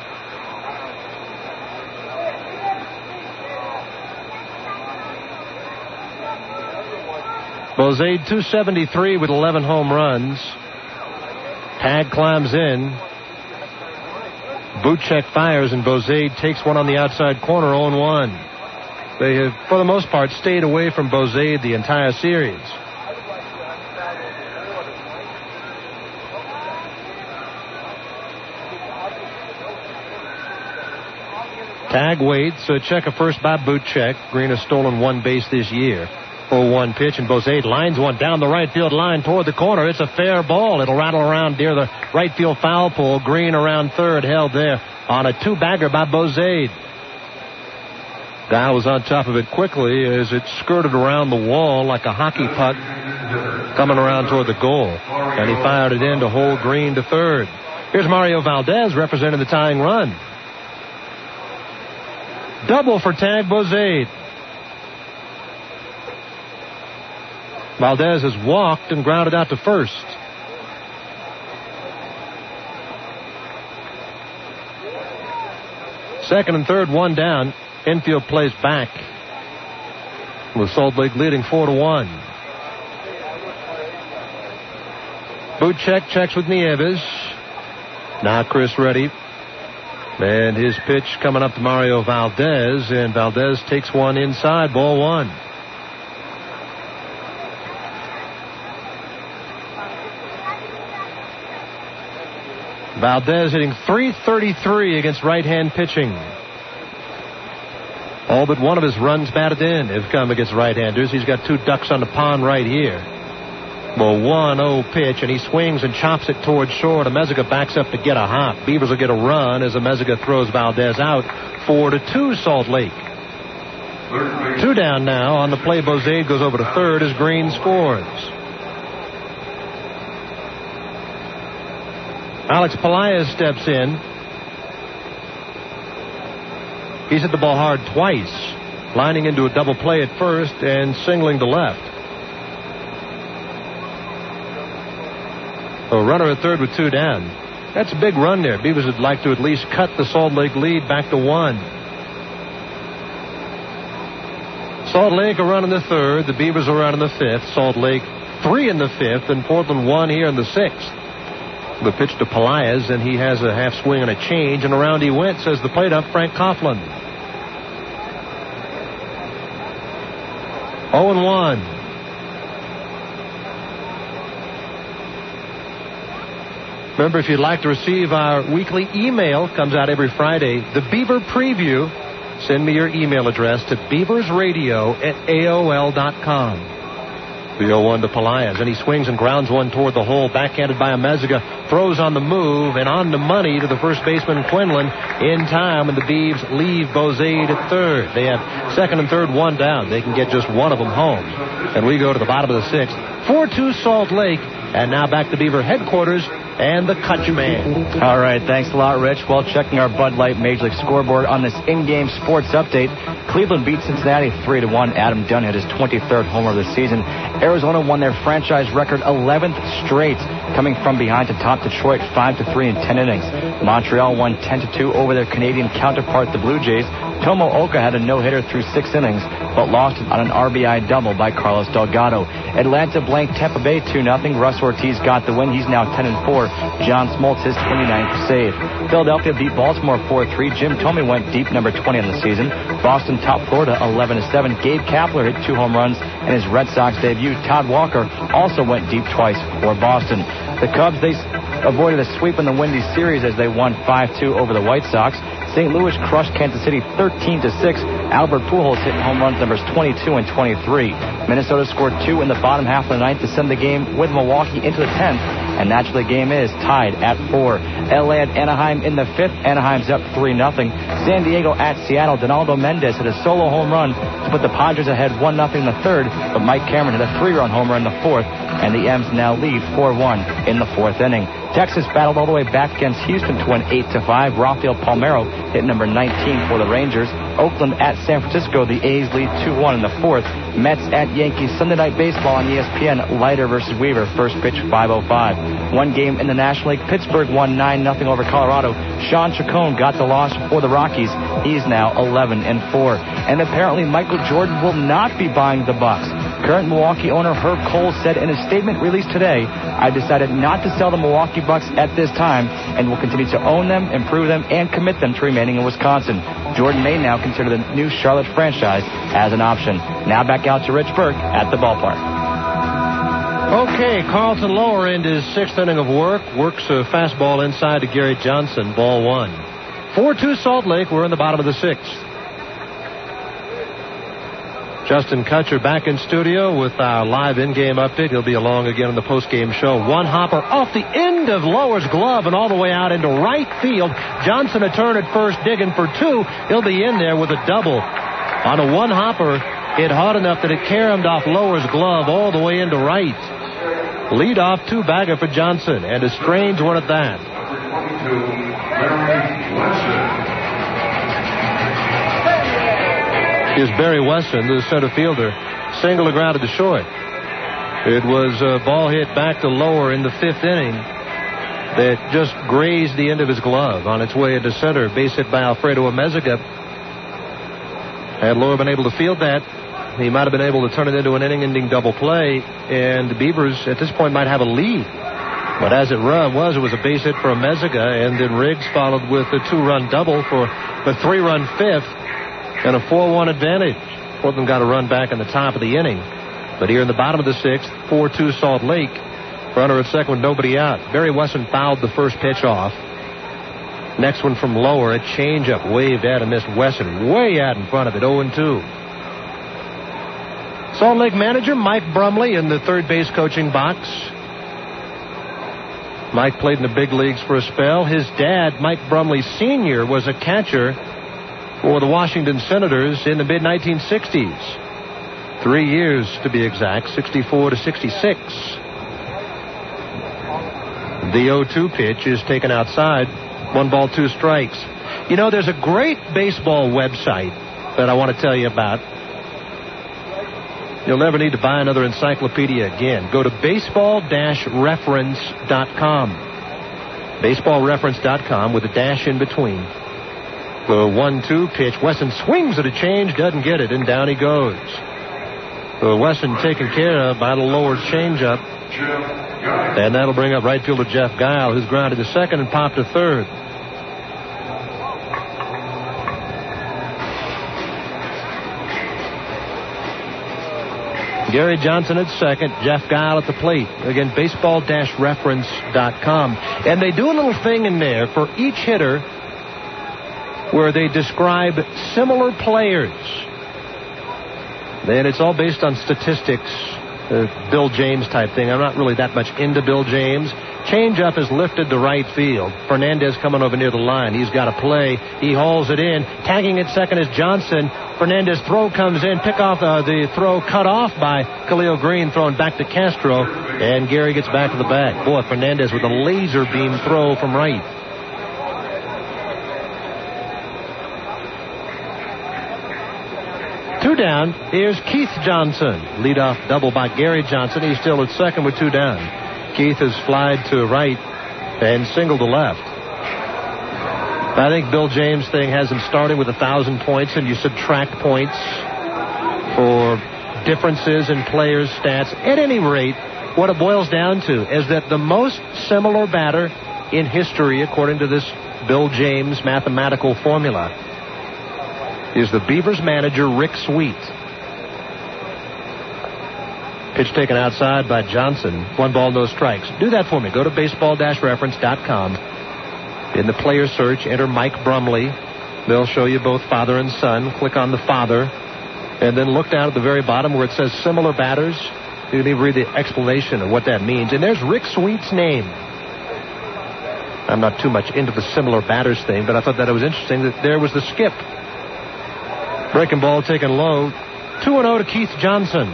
Bozade 273 with 11 home runs. Tag climbs in. Buchek fires, and Bozade takes one on the outside corner, 0-1. They have, for the most part, stayed away from Bozade the entire series. Tag waits. Check a first by Buchek. Green has stolen 1 base this year. 0-1 pitch, and Bozade lines one down the right field line toward the corner. It's a fair ball. It'll rattle around near the right field foul pole. Green around third, held there on a 2-bagger by Bozade. Dial was on top of it quickly as it skirted around the wall like a hockey puck coming around toward the goal. And he fired it in to hold Green to third. Here's Mario Valdez representing the tying run. Double for Tag Bozade. Valdez has walked and grounded out to first. Second and third, 1 down. Infield plays back, with Salt Lake leading 4-1. Buchek checks with Nieves. Now Chris Reddy. And his pitch coming up to Mario Valdez, and Valdez takes one inside, ball 1. Valdez hitting .333 against right-hand pitching. All but one of his runs batted in have come against right-handers. He's got 2 ducks on the pond right here. Well, 1-0 pitch, and he swings and chops it towards short. Amezaga backs up to get a hop. Beavers will get a run as Amezaga throws Valdez out. 4-2 Salt Lake. 2 down now. On the play, Bozade goes over to third as Green scores. Alex Pelaez steps in. He's hit the ball hard twice, lining into a double play at first and singling to left. A runner at third with 2 down. That's a big run there. Beavers would like to at least cut the Salt Lake lead back to 1. Salt Lake a run in the third. The Beavers a run in the fifth. Salt Lake 3 in the fifth, and Portland 1 here in the sixth. The pitch to Pelaez, and he has a half swing and a change, and around he went, says the plate up, Frank Coughlin. 0-1. Remember, if you'd like to receive our weekly email, comes out every Friday, the Beaver Preview, send me your email address to beaversradio@aol.com. The 0-1 to Pelaez, and he swings and grounds one toward the hole, backhanded by Amezaga, throws on the move and on the money to the first baseman Quinlan in time, and the Beavs leave Bozade at third. They have second and third, 1 down. They can get just one of them home. And we go to the bottom of the sixth. 4-2 Salt Lake, and now back to Beaver headquarters and the Kutch Man. All right, thanks a lot, Rich. Well, checking our Bud Light Major League scoreboard on this in-game sports update. Cleveland beat Cincinnati 3-1. Adam Dunn hit his 23rd homer of the season. Arizona won their franchise record 11th straight, coming from behind to top Detroit 5-3 in 10 innings. Montreal won 10-2 over their Canadian counterpart, the Blue Jays. Tomo Oka had a no-hitter through 6 innings, but lost on an RBI double by Carlos Delgado. Atlanta blanked Tampa Bay 2-0. Russ Ortiz got the win. He's now 10-4. John Smoltz his 29th save. Philadelphia beat Baltimore 4-3. Jim Thome went deep, number 20 on the season. Boston topped Florida 11-7. Gabe Kapler hit 2 home runs in his Red Sox debut. Todd Walker also went deep twice for Boston. The Cubs, they avoided a sweep in the Windy Series as they won 5-2 over the White Sox. St. Louis crushed Kansas City 13-6. Albert Pujols hit home runs numbers 22 and 23. Minnesota scored 2 in the bottom half of the ninth to send the game with Milwaukee into the 10th, and naturally the game is tied at 4. LA at Anaheim in the 5th. Anaheim's up 3-0. San Diego at Seattle. Donaldo Mendez hit a solo home run to put the Padres ahead 1-0 in the 3rd, but Mike Cameron hit a 3-run homer in the 4th, and the M's now lead 4-1 in the 4th inning. Texas battled all the way back against Houston to win 8-5. Rafael Palmeiro hit number 19 for the Rangers. Oakland at San Francisco. The A's lead 2-1 in the 4th. Mets at Yankees. Sunday Night Baseball on ESPN. Leiter versus Weaver. First pitch 5:05. One game in the National League. Pittsburgh won 9-0 over Colorado. Sean Chacon got the loss for the Rockies. He's now 11-4. And apparently Michael Jordan will not be buying the Bucks. Current Milwaukee owner Herb Cole said in a statement released today, "I decided not to sell the Milwaukee Bucks at this time and will continue to own them, improve them, and commit them to remaining in Wisconsin." Jordan may now consider the new Charlotte franchise as an option. Now back out to Rich Burke at the ballpark. Okay, Carlton Lower end his 6th inning of work. Works a fastball inside to Gary Johnson, ball 1. 4-2 Salt Lake. We're in the bottom of the 6th. Justin Kutcher back in studio with our live in-game update. He'll be along again in the post-game show. One hopper off the end of Lower's glove and all the way out into right field. Johnson a turn at first, digging for 2. He'll be in there with a double. On a one hopper, hit hard enough that it caromed off Lower's glove all the way into right. Lead-off two-bagger for Johnson, and a strange one at that. Is Barry Wesson, the center fielder, single to ground to short. It was a ball hit back to Lower in the 5th inning that just grazed the end of his glove on its way into center. Base hit by Alfredo Amezaga. Had Lower been able to field that, he might have been able to turn it into an inning-ending double play, and the Beavers at this point might have a lead. But as it was a base hit for Amezaga, and then Riggs followed with a 2-run double for the 3-run 5th. And a 4-1 advantage. Portland got a run back in the top of the inning. But here in the bottom of the 6th, 4-2 Salt Lake. Runner at second with nobody out. Barry Wesson fouled the first pitch off. Next one from Lower, a changeup waved at and missed Wesson way out in front of it, 0-2. Salt Lake manager Mike Brumley in the third base coaching box. Mike played in the big leagues for a spell. His dad, Mike Brumley Sr., was a catcher for the Washington Senators in the mid-1960s. 3 years to be exact, 64 to 66. The 0-2 pitch is taken outside. 1 ball, 2 strikes. You know, there's a great baseball website that I want to tell you about. You'll never need to buy another encyclopedia again. Go to baseball-reference.com. Baseballreference.com with a dash in between. The 1-2 pitch. Wesson swings at a change, doesn't get it, and down he goes. Wesson taken care of by the Lower changeup. And that'll bring up right fielder Jeff Guile, who's grounded to second and popped to third. Gary Johnson at second, Jeff Guile at the plate. Again, baseball-reference.com. And they do a little thing in there for each hitter where they describe similar players. And it's all based on statistics, Bill James type thing. I'm not really that much into Bill James. Changeup is lifted to right field. Fernandez coming over near the line. He's got a play. He hauls it in. Tagging at second is Johnson. Fernandez throw comes in. Pick off the throw cut off by Khalil Green, thrown back to Castro. And Gary gets back to the back. Boy, Fernandez with a laser beam throw from right. Two down. Here's Keith Johnson. Leadoff double by Gary Johnson. He's still at second with 2 down. Keith has flied to right and singled to left. I think Bill James' thing has him starting with 1,000 points, and you subtract points for differences in players' stats. At any rate, what it boils down to is that the most similar batter in history, according to this Bill James mathematical formula, is the Beavers manager, Rick Sweet. Pitch taken outside by Johnson. 1 ball, no strikes. Do that for me. Go to baseball-reference.com. In the player search, enter Mike Brumley. They'll show you both father and son. Click on the father. And then look down at the very bottom where it says similar batters. You can even read the explanation of what that means. And there's Rick Sweet's name. I'm not too much into the similar batters thing, but I thought that it was interesting that there was the skip. Breaking ball taken low. 2-0 to Keith Johnson.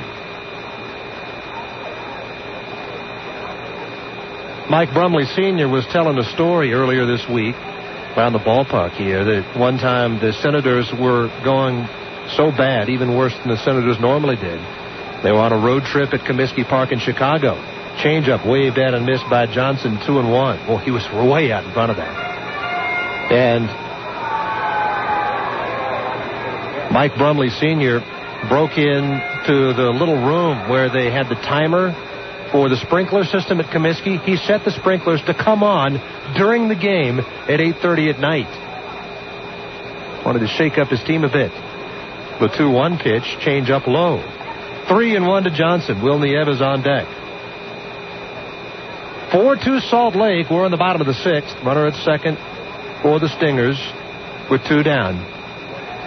Mike Brumley Sr. was telling a story earlier this week around the ballpark here that one time the Senators were going so bad, even worse than the Senators normally did. They were on a road trip at Comiskey Park in Chicago. Changeup waved at and missed by Johnson, 2-1. Well, he was way out in front of that. And Mike Brumley Sr. broke into the little room where they had the timer for the sprinkler system at Comiskey. He set the sprinklers to come on during the game at 8:30 at night. Wanted to shake up his team a bit. The 2-1 pitch, change up low. 3-1 to Johnson. Will Nieves on deck. 4-2 Salt Lake. We're in the bottom of the 6th. Runner at second for the Stingers with 2 down.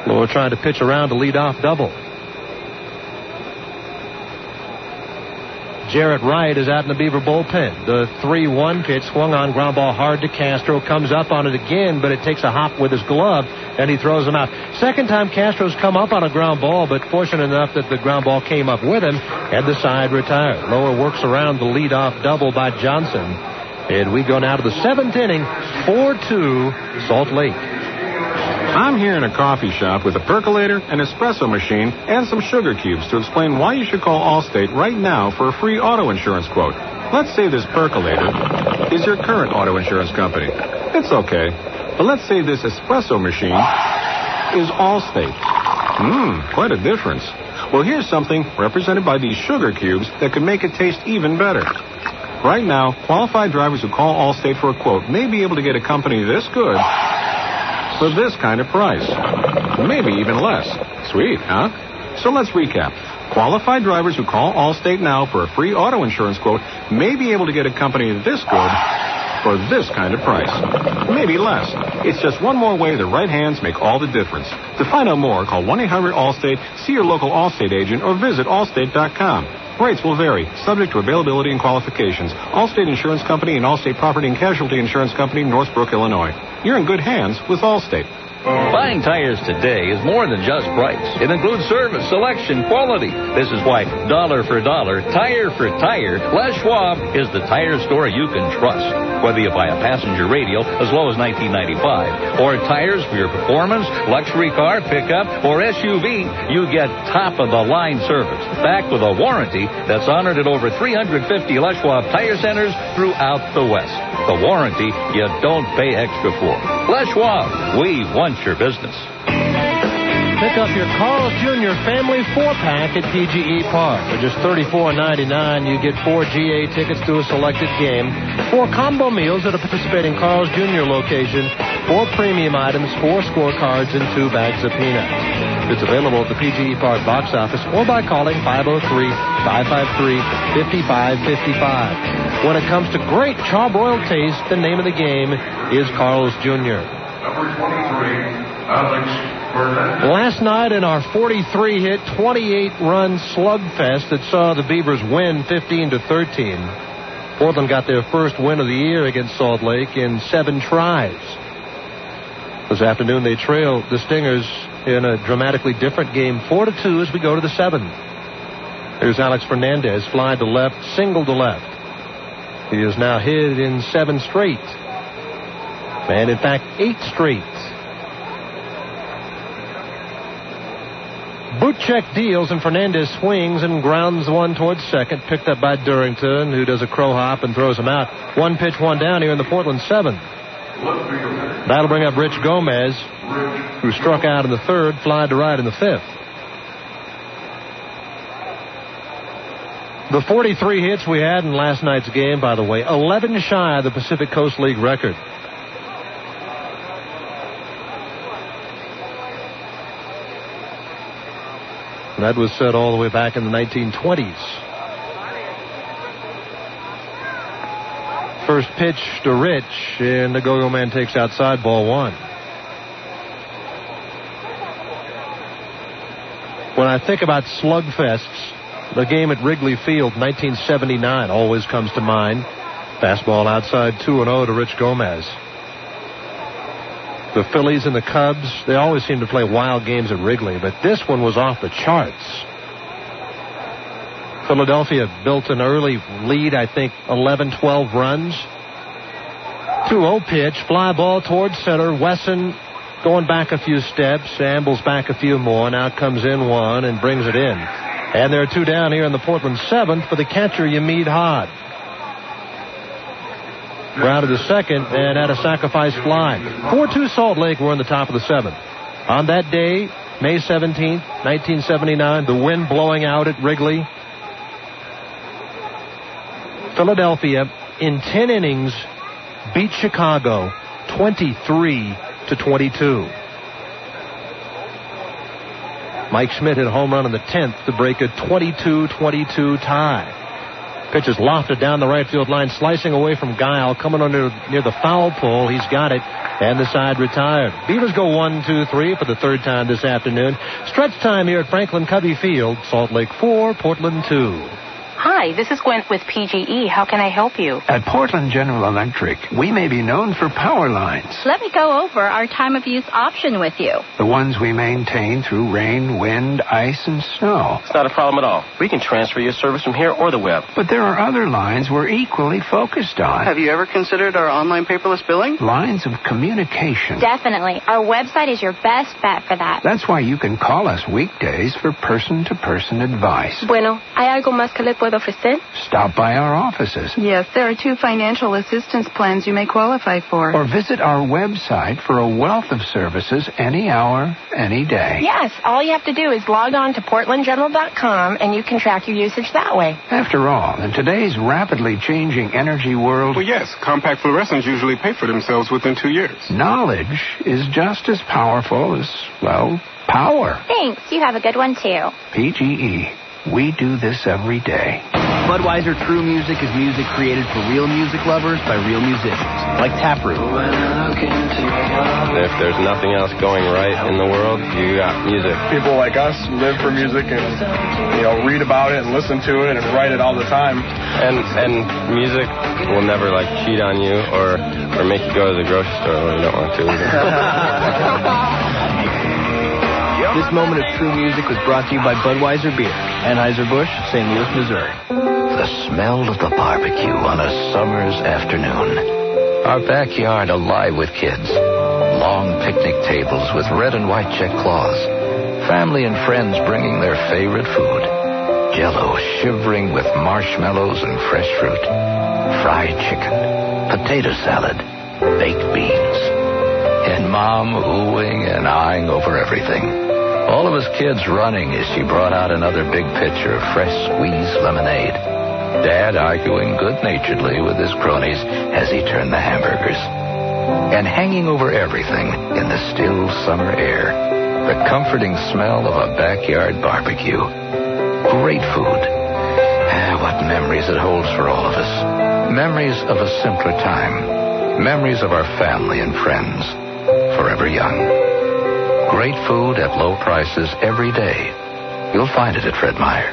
Lower trying to pitch around to lead off double. Jarrett Wright is out in the Beaver bullpen. The 3-1 pitch swung on, ground ball hard to Castro. Comes up on it again, but it takes a hop with his glove, and he throws him out. Second time Castro's come up on a ground ball, but fortunate enough that the ground ball came up with him, and the side retired. Lower works around the leadoff double by Johnson. And we go now to the 7th inning, 4-2 Salt Lake. I'm here in a coffee shop with a percolator, an espresso machine, and some sugar cubes to explain why you should call Allstate right now for a free auto insurance quote. Let's say this percolator is your current auto insurance company. It's okay. But let's say this espresso machine is Allstate. Quite a difference. Well, here's something represented by these sugar cubes that could make it taste even better. Right now, qualified drivers who call Allstate for a quote may be able to get a company this good for this kind of price. Maybe even less. Sweet, huh? So let's recap. Qualified drivers who call Allstate now for a free auto insurance quote may be able to get a company this good for this kind of price. Maybe less. It's just one more way the right hands make all the difference. To find out more, call 1-800-ALLSTATE, see your local Allstate agent, or visit allstate.com. Rates will vary, subject to availability and qualifications. Allstate Insurance Company and Allstate Property and Casualty Insurance Company, Northbrook, Illinois. You're in good hands with Allstate. Buying tires today is more than just price. It includes service, selection, quality. This is why dollar for dollar, tire for tire, Les Schwab is the tire store you can trust. Whether you buy a passenger radial as low as $19.95 or tires for your performance, luxury car, pickup, or SUV, you get top-of-the-line service, backed with a warranty that's honored at over 350 Les Schwab tire centers throughout the West. The warranty you don't pay extra for. Les Schwab, we want your business. Pick up your Carl's Jr. Family 4-pack at PGE Park. For just $34.99, you get 4 GA tickets to a selected game, 4 combo meals at a participating Carl's Jr. location, 4 premium items, 4 scorecards, and 2 bags of peanuts. It's available at the PGE Park box office or by calling 503-553-5555. When it comes to great charbroiled taste, the name of the game is Carl's Jr. Number 23, Alex Burnett. Last night in our 43-hit, 28-run slugfest that saw the Beavers win 15-13, Portland got their first win of the year against Salt Lake in 7 tries. This afternoon, they trailed the Stingers in a dramatically different game, 4-2, as we go to the 7th. Here's Alex Fernandez, fly to left, single to left. He is now hit in 7 straight. And, in fact, 8 straight. Boot check deals, and Fernandez swings and grounds one towards second, picked up by Durrington, who does a crow hop and throws him out. 1 pitch, 1 down here in the Portland 7th. That'll bring up Rich Gomez, who struck out in the 3rd, fly to right in the 5th. The 43 hits we had in last night's game, by the way, 11 shy of the Pacific Coast League record. That was set all the way back in the 1920s. First pitch to Rich, and the go-go man takes outside, ball one. When I think about slugfests, the game at Wrigley Field, 1979, always comes to mind. Fastball outside, 2-0 to Rich Gomez. The Phillies and the Cubs, they always seem to play wild games at Wrigley, but this one was off the charts. Philadelphia built an early lead, I think 11, 12 runs. 2-0 pitch, fly ball towards center. Wesson going back a few steps, ambles back a few more, now comes in one and brings it in. And there are two down here in the Portland seventh for the catcher, Yamid Hod. Grounded to second and had a sacrifice fly. 4-2 Salt Lake. We're in the top of the seventh. On that day, May 17th, 1979, the wind blowing out at Wrigley. Philadelphia, in 10 innings, beat Chicago 23-22. Mike Schmidt hit a home run in the 10th to break a 22-22 tie. Pitch is lofted down the right field line, slicing away from Guile, coming under near the foul pole. He's got it, and the side retired. Beavers go 1-2-3 for the third time this afternoon. Stretch time here at Franklin Covey Field. Salt Lake 4, Portland 2. Hi, this is Gwen with PGE. How can I help you? At Portland General Electric, we may be known for power lines. Let me go over our time of use option with you. The ones we maintain through rain, wind, ice, and snow. It's not a problem at all. We can transfer your service from here or the web. But there are other lines we're equally focused on. Have you ever considered our online paperless billing? Lines of communication. Definitely. Our website is your best bet for that. That's why you can call us weekdays for person-to-person advice. Bueno, ¿hay algo más que le puedo ofrecer? Stop by our offices. Yes, there are 2 financial assistance plans you may qualify for. Or visit our website for a wealth of services any hour, any day. Yes, all you have to do is log on to PortlandGeneral.com and you can track your usage that way. After all, in today's rapidly changing energy world... Well, yes, compact fluorescents usually pay for themselves within 2 years. Knowledge is just as powerful as, well, power. Thanks. You have a good one, too. PGE. We do this every day. Budweiser True Music is music created for real music lovers by real musicians, like Taproot. If there's nothing else going right in the world, you got music. People like us live for music and, read about it and listen to it and write it all the time. And music will never, cheat on you or make you go to the grocery store when you don't want to either. This moment of true music was brought to you by Budweiser Beer, Anheuser-Busch, St. Louis, Missouri. The smell of the barbecue on a summer's afternoon. Our backyard alive with kids. Long picnic tables with red and white check cloths. Family and friends bringing their favorite food. Jell-O shivering with marshmallows and fresh fruit. Fried chicken. Potato salad. Baked beans. And Mom oohing and eyeing over everything. All of us kids running as she brought out another big pitcher of fresh squeezed lemonade. Dad arguing good-naturedly with his cronies as he turned the hamburgers. And hanging over everything in the still summer air, the comforting smell of a backyard barbecue. Great food. What memories it holds for all of us. Memories of a simpler time. Memories of our family and friends. Forever young. Great food at low prices every day. You'll find it at Fred Meyer.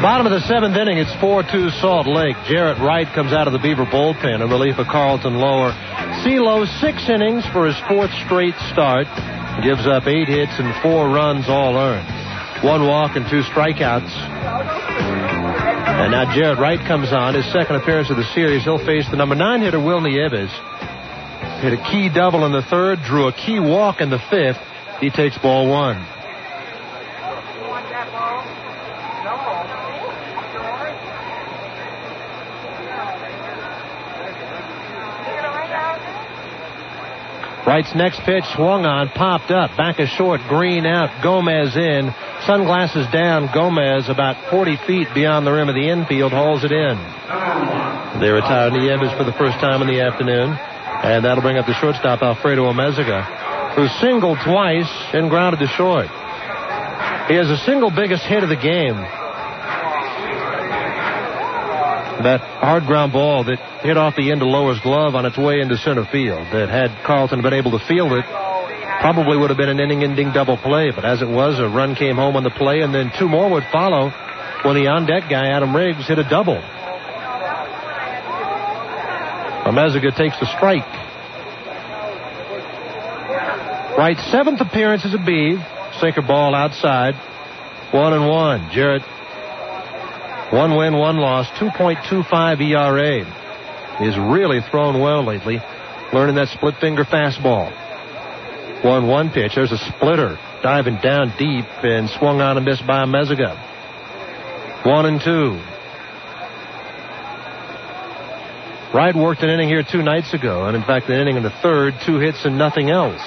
Bottom of the seventh inning, it's 4-2 Salt Lake. Jarrett Wright comes out of the Beaver bullpen in relief of Carlton Lower. CeeLo, 6 innings for his 4th straight start. Gives up 8 hits and 4 runs all earned. 1 walk and 2 strikeouts. And now Jarrett Wright comes on, his 2nd appearance of the series. He'll face the number 9 hitter, Will Nieves. Hit a key double in the 3rd, drew a key walk in the 5th. He takes ball 1. Wright's next pitch swung on, popped up, back is short, Green out, Gomez in, sunglasses down, Gomez about 40 feet beyond the rim of the infield, hauls it in. They retire Nieves for the first time in the afternoon, and that'll bring up the shortstop, Alfredo Omeziga, who singled twice and grounded to short. He has the single biggest hit of the game. That hard ground ball that hit off the end of Lower's glove on its way into center field. That had Carlton been able to field it, probably would have been an inning-ending double play. But as it was, a run came home on the play, and then two more would follow when the on-deck guy, Adam Riggs, hit a double. Meziga takes the strike. Wright's 7th appearance as a Beav. Sinker ball outside. 1-1. Jarrett, 1 win, 1 loss, 2.25 ERA. He's really thrown well lately, learning that split finger fastball. 1-1 pitch. There's a splitter diving down deep and swung on and missed by Meziga. 1-2. Wright worked an inning here 2 nights ago, and in fact an inning in the third, 2 hits and nothing else.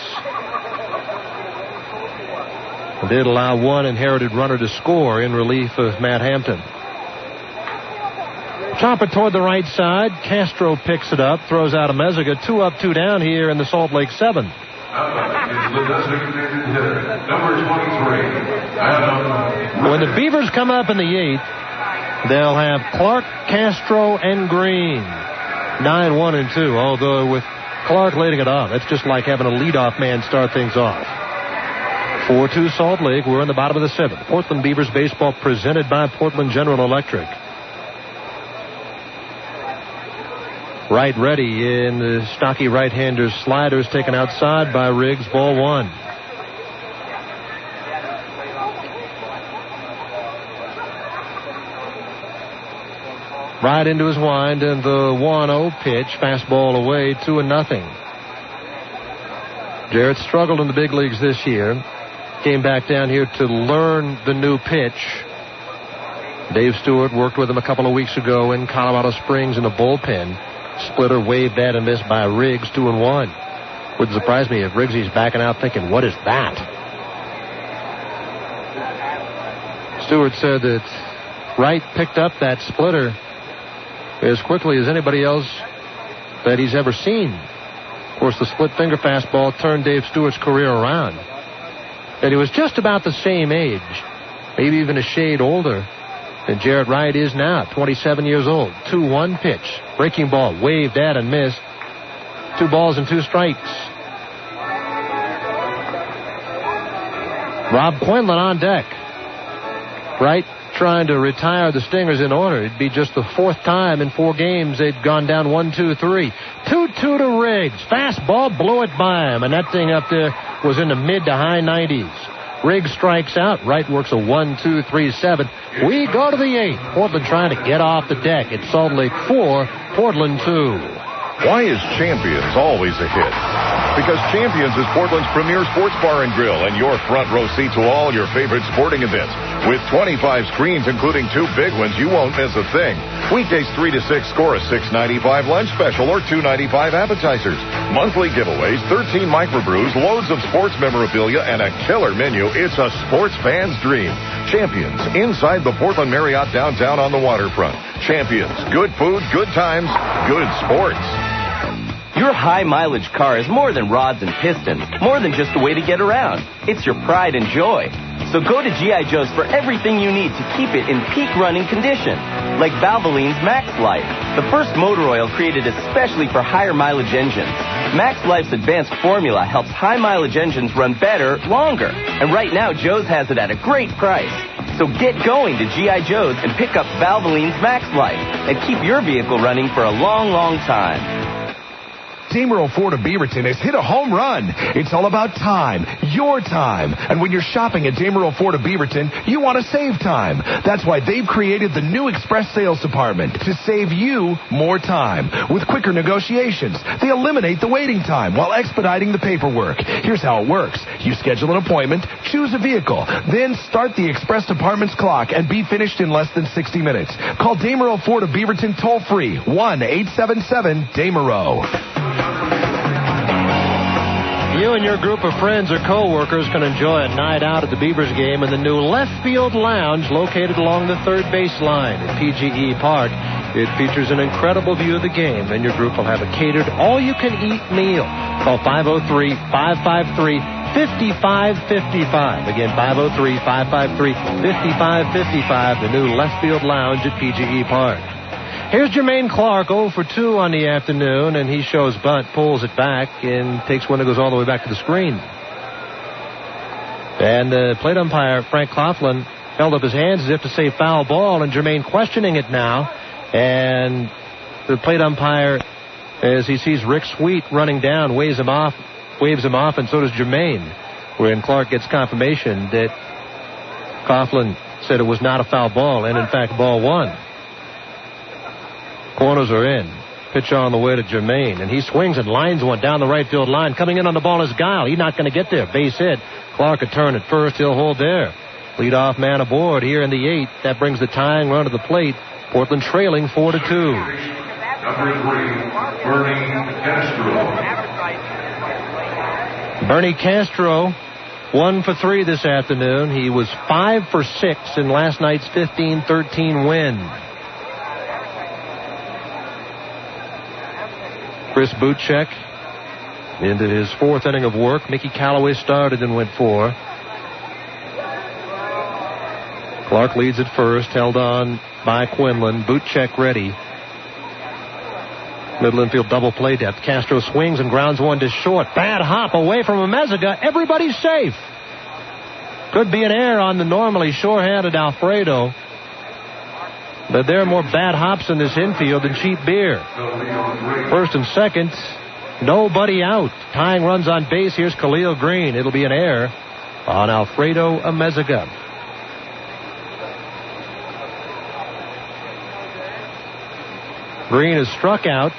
It did allow one inherited runner to score in relief of Matt Hampton. Chopper toward the right side. Castro picks it up, throws out a Meziga. 2 up, 2 down here in the Salt Lake 7th. When the Beavers come up in the 8th, they'll have Clark, Castro, and Green. 9-1-2, although with Clark leading it off, that's just like having a leadoff man start things off. 4-2 Salt Lake. We're in the bottom of the 7th. Portland Beavers baseball presented by Portland General Electric. Wright ready in the stocky right-hander's sliders taken outside by Riggs. Ball 1. Right into his wind, and the 1-0 pitch. Fastball away, 2-0. Jarrett struggled in the big leagues this year. Came back down here to learn the new pitch. Dave Stewart worked with him a couple of weeks ago in Colorado Springs in the bullpen. Splitter waved at and missed by Riggs. 2-1. Wouldn't surprise me if Riggsy's backing out thinking, what is that? Stewart said that Wright picked up that splitter as quickly as anybody else that he's ever seen. Of course, the split finger fastball turned Dave Stewart's career around. And he was just about the same age, maybe even a shade older than Jarrett Wright is now, 27 years old. 2-1 pitch. Breaking ball, waved at and missed. 2 balls and 2 strikes. Rob Quinlan on deck. Wright trying to retire the Stingers in order. It'd be just the 4th time in 4 games they'd gone down 1-2-3. 2-2 to Riggs. Fastball blew it by him, and that thing up there was in the mid to high 90s. Riggs strikes out. Wright works a 1-2-3-7. We go to the 8th. Portland trying to get off the deck. It's Salt Lake 4, Portland 2. Why is Champions always a hit? Because Champions is Portland's premier sports bar and grill and your front row seat to all your favorite sporting events. With 25 screens, including 2 big ones, you won't miss a thing. Weekdays 3 to 6 score a $6.95 lunch special or $2.95 appetizers. Monthly giveaways, 13 microbrews, loads of sports memorabilia, and a killer menu. It's a sports fan's dream. Champions, inside the Portland Marriott downtown on the waterfront. Champions, good food, good times, good sports. Your high-mileage car is more than rods and pistons, more than just a way to get around. It's your pride and joy. So go to G.I. Joe's for everything you need to keep it in peak running condition. Like Valvoline's Max Life, the first motor oil created especially for higher mileage engines. Max Life's advanced formula helps high-mileage engines run better, longer. And right now, Joe's has it at a great price. So get going to G.I. Joe's and pick up Valvoline's Max Life and keep your vehicle running for a long, long time. Damer Ford of Beaverton has hit a home run. It's all about time, your time. And when you're shopping at Damer Ford of Beaverton, you want to save time. That's why they've created the new Express Sales Department to save you more time. With quicker negotiations, they eliminate the waiting time while expediting the paperwork. Here's how it works. You schedule an appointment, choose a vehicle, then start the Express Department's clock and be finished in less than 60 minutes. Call Damer Ford of Beaverton toll-free, 1-877-DAMERO. You and your group of friends or co-workers can enjoy a night out at the Beavers game in the new Left Field Lounge located along the third baseline at PGE Park. It features an incredible view of the game, and your group will have a catered all-you-can-eat meal. Call 503-553 5555. Again, 503-553-5555, the new left field lounge at PGE Park. Here's Jermaine Clark, 0 for 2 on the afternoon, and he shows bunt, pulls it back, and takes one that goes all the way back to the screen. And the plate umpire, Frank Coughlin, held up his hands as if to say foul ball, and Jermaine questioning it now. And the plate umpire, as he sees Rick Sweet running down, waves him off, and so does Jermaine. Wherein Clark gets confirmation that Coughlin said it was not a foul ball, and in fact, ball one. Corners are in. Pitch on the way to Jermaine, and he swings and lines one down the right field line. Coming in on the ball is Guile. He's not going to get there. Base hit. Clark a turn at first. He'll hold there. Leadoff man aboard here in the 8th. That brings the tying run to the plate. Portland trailing 4-2. Number 3, Bernie Castro. Bernie Castro, 1 for 3 this afternoon. He was 5 for 6 in last night's 15-13 win. Chris Butchek into his 4th inning of work. Mickey Callaway started and went 4. Clark leads at first, held on by Quinlan. Butchek ready. Middle infield double play depth. Castro swings and grounds one to short. Bad hop away from Amezaga. Everybody's safe. Could be an error on the normally sure-handed Alfredo. But there are more bad hops in this infield than cheap beer. First and second, nobody out. Tying runs on base. Here's Khalil Green. It'll be an error on Alfredo Amezaga. Green is struck out.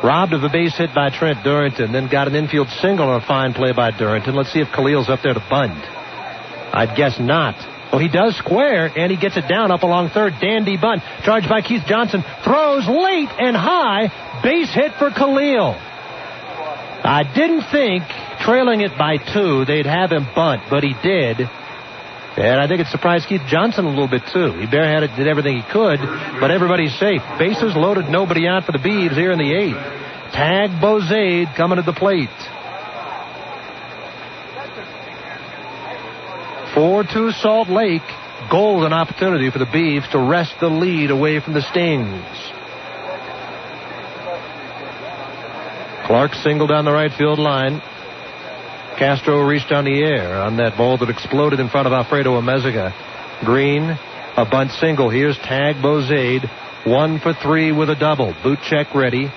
Robbed of a base hit by Trent Durrington. Then got an infield single on a fine play by Durrington. Let's see if Khalil's up there to bunt. I'd guess not. Well, he does square, and he gets it down up along third. Dandy bunt. Charged by Keith Johnson. Throws late and high. Base hit for Khalil. I didn't think, trailing it by 2, they'd have him bunt, but he did. And I think it surprised Keith Johnson a little bit, too. He barehanded, did everything he could, but everybody's safe. Bases loaded, nobody out for the Beavs here in the 8th. Tag Bozade coming to the plate. 4-2 Salt Lake. Golden opportunity for the Beavs to wrest the lead away from the Stings. Clark singled down the right field line. Castro reached on the air on that ball that exploded in front of Alfredo Amezaga. Green, a bunt single. Here's Tag Bozade. 1 for 3 with a double. Butchek ready.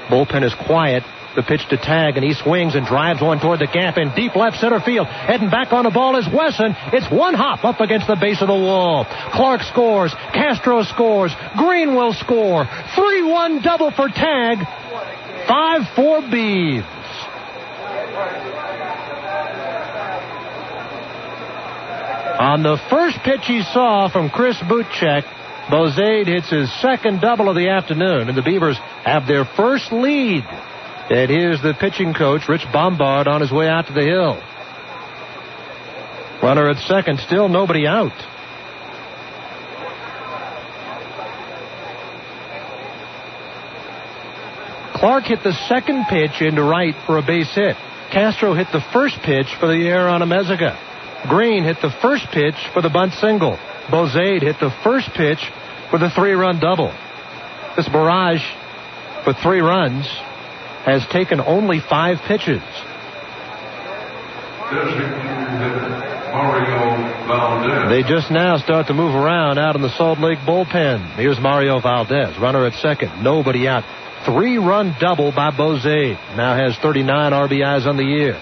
Bullpen is quiet. The pitch to Tag, and he swings and drives one toward the gap in deep left center field. Heading back on the ball is Wesson. It's one hop up against the base of the wall. Clark scores. Castro scores. Green will score. 3-1 double for Tag. 5-4 Beavs. On the first pitch he saw from Chris Butchek, Bozade hits his second double of the afternoon, and the Beavers have their first lead. And here's the pitching coach, Rich Bombard, on his way out to the hill. Runner at second, still nobody out. Clark hit the second pitch into right for a base hit. Castro hit the first pitch for the error on Amezaga. Green hit the first pitch for the bunt single. Bozade hit the first pitch for the 3-run double. This barrage for 3 runs has taken only 5 pitches. They just now start to move around out in the Salt Lake bullpen. Here's Mario Valdez, runner at second, nobody out. 3-run double by Bozade. Now has 39 RBIs on the year.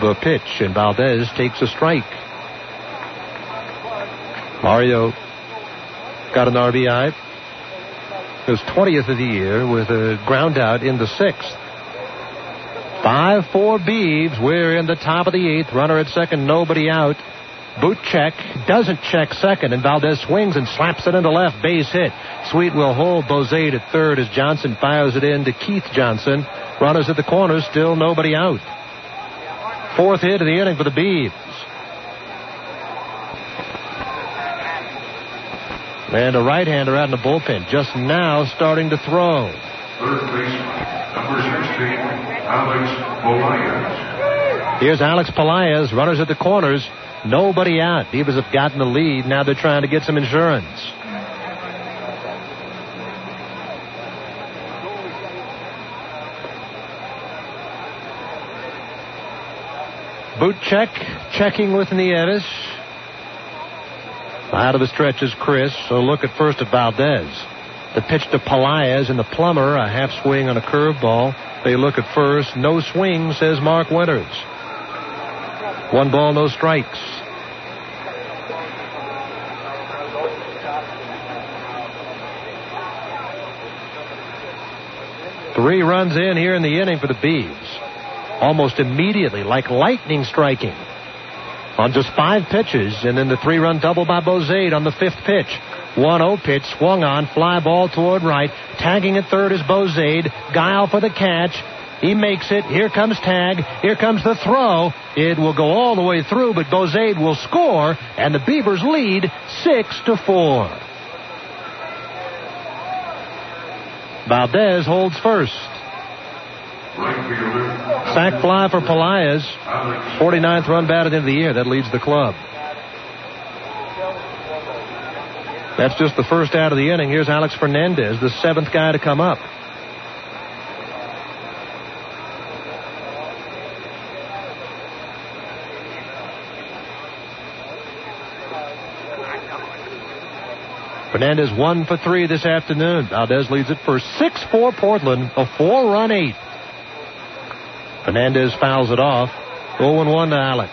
The pitch, and Valdez takes a strike. Mario got an RBI. His 20th of the year with a ground out in the 6th. 5-4 Beavs. We're in the top of the 8th. Runner at second, nobody out. Butchek doesn't check second, and Valdez swings and slaps it into left. Base hit. Sweet will hold Bozade at third as Johnson fires it in to Keith Johnson. Runners at the corners, still nobody out. 4th hit of the inning for the Beavs. And a right-hander out in the bullpen, just now starting to throw. Third base, number 16, Alex Elias. Here's Alex Pelaez, runners at the corners. Nobody out. Beavers have gotten the lead. Now they're trying to get some insurance. Boot check, checking with Nieves. Out of the stretch is Chris, so look at first at Valdez. The pitch to Pelaez and the plumber, a half swing on a curveball. They look at first, no swing, says Mark Winters. 1 ball, no strikes. Three runs in here in the inning for the Beavs. Almost immediately, like lightning striking. On just 5 pitches, and then the 3-run double by Bozade on the 5th pitch. 1-0 pitch, swung on, fly ball toward right. Tagging at third is Bozade. Guile for the catch. He makes it. Here comes Tag. Here comes the throw. It will go all the way through, but Bozade will score, and the Beavers lead 6-4. Valdez holds first. Sac fly for Pelaez. 49th run batted into the year. That leads the club. That's just the first out of the inning. Here's Alex Fernandez, the 7th guy to come up. Fernandez 1 for 3 this afternoon. Valdez leads it for 6-4 Portland, a 4-run 8th. Fernandez fouls it off. 0-1 to Alex.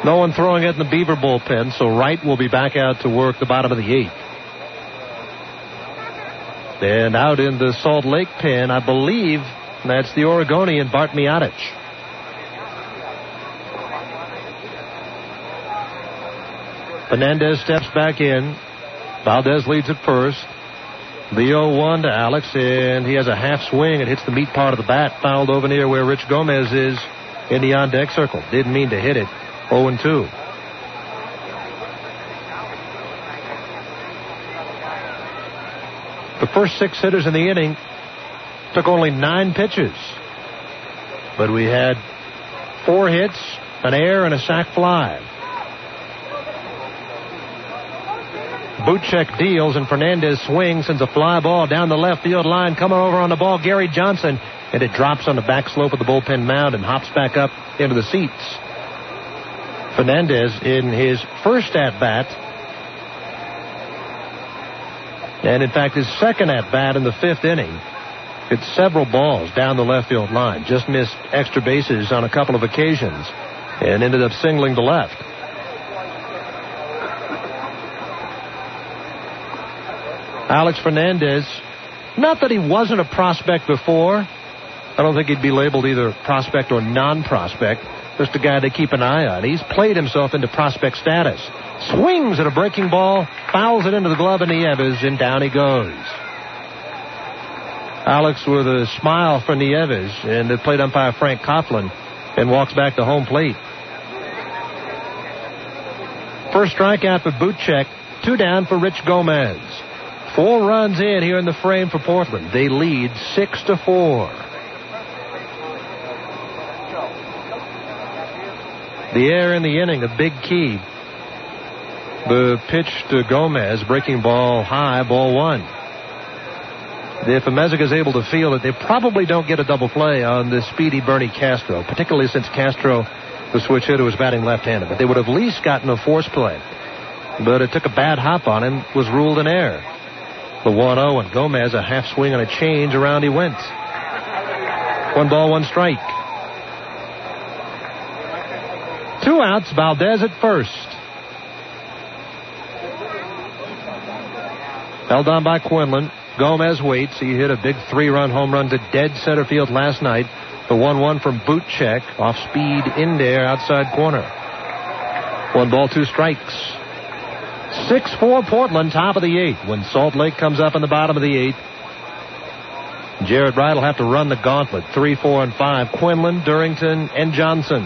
No one throwing it in the Beaver bullpen, so Wright will be back out to work the bottom of the 8th. And out in the Salt Lake pen, I believe that's the Oregonian Bart Miotich. Fernandez steps back in. Valdez leads at first. The 0-1 to Alex, and he has a half swing. It hits the meat part of the bat, fouled over near where Rich Gomez is in the on-deck circle. Didn't mean to hit it. 0-2. The first 6 hitters in the inning took only 9 pitches. But we had 4 hits, an error, and a sac fly. Buchek deals, and Fernandez swings, sends a fly ball down the left field line. Coming over on the ball, Gary Johnson, and it drops on the back slope of the bullpen mound and hops back up into the seats. Fernandez in his first at-bat, and in fact his second at-bat in the 5th inning, hit several balls down the left field line. Just missed extra bases on a couple of occasions and ended up singling to left. Alex Fernandez, not that he wasn't a prospect before. I don't think he'd be labeled either prospect or non-prospect. Just a guy they keep an eye on. He's played himself into prospect status. Swings at a breaking ball, fouls it into the glove of Nieves, and down he goes. Alex with a smile for Nieves, and the plate umpire Frank Coughlin, and walks back to home plate. First strikeout for Buchek, 2 down for Rich Gomez. 4 runs in here in the frame for Portland. They lead 6-4. The error in the inning, a big key. The pitch to Gomez, breaking ball high, ball 1. If Amezaga is able to field it, they probably don't get a double play on the speedy Bernie Castro, particularly since Castro, the switch hitter, was batting left-handed. But they would have at least gotten a force play. But it took a bad hop on him, was ruled an error. The 1-0, and Gomez, a half swing and a change, around he went. 1 ball, 1 strike. 2 outs, Valdez at first. Held on by Quinlan. Gomez waits. He hit a big 3-run home run to dead center field last night. The 1-1 from Buchek, off speed in there, outside corner. 1 ball, 2 strikes. 6-4 Portland, top of the 8th. When Salt Lake comes up in the bottom of the 8th, Jared Wright will have to run the gauntlet. 3, 4, and 5. Quinlan, Durrington, and Johnson.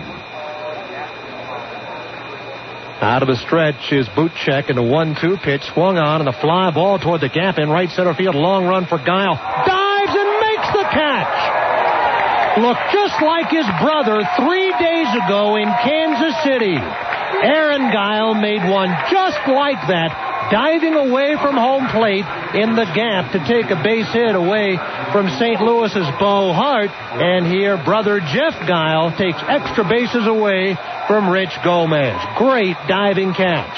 Out of the stretch is Buchek, and a 1-2 pitch swung on, and a fly ball toward the gap in right center field. Long run for Guile. Dives and makes the catch. looked just like his brother 3 days ago in Kansas City. Aaron Guile made one just like that, diving away from home plate in the gap to take a base hit away from St. Louis's Bo Hart. And here, brother Jeff Guile takes extra bases away from Rich Gomez. Great diving catch.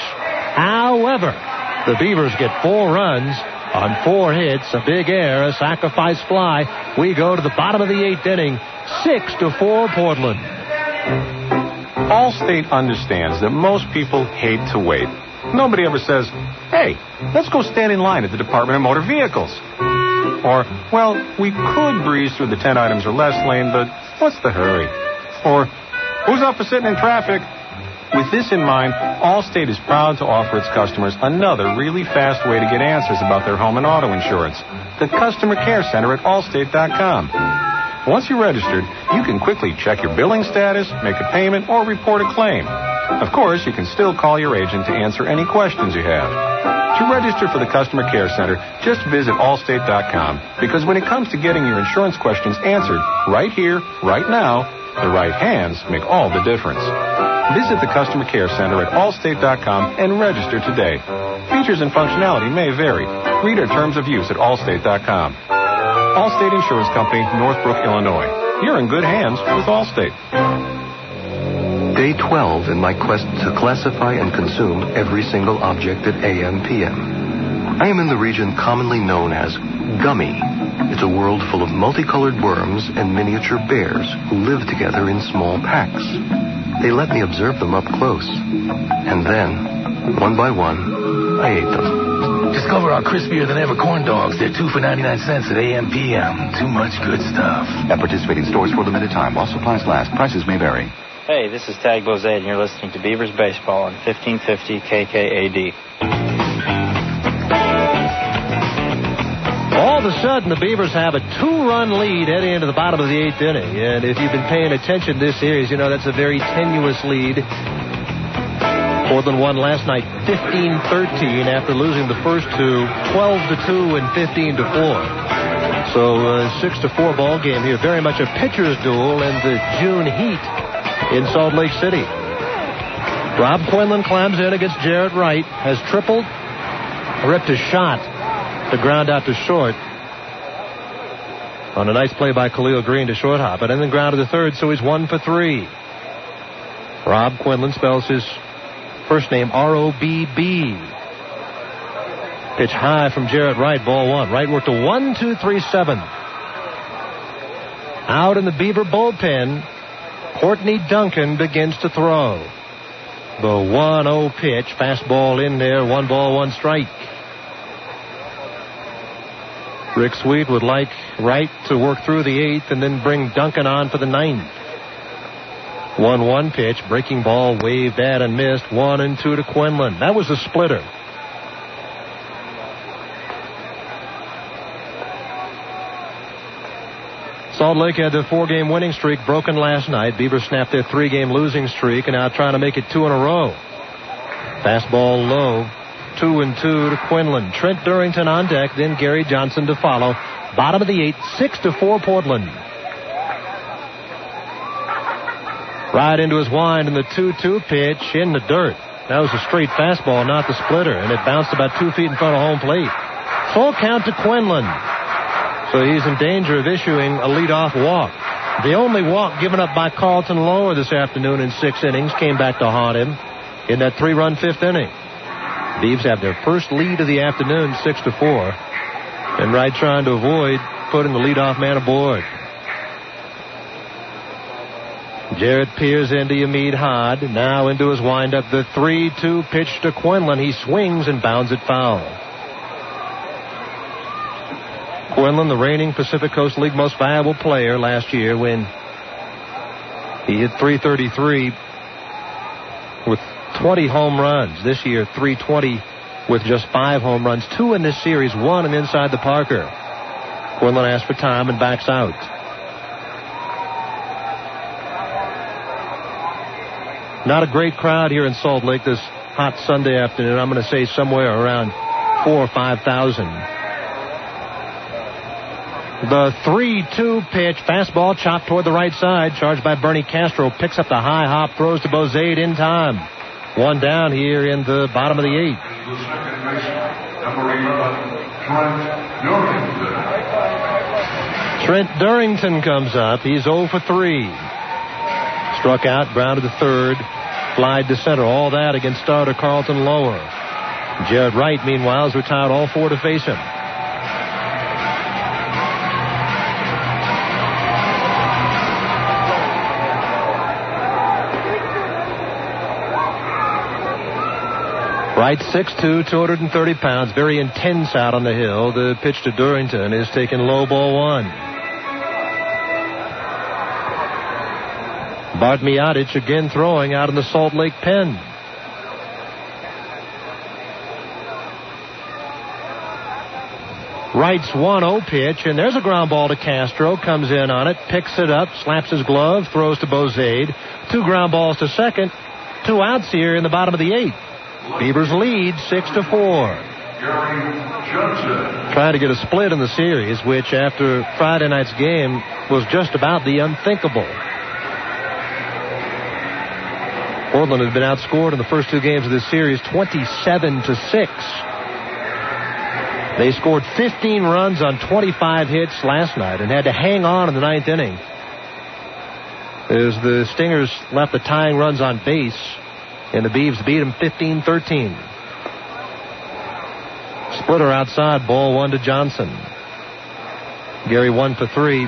However, the Beavers get 4 runs on 4 hits, a big error, a sacrifice fly. We go to the bottom of the 8th inning, 6-4 Portland. Allstate understands that most people hate to wait. Nobody ever says, hey, let's go stand in line at the Department of Motor Vehicles. Or, well, we could breeze through the 10 items or less lane, but what's the hurry? Or, who's up for sitting in traffic? With this in mind, Allstate is proud to offer its customers another really fast way to get answers about their home and auto insurance. The Customer Care Center at Allstate.com. Once you're registered, you can quickly check your billing status, make a payment, or report a claim. Of course, you can still call your agent to answer any questions you have. To register for the Customer Care Center, just visit Allstate.com, because when it comes to getting your insurance questions answered right here, right now, the right hands make all the difference. Visit the Customer Care Center at Allstate.com and register today. Features and functionality may vary. Read our terms of use at Allstate.com. Allstate Insurance Company, Northbrook, Illinois. You're in good hands with Allstate. Day 12 in my quest to classify and consume every single object at AM/PM. I am in the region commonly known as Gummy. It's a world full of multicolored worms and miniature bears who live together in small packs. They let me observe them up close. And then, one by one, I ate them. Discover our crispier than ever corn dogs. They're 2 for 99 cents at AM/PM. Too much good stuff. At participating stores for a limited time while supplies last. Prices may vary. Hey, this is Tag Bozade, and you're listening to Beavers Baseball on 1550 KKAD. All of a sudden, the Beavers have a 2-run lead heading into the bottom of the 8th inning. And if you've been paying attention to this series, you know that's a very tenuous lead. Portland won last night 15-13 after losing the first two, 12-2 and 15-4. So 6-4 ball game here. Very much a pitcher's duel in the June heat in Salt Lake City. Rob Quinlan climbs in against Jarrett Wright, has tripled, ripped a shot to ground out to short on a nice play by Khalil Green to short hop, and then grounded to third, so he's 1 for 3. Rob Quinlan spells his first name R-O-B-B. Pitch high from Jarrett Wright, ball 1. Wright worked a 1-2-3-7. Out in the Beaver bullpen, Courtney Duncan begins to throw. The 1-0 pitch, fastball in there, 1 ball, 1 strike. Rick Sweet would like Wright to work through the 8th and then bring Duncan on for the 9th. 1-1 pitch, breaking ball, waved at and missed. 1-2 to Quinlan. That was a splitter. Salt Lake had their 4-game winning streak broken last night. Beavers snapped their 3-game losing streak and now trying to make it 2 in a row. Fastball low. 2-2 to Quinlan. Trent Durrington on deck, then Gary Johnson to follow. Bottom of the 8th, 6-4 Portland. Right into his wind in the 2-2 pitch in the dirt. That was a straight fastball, not the splitter, and it bounced about 2 feet in front of home plate. Full count to Quinlan. So he's in danger of issuing a leadoff walk. The only walk given up by Carlton Lower this afternoon in 6 innings came back to haunt him in that 3-run 5th inning. Beavs have their first lead of the afternoon, 6-4. And Wright trying to avoid putting the leadoff man aboard. Jarrett peers into Yamid Hod. Now into his windup. The 3-2 pitch to Quinlan. He swings and bounds it foul. Quinlan, the reigning Pacific Coast League most valuable player last year when he hit .333 with 20 home runs. This year, .320 with just 5 home runs. 2 in this series, 1 and inside the Parker. Quinlan asks for time and backs out. Not a great crowd here in Salt Lake this hot Sunday afternoon. I'm going to say somewhere around 4,000 or 5,000. The 3-2 pitch. Fastball chopped toward the right side. Charged by Bernie Castro. Picks up the high hop. Throws to Bozade in time. One down here in the bottom of the 8th. Trent Durrington comes up. He's 0 for 3. Struck out, grounded to third, flied to center. All that against starter Carlton Lower. Jared Wright, meanwhile, has retired all 4 to face him. Wright 6'2", 230 pounds, very intense out on the hill. The pitch to Durrington is taken low, ball 1. Bart Miadic again throwing out in the Salt Lake pen. Wright's 1-0 pitch, and there's a ground ball to Castro. Comes in on it, picks it up, slaps his glove, throws to Bozade. 2 ground balls to second. 2 outs here in the bottom of the 8th. Beavers lead 6-4. Trying to get a split in the series, which after Friday night's game was just about the unthinkable. Portland has been outscored in the first 2 games of this series 27-6. They scored 15 runs on 25 hits last night and had to hang on in the 9th inning as the Stingers left the tying runs on base, and the Beavs beat them 15-13. Splitter outside, ball 1 to Johnson. Gary 1 for 3.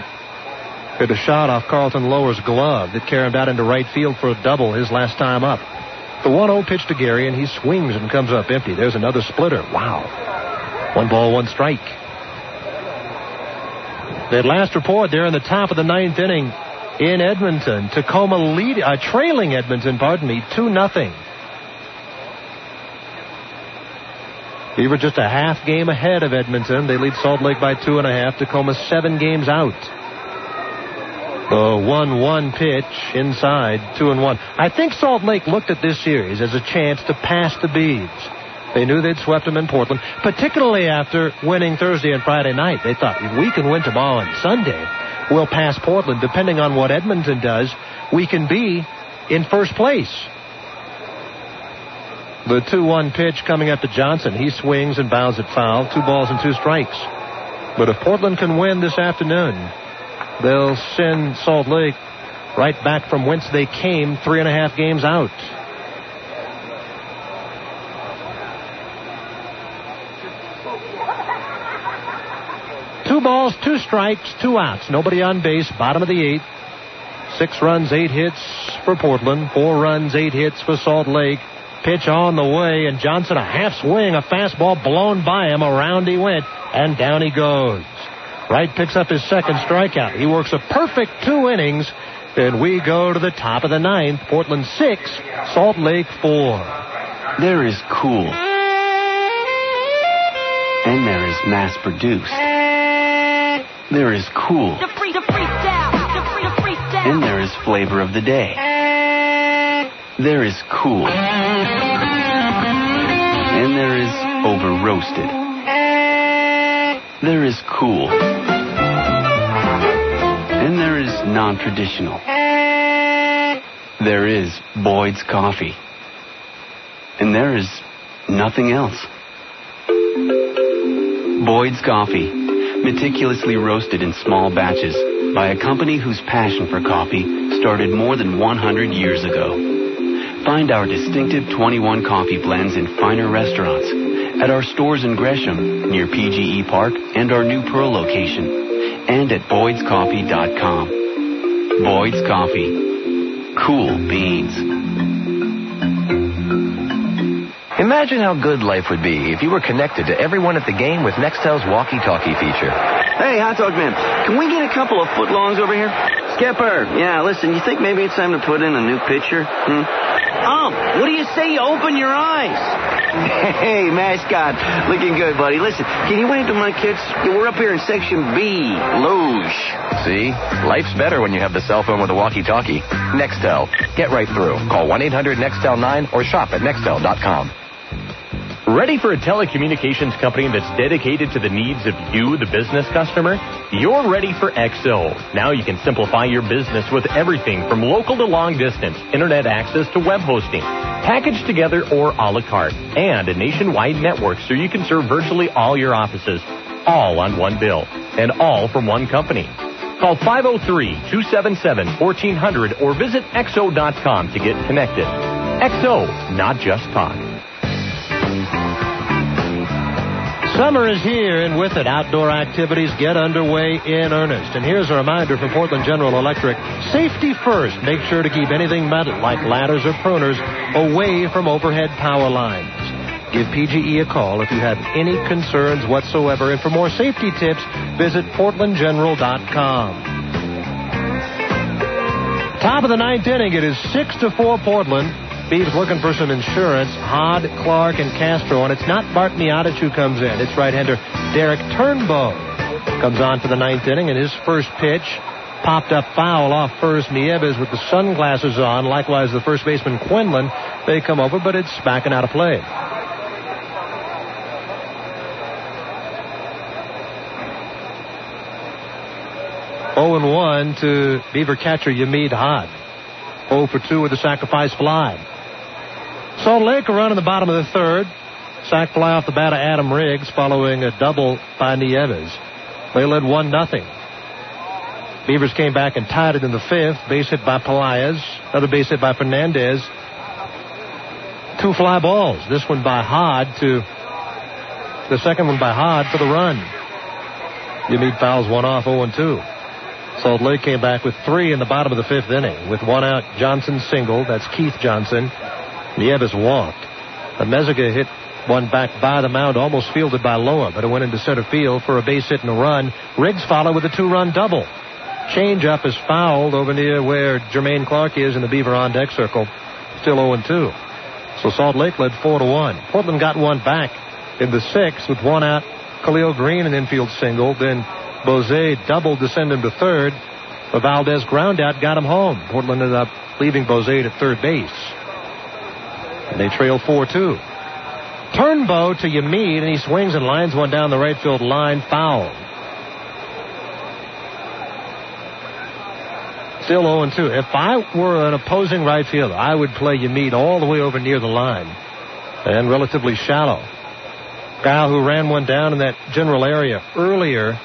Hit a shot off Carlton Lower's glove that carried him out into right field for a double his last time up. The 1-0 pitch to Gary, and he swings and comes up empty. There's another splitter. Wow. 1 ball, 1 strike. That last report there in the top of the 9th inning in Edmonton. Tacoma trailing Edmonton, 2-0. Beaver just a half game ahead of Edmonton. They lead Salt Lake by 2.5. Tacoma 7 games out. The 1-1 pitch inside, 2-1. I think Salt Lake looked at this series as a chance to pass the Beavs. They knew they'd swept them in Portland, particularly after winning Thursday and Friday night. They thought, if we can win tomorrow and Sunday, we'll pass Portland. Depending on what Edmonton does, we can be in first place. The 2-1 pitch coming up to Johnson. He swings and bounds it foul. 2 balls and 2 strikes. But if Portland can win this afternoon, they'll send Salt Lake right back from whence they came, 3.5 games out. Two balls, 2 strikes, 2 outs. Nobody on base, bottom of the 8th. 6 runs, 8 hits for Portland. 4 runs, 8 hits for Salt Lake. Pitch on the way, and Johnson a half swing, a fastball blown by him. Around he went, and down he goes. Wright picks up his second strikeout. He works a perfect 2 innings, and we go to the top of the 9th. Portland 6, Salt Lake 4. There is cool. And there is mass-produced. There is cool. And there is flavor of the day. There is cool. And there is over-roasted. There is cool. And there is non-traditional. There is Boyd's Coffee. And there is nothing else. Boyd's Coffee, meticulously roasted in small batches by a company whose passion for coffee started more than 100 years ago. Find our distinctive 21 coffee blends in finer restaurants, at our stores in Gresham, near PGE Park, and our new Pearl location, and at boydscoffee.com. Boyd's Coffee. Cool beans. Imagine how good life would be if you were connected to everyone at the game with Nextel's walkie-talkie feature. Hey, hot dog man, can we get a couple of footlongs over here? Skipper, yeah, listen, you think maybe it's time to put in a new pitcher? What do you say you open your eyes? Hey, mascot, looking good, buddy. Listen, can you wave to my kids? Yeah, we're up here in Section B, Loge. See? Life's better when you have the cell phone with a walkie-talkie. Nextel. Get right through. Call 1-800-NEXTEL-9 or shop at Nextel.com. Ready for a telecommunications company that's dedicated to the needs of you, the business customer? You're ready for XO. Now you can simplify your business with everything from local to long distance, internet access to web hosting, packaged together or a la carte, and a nationwide network so you can serve virtually all your offices, all on one bill, and all from one company. Call 503-277-1400 or visit XO.com to get connected. XO, not just talk. Summer is here, and with it, outdoor activities get underway in earnest. And here's a reminder from Portland General Electric. Safety first. Make sure to keep anything metal, like ladders or pruners, away from overhead power lines. Give PGE a call if you have any concerns whatsoever. And for more safety tips, visit PortlandGeneral.com. Top of the ninth inning, it is 6-4 Portland. Beavers looking for some insurance. Hod, Clark, and Castro. And it's not Bart Miotich who comes in. It's right-hander Derek Turnbow. Comes on for the ninth inning, and his first pitch popped up foul off first. Nieves with the sunglasses on. Likewise, the first baseman Quinlan. They come over, but it's backing out of play. Oh and 1 to Beaver catcher Yamid Hod. 0 for 2 with a sacrifice fly. Salt Lake a run in the bottom of the third. Sac fly off the bat of Adam Riggs following a double by Nieves. They led 1-0. Beavers came back and tied it in the fifth. Base hit by Pelaez. Another base hit by Fernandez. 2 fly balls. This one by Hod to the second one by Hod for the run. Yamid fouls one off 0-2. Salt Lake came back with 3 in the bottom of the fifth inning. With 1 out, Johnson singled. That's Keith Johnson. Nieves walked. Meziga hit one back by the mound, almost fielded by Loa, but it went into center field for a base hit and a run. Riggs followed with a 2-run double. Change-up is fouled over near where Jermaine Clark is in the Beaver on-deck circle. Still 0-2. So Salt Lake led 4-1. Portland got one back in the sixth with 1 out. Khalil Green an infield single. Then Bose doubled to send him to third. The Valdez ground out got him home. Portland ended up leaving Bose at third base. And they trail 4-2. Turnbow to Yamid, and he swings and lines one down the right field line. Foul. Still 0-2. If I were an opposing right fielder, I would play Yamid all the way over near the line and relatively shallow. Guy who ran one down in that general area earlier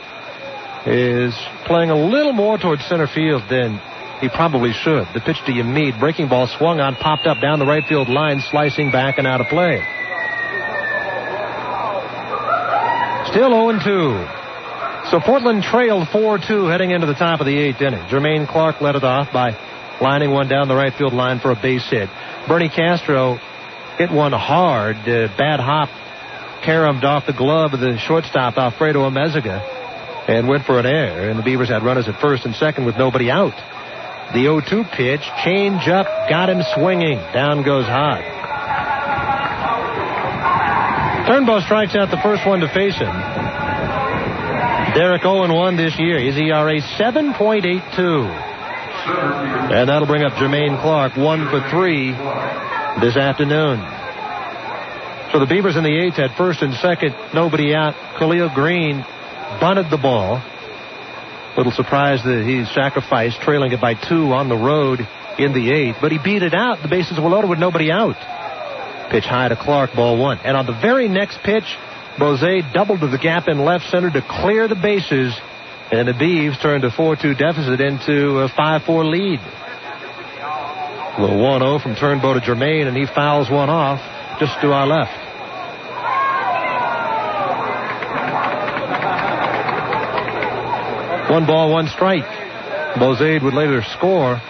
is playing a little more towards center field than he probably should. The pitch to Yamid, breaking ball swung on, popped up down the right field line, slicing back and out of play. Still 0-2. So Portland trailed 4-2 heading into the top of the eighth inning. Jermaine Clark led it off by lining one down the right field line for a base hit. Bernie Castro hit one hard. Bad hop caromed off the glove of the shortstop, Alfredo Amezaga, and went for an error. And the Beavers had runners at first and second with nobody out. The 0-2 pitch, change up, got him swinging. Down goes Hod. Turnbow strikes out the first one to face him. Derek 0-1 this year. His ERA 7.82. And that'll bring up Jermaine Clark 1 for 3 this afternoon. So the Beavers in the eighth had first and second, nobody out. Khalil Green bunted the ball. Little surprised that he sacrificed, trailing it by 2 on the road in the eighth. But he beat it out. The bases were loaded with nobody out. Pitch high to Clark, ball 1. And on the very next pitch, Bose doubled to the gap in left center to clear the bases. And the Beavs turned a 4-2 deficit into a 5-4 lead. A little 1-0 from Turnbow to Jermaine, and he fouls one off just to our left. One ball, one strike. Bose would later score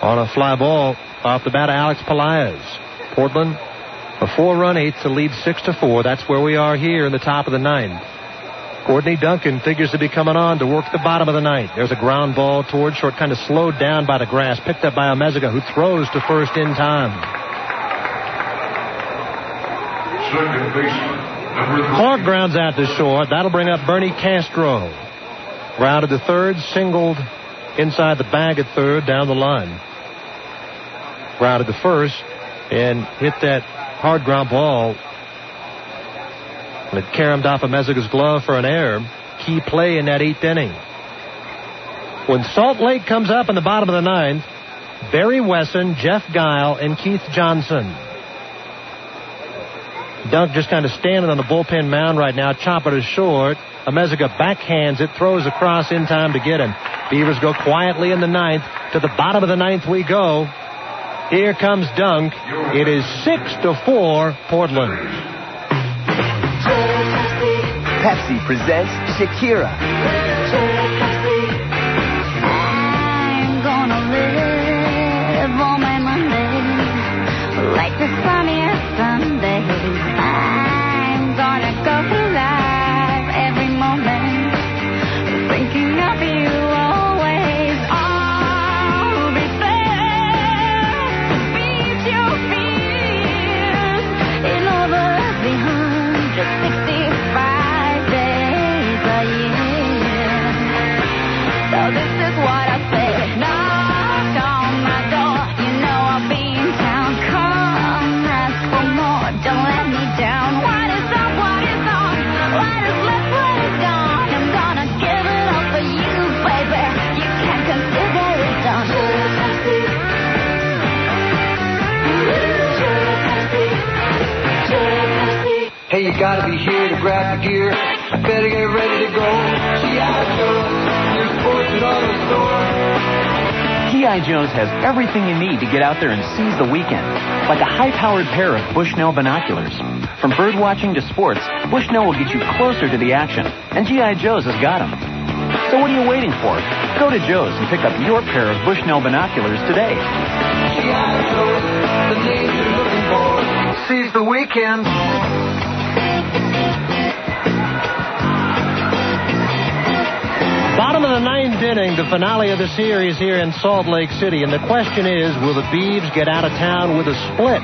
on a fly ball off the bat of Alex Pelaez. Portland, a 4-run eighth to lead 6-4. That's where we are here in the top of the ninth. Courtney Duncan figures to be coming on to work the bottom of the ninth. There's a ground ball towards short, kind of slowed down by the grass, picked up by Amezaga, who throws to first in time. Second baseman, number 3. Clark grounds out to short. That'll bring up Bernie Castro. Grounded to third, singled inside the bag at third, down the line. Grounded to first, and hit that hard ground ball And it caromed off of Meziga's glove for an error. Key play in that 8th inning. When Salt Lake comes up in the bottom of the 9th, Barry Wesson, Jeff Guile, and Keith Johnson. Dunk just kind of standing on the bullpen mound right now. Chopper is short. Meziga backhands it, throws across in time to get him. Beavers go quietly in the 9th. To the bottom of the 9th we go. Here comes Dunk. It is 6-4 Portland. Pepsi presents Shakira. I'm gonna live on my Monday like the sunniest Sunday. I'm gonna go live every moment, thinking of you always. I'll be there to beat your fears in over 365 days a year. So this is what I say. Knock on my door. You know I'll be in town. Come ask for more. Don't let me down. What is up? What is on? What is left? What is gone? I'm gonna give it up for you, baby. You can consider it done. Hey, you gotta be here to grab the gear. Better get ready to go. G.I. Joe's, your sports and auto store. G.I. Joe's has everything you need to get out there and seize the weekend. Like a high-powered pair of Bushnell binoculars. From bird watching to sports, Bushnell will get you closer to the action. And G.I. Joe's has got them. So what are you waiting for? Go to Joe's and pick up your pair of Bushnell binoculars today. G.I. Joe's, the name you're looking for. Seize the weekend. Bottom of the 9th inning, the finale of the series here in Salt Lake City. And the question is, will the Beavs get out of town with a split?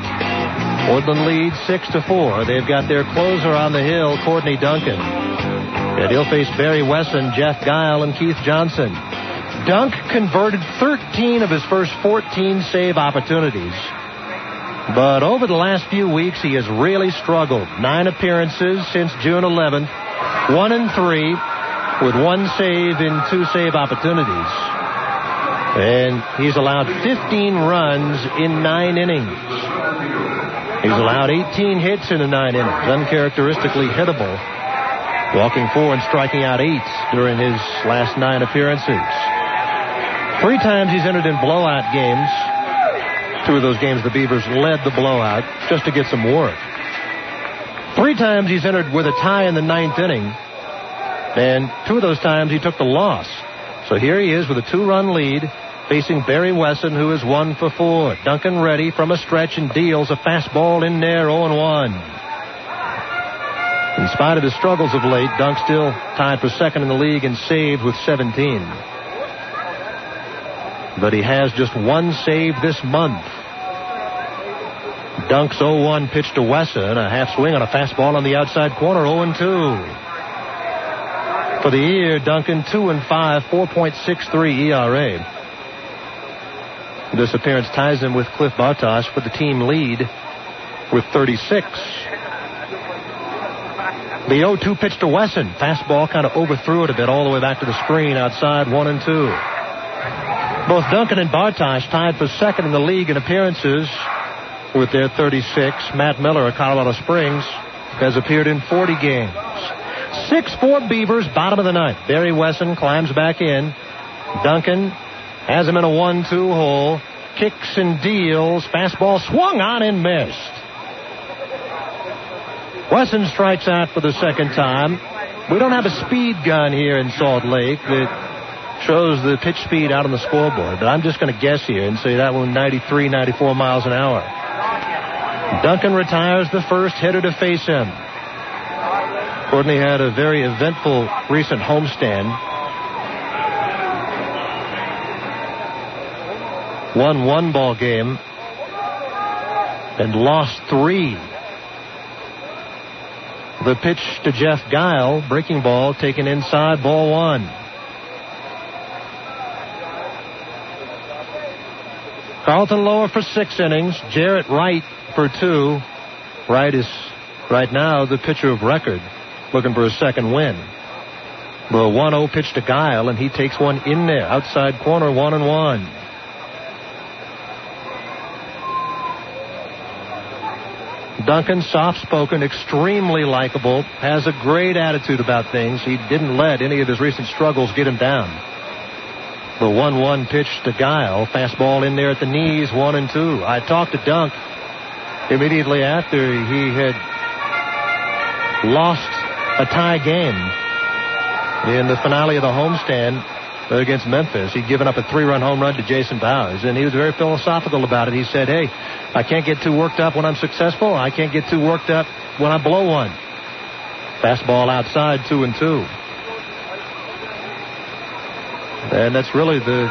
Portland leads 6-4. They've got their closer on the hill, Courtney Duncan. And he'll face Barry Wesson, Jeff Guile, and Keith Johnson. Dunk converted 13 of his first 14 save opportunities. But over the last few weeks, he has really struggled. 9 appearances since June 11th, 1-3. With 1 save in 2 save opportunities. And he's allowed 15 runs in 9 innings. He's allowed 18 hits in the 9 innings. Uncharacteristically hittable. Walking 4 and striking out 8 during his last 9 appearances. 3 times he's entered in blowout games. 2 of those games the Beavers led the blowout just to get some work. 3 times he's entered with a tie in the 9th inning. And 2 of those times he took the loss. So here he is with a 2-run lead, facing Barry Wesson, who is 1 for 4. Duncan ready from a stretch and deals a fastball in there, 0-1. In spite of his struggles of late, Dunk still tied for second in the league in saves with 17. But he has just 1 save this month. Dunk's 0-1 pitch to Wesson, a half swing on a fastball on the outside corner, 0-2. For the year, Duncan 2-5, 4.63 ERA. This appearance ties him with Cliff Bartosh for the team lead with 36. The 0-2 pitch to Wesson. Fastball kind of overthrew it a bit all the way back to the screen outside, 1-2. Both Duncan and Bartosh tied for second in the league in appearances with their 36. Matt Miller of Colorado Springs has appeared in 40 games. 6-4 Beavers, bottom of the 9th. Barry Wesson climbs back in. Duncan has him in a 1-2 hole. Kicks and deals. Fastball swung on and missed. Wesson strikes out for the second time. We don't have a speed gun here in Salt Lake that shows the pitch speed out on the scoreboard, but I'm just going to guess here and say that one 93, 94 miles an hour. Duncan retires the first hitter to face him. Courtney had a very eventful recent homestand. Won 1 ball game and lost 3. The pitch to Jeff Guile, breaking ball taken inside, ball 1. Carlton Lower for 6 innings. Jarrett Wright for 2. Wright is right now the pitcher of record. looking for a second win. The 1-0 pitch to Guile, and he takes one in there. Outside corner, 1-1. Duncan, soft-spoken, extremely likable, has a great attitude about things. He didn't let any of his recent struggles get him down. The 1-1 pitch to Guile. Fastball in there at the knees, 1-2. I talked to Dunk immediately after he had lost a tie game in the finale of the homestand against Memphis. He'd given up a 3-run home run to Jason Bowers, and he was very philosophical about it. He said, hey, I can't get too worked up when I'm successful. I can't get too worked up when I blow one. Fastball outside, 2-2. And that's really the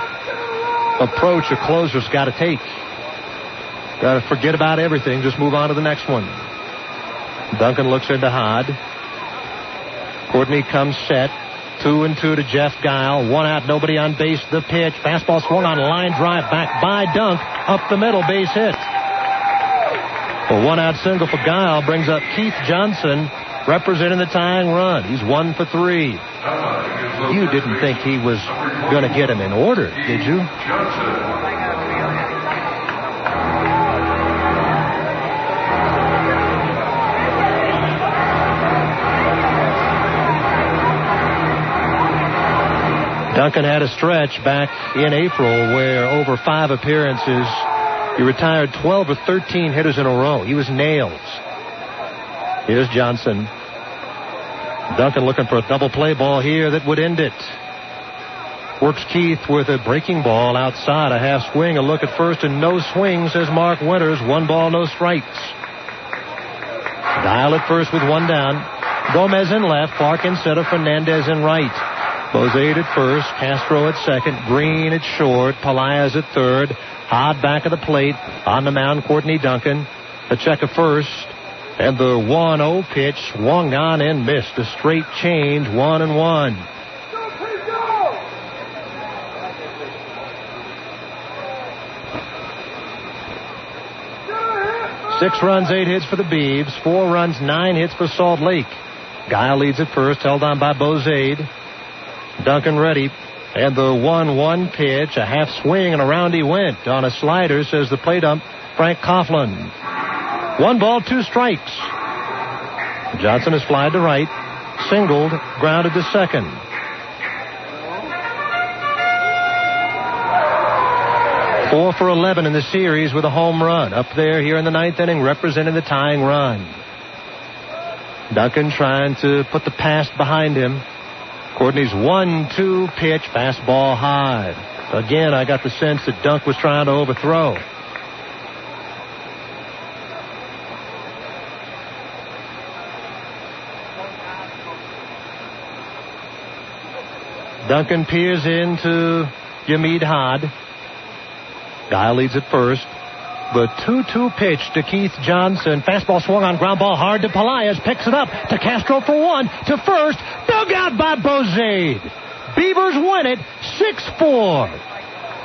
approach a closer's got to take. Got to forget about everything. Just move on to the next one. Duncan looks into Hod. Courtney comes set. 2-2 to Jeff Guile. 1 out, nobody on base. The pitch. Fastball swung on, line drive back by Dunk. Up the middle, base hit. A 1-out single for Guile brings up Keith Johnson, representing the tying run. He's 1 for 3. You didn't think he was going to get him in order, did you? Duncan had a stretch back in April where over 5 appearances, he retired 12 or 13 hitters in a row. He was nails. Here's Johnson. Duncan looking for a double play ball here that would end it. Works Keith with a breaking ball outside. A half swing, a look at first, and no swing, says Mark Winters. 1 ball, no strikes. Guile at first with 1 down. Gomez in left. Clark in center. Fernandez in right. Bozade at first, Castro at second, Green at short, Pelaez at third, Hod back of the plate, on the mound, Courtney Duncan, a check of first, and the 1-0 pitch swung on and missed. A straight change, 1-1. Six runs, 8 hits for the Beavs, 4 runs, 9 hits for Salt Lake. Guile leads at first, held on by Bozade. Duncan ready, and the 1-1 pitch, a half swing, and around he went on a slider, says the plate ump, Frank Coughlin. 1 ball, 2 strikes. Johnson has flied to right, singled, grounded to second. Four for 11 in the series with a home run. Up there here in the 9th inning, representing the tying run. Duncan trying to put the past behind him. Courtney's 1-2 pitch, fastball high. Again, I got the sense that Dunk was trying to overthrow. Duncan peers into Yamid Hod. Guile leads at first. The 2-2 pitch to Keith Johnson. Fastball swung on, ground ball hard to Pelaez. Picks it up to Castro for 1. To first. Dug out by Bozade. Beavers win it 6-4.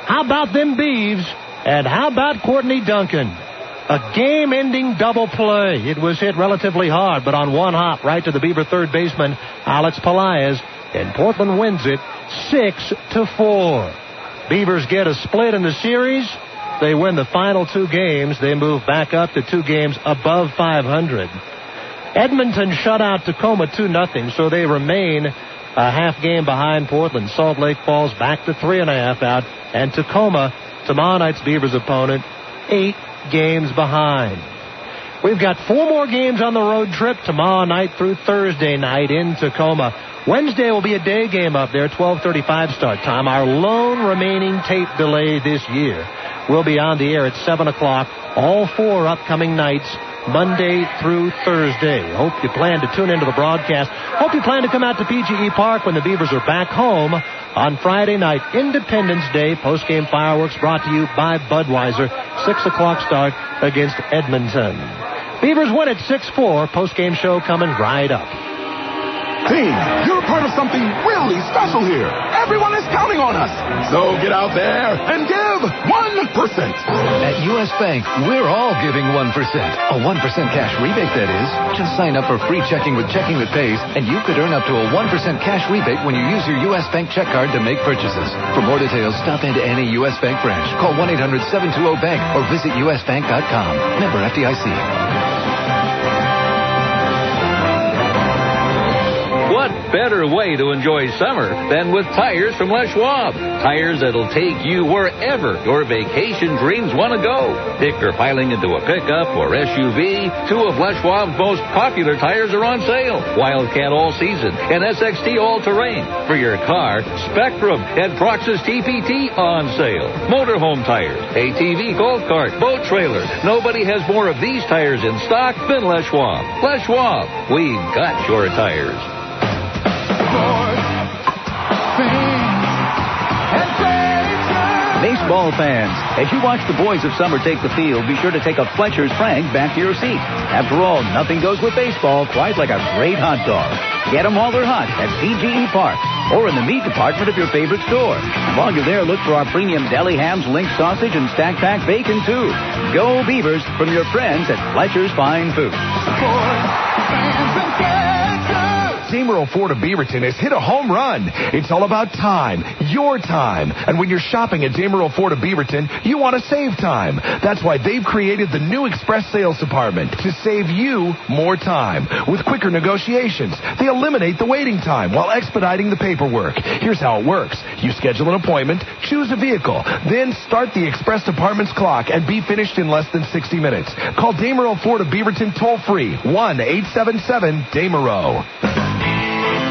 How about them Beavs? And how about Courtney Duncan? A game-ending double play. It was hit relatively hard, but on 1 hop right to the Beaver third baseman, Alex Pelaez. And Portland wins it 6-4. Beavers get a split in the series. They win the final 2 games. They move back up to 2 games above 500. Edmonton shut out Tacoma 2-0, so they remain a half game behind Portland. Salt Lake falls back to 3.5 out, and Tacoma, tomorrow night's Beavers opponent, 8 games behind. We've got 4 more games on the road trip tomorrow night through Thursday night in Tacoma. Wednesday will be a day game up there, 12:35 start time. Our lone remaining tape delay this year will be on the air at 7 o'clock. All 4 upcoming nights, Monday through Thursday. Hope you plan to tune into the broadcast. Hope you plan to come out to PGE Park when the Beavers are back home on Friday night, Independence Day. Post-game fireworks brought to you by Budweiser. 6 o'clock start against Edmonton. Beavers win at 6-4. Post-game show coming right up. Team, you're part of something really special here. Everyone is counting on us. So get out there and give 1%. At U.S. Bank, we're all giving 1%. A 1% cash rebate, that is. Just sign up for free checking with Checking That Pays, and you could earn up to a 1% cash rebate when you use your U.S. Bank check card to make purchases. For more details, stop into any U.S. Bank branch. Call 1-800-720-BANK or visit usbank.com. Member FDIC. What better way to enjoy summer than with tires from Les Schwab? Tires that'll take you wherever your vacation dreams want to go. If you're piling into a pickup or SUV, two of Les Schwab's most popular tires are on sale. Wildcat All Season and SXT All Terrain. For your car, Spectrum and Proxus TPT on sale. Motorhome tires, ATV golf cart, boat trailer. Nobody has more of these tires in stock than Les Schwab. Les Schwab, we've got your tires. Baseball fans, as you watch the boys of summer take the field, be sure to take a Fletcher's Frank back to your seat. After all, nothing goes with baseball quite like a great hot dog. Get them while they're hot at PGE Park or in the meat department of your favorite store. While you're there, look for our premium deli hams, link sausage, and stack pack bacon, too. Go Beavers from your friends at Fletcher's Fine Foods. Team Ford of Beaverton has hit a home run. It's all about time, your time. And when you're shopping at Dameril Ford of Beaverton, you want to save time. That's why they've created the new Express Sales Department to save you more time. With quicker negotiations, they eliminate the waiting time while expediting the paperwork. Here's how it works. You schedule an appointment, choose a vehicle, then start the Express Department's clock and be finished in less than 60 minutes. Call Dameril Ford of Beaverton toll-free, 1-877-DAMERO.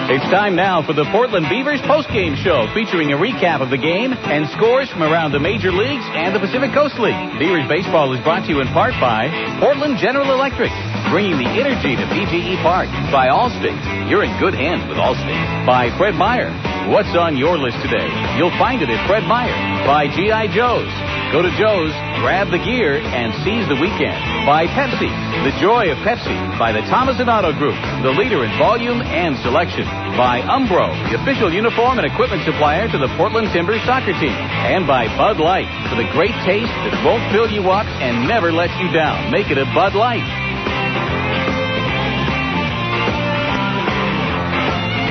It's time now for the Portland Beavers postgame show, featuring a recap of the game and scores from around the major leagues and the Pacific Coast League. Beavers baseball is brought to you in part by Portland General Electric, bringing the energy to PGE Park. By Allstate, you're in good hands with Allstate. By Fred Meyer, what's on your list today? You'll find it at Fred Meyer. By G.I. Joe's. Go to Joe's, grab the gear, and seize the weekend. By Pepsi, the joy of Pepsi. By the Thomas & Auto Group, the leader in volume and selection. By Umbro, the official uniform and equipment supplier to the Portland Timbers soccer team. And by Bud Light, for the great taste that won't fill you up and never lets you down. Make it a Bud Light.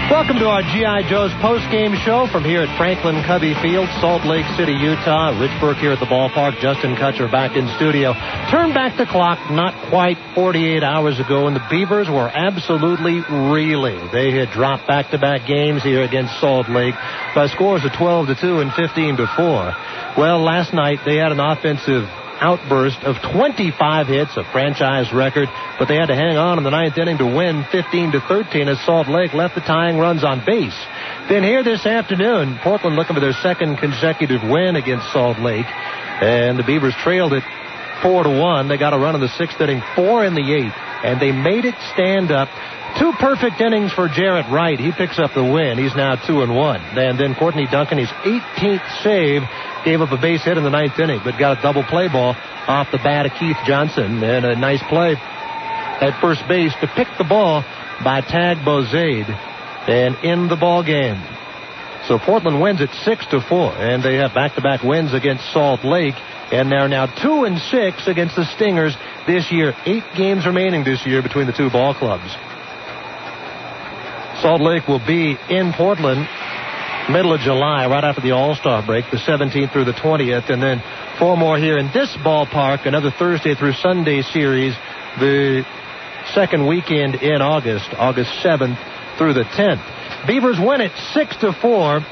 Welcome to our G.I. Joe's post-game show from here at Franklin Covey Field, Salt Lake City, Utah. Rich Burke here at the ballpark. Justin Kutcher back in studio. Turn back the clock not quite 48 hours ago, and the Beavers were absolutely reeling. They had dropped back-to-back games here against Salt Lake by scores of 12-2 and 15-4. Well, last night they had an offensive outburst of 25 hits, a franchise record, but they had to hang on in the ninth inning to win 15-13 as Salt Lake left the tying runs on base. Then here this afternoon, Portland looking for their second consecutive win against Salt Lake, and the Beavers trailed it 4-1. They got a run in the sixth inning, 4 in the eighth, and they made it stand up. 2 perfect innings for Jarrett Wright. He picks up the win. He's now 2-1. And then Courtney Duncan, his 18th save, gave up a base hit in the ninth inning, but got a double play ball off the bat of Keith Johnson. And a nice play at first base to pick the ball by Tag Bozade and end the ball game. So Portland wins it 6-4, and they have back-to-back wins against Salt Lake, and they're now 2-6 against the Stingers this year. 8 games remaining this year between the two ball clubs. Salt Lake will be in Portland middle of July, right after the All-Star break, the 17th through the 20th, and then 4 more here in this ballpark, another Thursday through Sunday series, the second weekend in August 7th through the 10th. Beavers win it 6-4.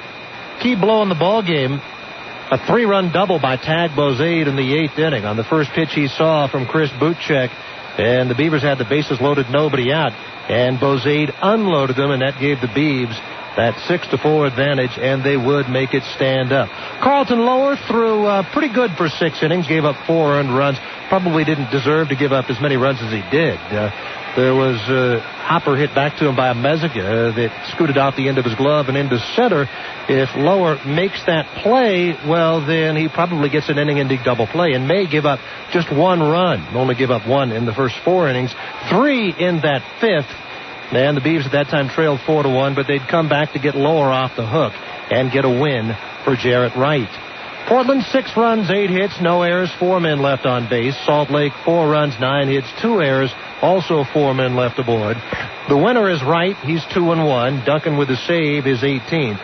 Key blow in the ball game, a 3-run double by Tag Bozade in the 8th inning on the first pitch he saw from Chris Butchek, and the Beavers had the bases loaded, nobody out, and Bozade unloaded them, and that gave the Beavs that 6-4 advantage, and they would make it stand up. Carlton Lower threw pretty good for 6 innings, gave up 4 earned runs. Probably didn't deserve to give up as many runs as he did. There was a hopper hit back to him by a Mezzica that scooted out the end of his glove and into center. If Lower makes that play, well, then he probably gets an inning-ending double play and may give up just 1 run. Only give up 1 in the first 4 innings, 3 in that 5th. And the Beavs at that time trailed 4-1, but they'd come back to get lower off the hook and get a win for Jarrett Wright. Portland, 6 runs, 8 hits, no errors, 4 men left on base. Salt Lake, 4 runs, 9 hits, 2 errors, also 4 men left aboard. The winner is Wright. He's 2-1. Duncan with the save is 18th.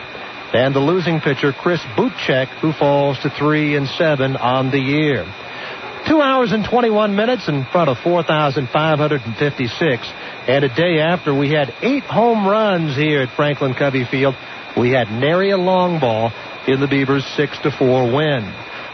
And the losing pitcher, Chris Butchek, who falls to 3-7 on the year. 2 hours and 21 minutes in front of 4,556. And a day after we had 8 home runs here at Franklin Covey Field, we had nary a long ball in the Beavers' 6-4 win.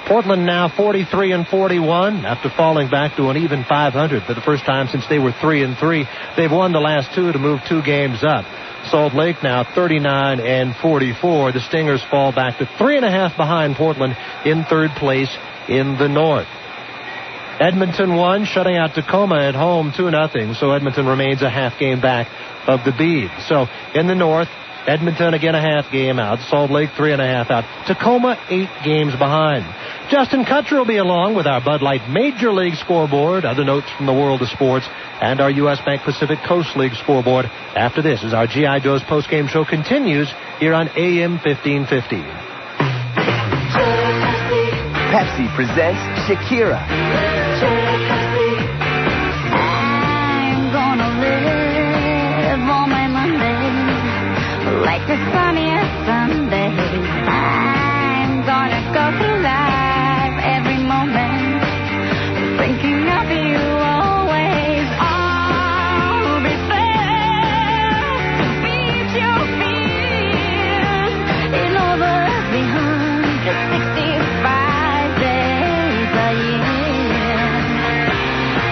Portland now 43-41 after falling back to an even 500 for the first time since they were 3-3. They've won the last 2 to move 2 games up. Salt Lake now 39-44. The Stingers fall back to 3.5 behind Portland in 3rd place in the North. Edmonton won, shutting out Tacoma at home 2-0. So Edmonton remains a half game back of the Beavs. So in the North, Edmonton again a half game out. Salt Lake 3.5 out. Tacoma 8 games behind. Justin Kutcher will be along with our Bud Light Major League scoreboard, other notes from the world of sports, and our U.S. Bank Pacific Coast League scoreboard after this as our G.I. Joe's postgame show continues here on AM 1550. Pepsi presents Shakira. I'm gonna live on my Monday like the sunniest Sunday. I'm gonna go through life every moment thinking of you always. I'll be there to beat your fears in over 365 days a year.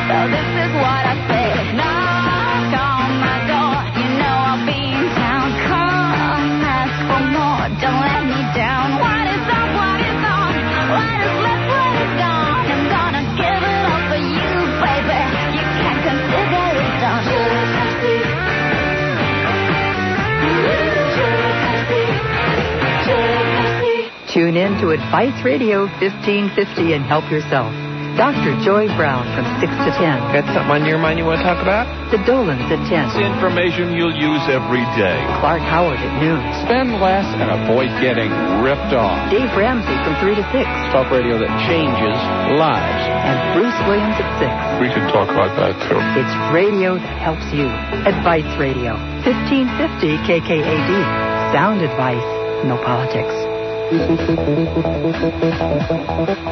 So this is what I say. Knock on my door. You know I'll be in town. Come ask for more. Don't let me down. What is up? What is on? What is left? What is gone? I'm gonna give it all for you, baby. You can't consider it done. Tune in to Advice Radio 1550 and help yourself. Dr. Joy Brown from 6 to 10. Got something on your mind you want to talk about? The Dolans at 10. It's information you'll use every day. Clark Howard at noon. Spend less and avoid getting ripped off. Dave Ramsey from 3 to 6. Talk radio that changes lives. And Bruce Williams at 6. We can talk about that, too. It's radio that helps you. Advice Radio. 1550 KKAD. Sound advice, no politics.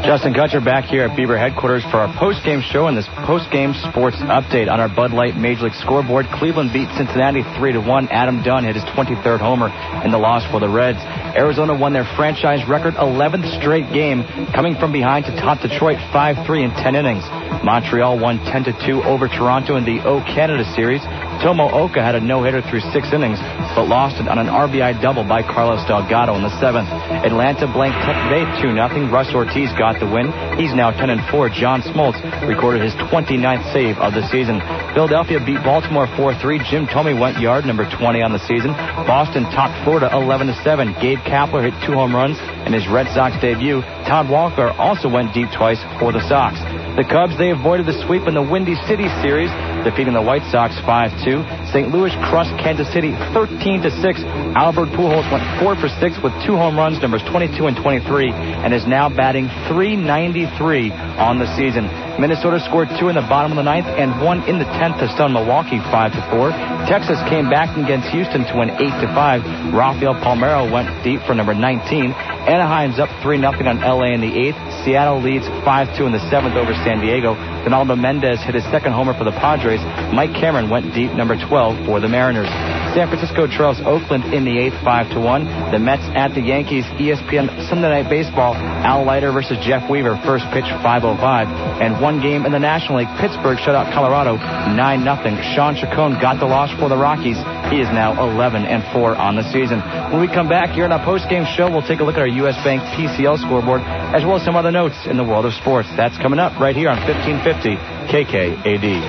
Justin Kutcher back here at Beaver headquarters for our post-game show and this post-game sports update on our Bud Light Major League scoreboard. Cleveland beat Cincinnati 3-1. Adam Dunn hit his 23rd homer in the loss for the Reds. Arizona won their franchise record 11th straight game, coming from behind to top Detroit 5-3 in 10 innings. Montreal won 10-2 over Toronto in the O Canada Series. Tomooka had a no-hitter through 6 innings, but lost it on an RBI double by Carlos Delgado in the 7th. Atlanta blanked Tampa Bay 2-0. Russ Ortiz got the win. He's now 10-4. John Smoltz recorded his 29th save of the season. Philadelphia beat Baltimore 4-3. Jim Thome went yard, number 20 on the season. Boston topped Florida 11-7. Gabe Kapler hit 2 home runs in his Red Sox debut. Todd Walker also went deep twice for the Sox. The Cubs, they avoided the sweep in the Windy City Series, defeating the White Sox 5-2. St. Louis crushed Kansas City 13-6. Albert Pujols went 4 for 6 with 2 home runs, numbers 22 and 23, and is now batting .393 on the season. Minnesota scored 2 in the bottom of the 9th and 1 in the 10th to stun Milwaukee 5-4. Texas came back against Houston to win 8-5. Rafael Palmeiro went deep for number 19. Anaheim's up 3-0 on LA in the 8th. Seattle leads 5-2 in the 7th over San Diego. Donaldo Mendez hit his 2nd homer for the Padres. Mike Cameron went deep, number 12 for the Mariners. San Francisco trails Oakland in the 8th, 5-1. The Mets at the Yankees. ESPN Sunday Night Baseball. Al Leiter versus Jeff Weaver. First pitch 5:05. And one game in the National League. Pittsburgh shut out Colorado 9-0. Sean Chacon got the loss for the Rockies. He is now 11-4 on the season. When we come back here on our post-game show, we'll take a look at our U.S. Bank PCL scoreboard as well as some other notes in the world of sports. That's coming up right here on 1550 KKAD.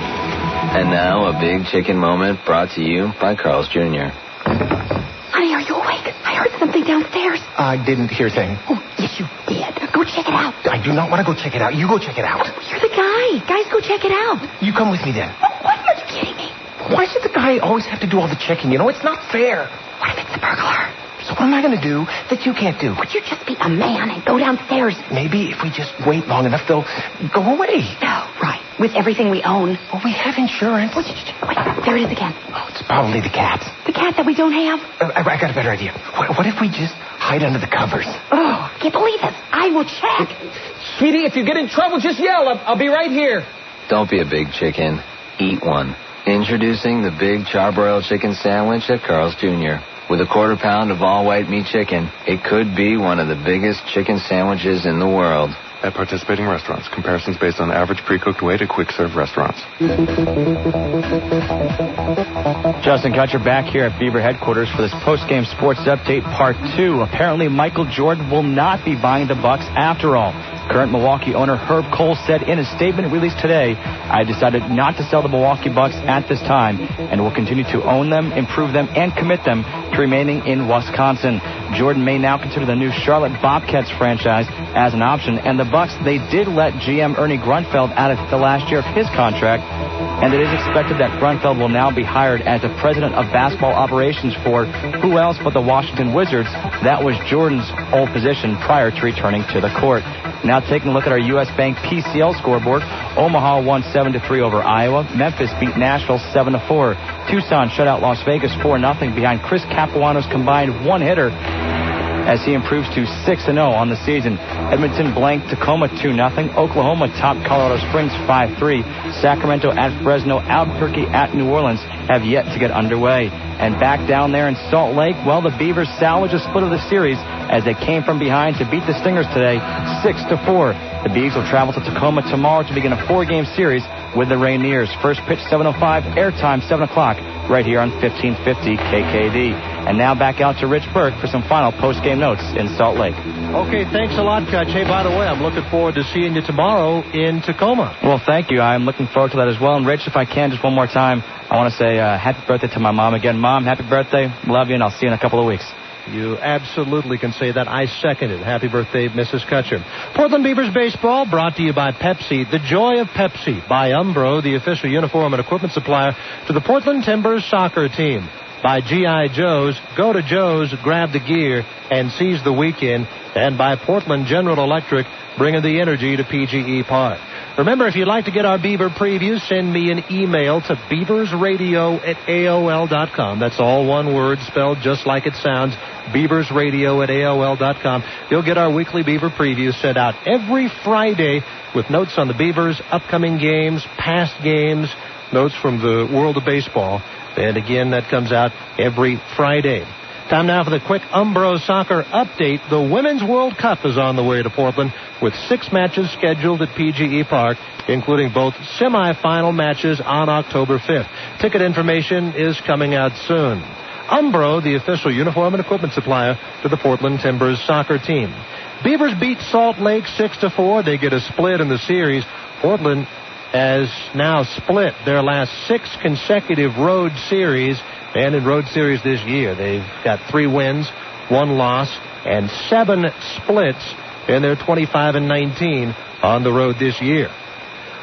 And now a big chicken moment brought to you by Carl's Jr. Honey, are you awake? I heard something downstairs. I didn't hear a thing. Oh, yes, you did. Go check it out. I do not want to go check it out. You go check it out. You're the guy. Guys, go check it out. You come with me then. What? Are you kidding me? Why should the guy always have to do all the checking? You know, it's not fair. What if it's the burglar? So what am I going to do that you can't do? Would you just be a man and go downstairs? Maybe if we just wait long enough, they'll go away. Oh, right. With everything we own. Well, we have insurance. Wait, there it is again. Oh, it's probably the cat. The cat that we don't have? I got a better idea. What if we just hide under the covers? Oh, I can't believe this. I will check. Sweetie, if you get in trouble, just yell. I'll be right here. Don't be a big chicken. Eat one. Introducing the Big Charbroiled Chicken Sandwich at Carl's Jr. With a quarter pound of all-white meat chicken, it could be one of the biggest chicken sandwiches in the world. At participating restaurants, comparisons based on average pre-cooked weight at quick-serve restaurants. Justin Kutcher back here at Beaver headquarters for this post-game sports update part 2. Apparently, Michael Jordan will not be buying the Bucks after all. Current Milwaukee owner Herb Cole said in a statement released today, "I decided not to sell the Milwaukee Bucks at this time and will continue to own them, improve them, and commit them to remaining in Wisconsin." Jordan may now consider the new Charlotte Bobcats franchise as an option, and the Bucks, they did let GM Ernie Grunfeld out of the last year of his contract, and it is expected that Grunfeld will now be hired as the president of basketball operations for who else but the Washington Wizards. That was Jordan's old position prior to returning to the court. Now taking a look at our U.S. Bank PCL scoreboard. Omaha won 7-3 over Iowa. Memphis beat Nashville 7-4. Tucson shut out Las Vegas 4-0 behind Chris Capuano's combined one-hitter as he improves to 6-0 on the season. Edmonton blanked Tacoma 2-0. Oklahoma topped Colorado Springs 5-3. Sacramento at Fresno. Albuquerque at New Orleans have yet to get underway. And back down there in Salt Lake, well, the Beavers salvaged a split of the series as they came from behind to beat the Stingers today 6-4. The Beavs will travel to Tacoma tomorrow to begin a 4-game series with the Rainiers. First pitch 7:05, airtime 7 o'clock, right here on 1550 KKD. And now back out to Rich Burke for some final post-game notes in Salt Lake. Okay, thanks a lot, Kutch. Hey, by the way, I'm looking forward to seeing you tomorrow in Tacoma. Well, thank you. I'm looking forward to that as well. And Rich, if I can, just one more time, I want to say happy birthday to my mom again. Mom, happy birthday. Love you, and I'll see you in a couple of weeks. You absolutely can say that. I second it. Happy birthday, Mrs. Kutcher. Portland Beavers baseball brought to you by Pepsi. The joy of Pepsi. By Umbro, the official uniform and equipment supplier to the Portland Timbers soccer team. By G.I. Joe's. Go to Joe's, grab the gear, and seize the weekend. And by Portland General Electric, bringing the energy to PGE Park. Remember, if you'd like to get our Beaver preview, send me an email to beaversradio@aol.com. That's all one word, spelled just like it sounds, beaversradio@aol.com. You'll get our weekly Beaver preview sent out every Friday with notes on the Beavers, upcoming games, past games, notes from the world of baseball. And again, that comes out every Friday. Time now for the quick Umbro soccer update. The Women's World Cup is on the way to Portland with 6 matches scheduled at PGE Park, including both semifinal matches on October 5th. Ticket information is coming out soon. Umbro, the official uniform and equipment supplier to the Portland Timbers soccer team. Beavers beat Salt Lake 6-4. They get a split in the series. Portland has now split their last 6 consecutive road series. And in road series this year, they've got 3 wins, 1 loss, and 7 splits in their 25-19 on the road this year.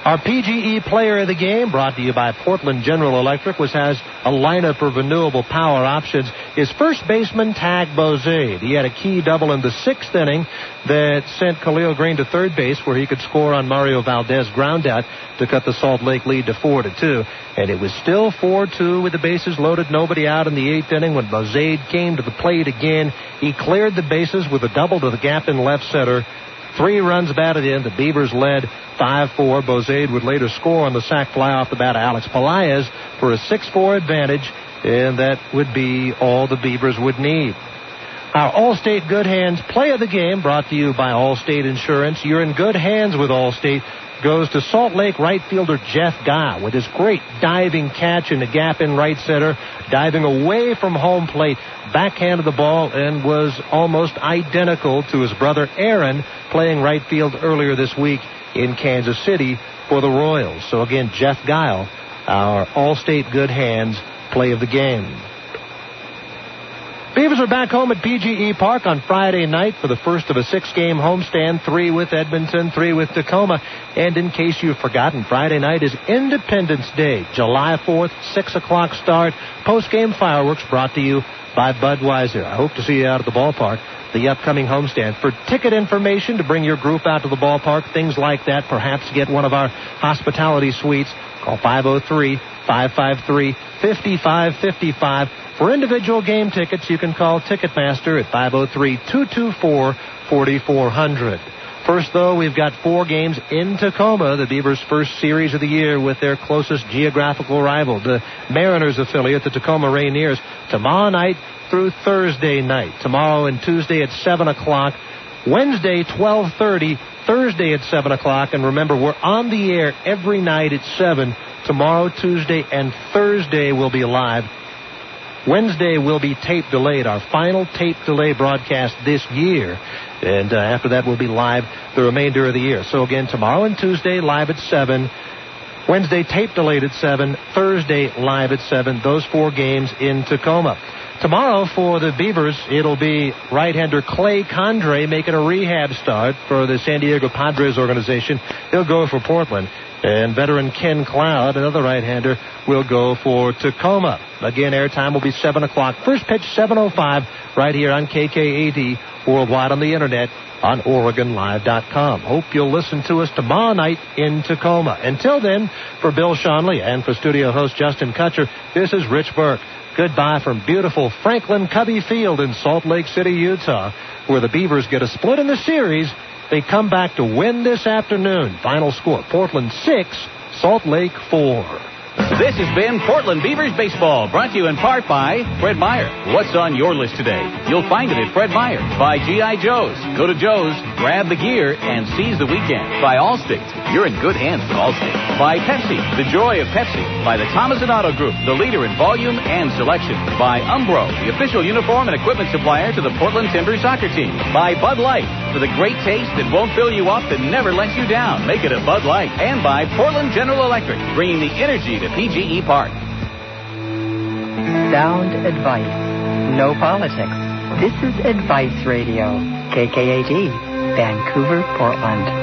Our PGE Player of the Game, brought to you by Portland General Electric, which has a lineup of renewable power options, is first baseman Tag Bozade. He had a key double in the 6th inning that sent Khalil Green to third base, where he could score on Mario Valdez ground out to cut the Salt Lake lead to 4-2. And it was still 4-2 with the bases loaded, nobody out in the 8th inning when Bozade came to the plate again. He cleared the bases with a double to the gap in left center. 3 runs batted in. The Beavers led 5-4. Bozade would later score on the sac fly off the bat of Alex Pelaez for a 6-4 advantage, and that would be all the Beavers would need. Our Allstate Good Hands Play of the Game, brought to you by Allstate Insurance. You're in good hands with Allstate. Goes to Salt Lake right fielder Jeff Guy with his great diving catch in the gap in right center, diving away from home plate, backhanded the ball, and was almost identical to his brother Aaron playing right field earlier this week in Kansas City for the Royals. So again, Jeff Guile, our Allstate Good Hands Play of the Game. Beavers Beavers are back home at PGE Park on Friday night for the first of a 6-game homestand, 3 with Edmonton, 3 with Tacoma. And in case you've forgotten, Friday night is Independence Day, July 4th, 6 o'clock start. Post-game fireworks brought to you by Budweiser. I hope to see you out at the ballpark, the upcoming homestand. For ticket information to bring your group out to the ballpark, things like that, perhaps get one of our hospitality suites, call 503-553-5555. For individual game tickets, you can call Ticketmaster at 503-224-4400. First, though, we've got 4 games in Tacoma, the Beavers' first series of the year with their closest geographical rival, the Mariners affiliate, the Tacoma Rainiers, tomorrow night through Thursday night. Tomorrow and Tuesday at 7 o'clock, Wednesday 12:30, Thursday at 7 o'clock. And remember, we're on the air every night at 7. Tomorrow, Tuesday, and Thursday will be live. Wednesday will be tape delayed, our final tape delay broadcast this year. And after that, we'll be live the remainder of the year. So again, tomorrow and Tuesday, live at 7. Wednesday, tape delayed at 7. Thursday, live at 7. Those 4 games in Tacoma. Tomorrow for the Beavers, it'll be right-hander Clay Condre making a rehab start for the San Diego Padres organization. He'll go for Portland. And veteran Ken Cloud, another right-hander, will go for Tacoma. Again, airtime will be 7 o'clock. First pitch, 7:05, right here on KKAD, worldwide on the Internet, on OregonLive.com. Hope you'll listen to us tomorrow night in Tacoma. Until then, for Bill Schonley and for studio host Justin Kutcher, this is Rich Burke. Goodbye from beautiful Franklin Covey Field in Salt Lake City, Utah, where the Beavers get a split in the series. They come back to win this afternoon. Final score, Portland 6, Salt Lake 4. This has been Portland Beavers Baseball, brought to you in part by Fred Meyer. What's on your list today? You'll find it at Fred Meyer. By G.I. Joe's. Go to Joe's, grab the gear, and seize the weekend. By Allstate. You're in good hands with Allstate. By Pepsi. The joy of Pepsi. By the Thomas & Auto Group, the leader in volume and selection. By Umbro, the official uniform and equipment supplier to the Portland Timbers soccer team. By Bud Light, for the great taste that won't fill you up and never lets you down. Make it a Bud Light. And by Portland General Electric, bringing the energy to PGE Park. Sound advice. No politics. This is Advice Radio. KKAD, Vancouver, Portland.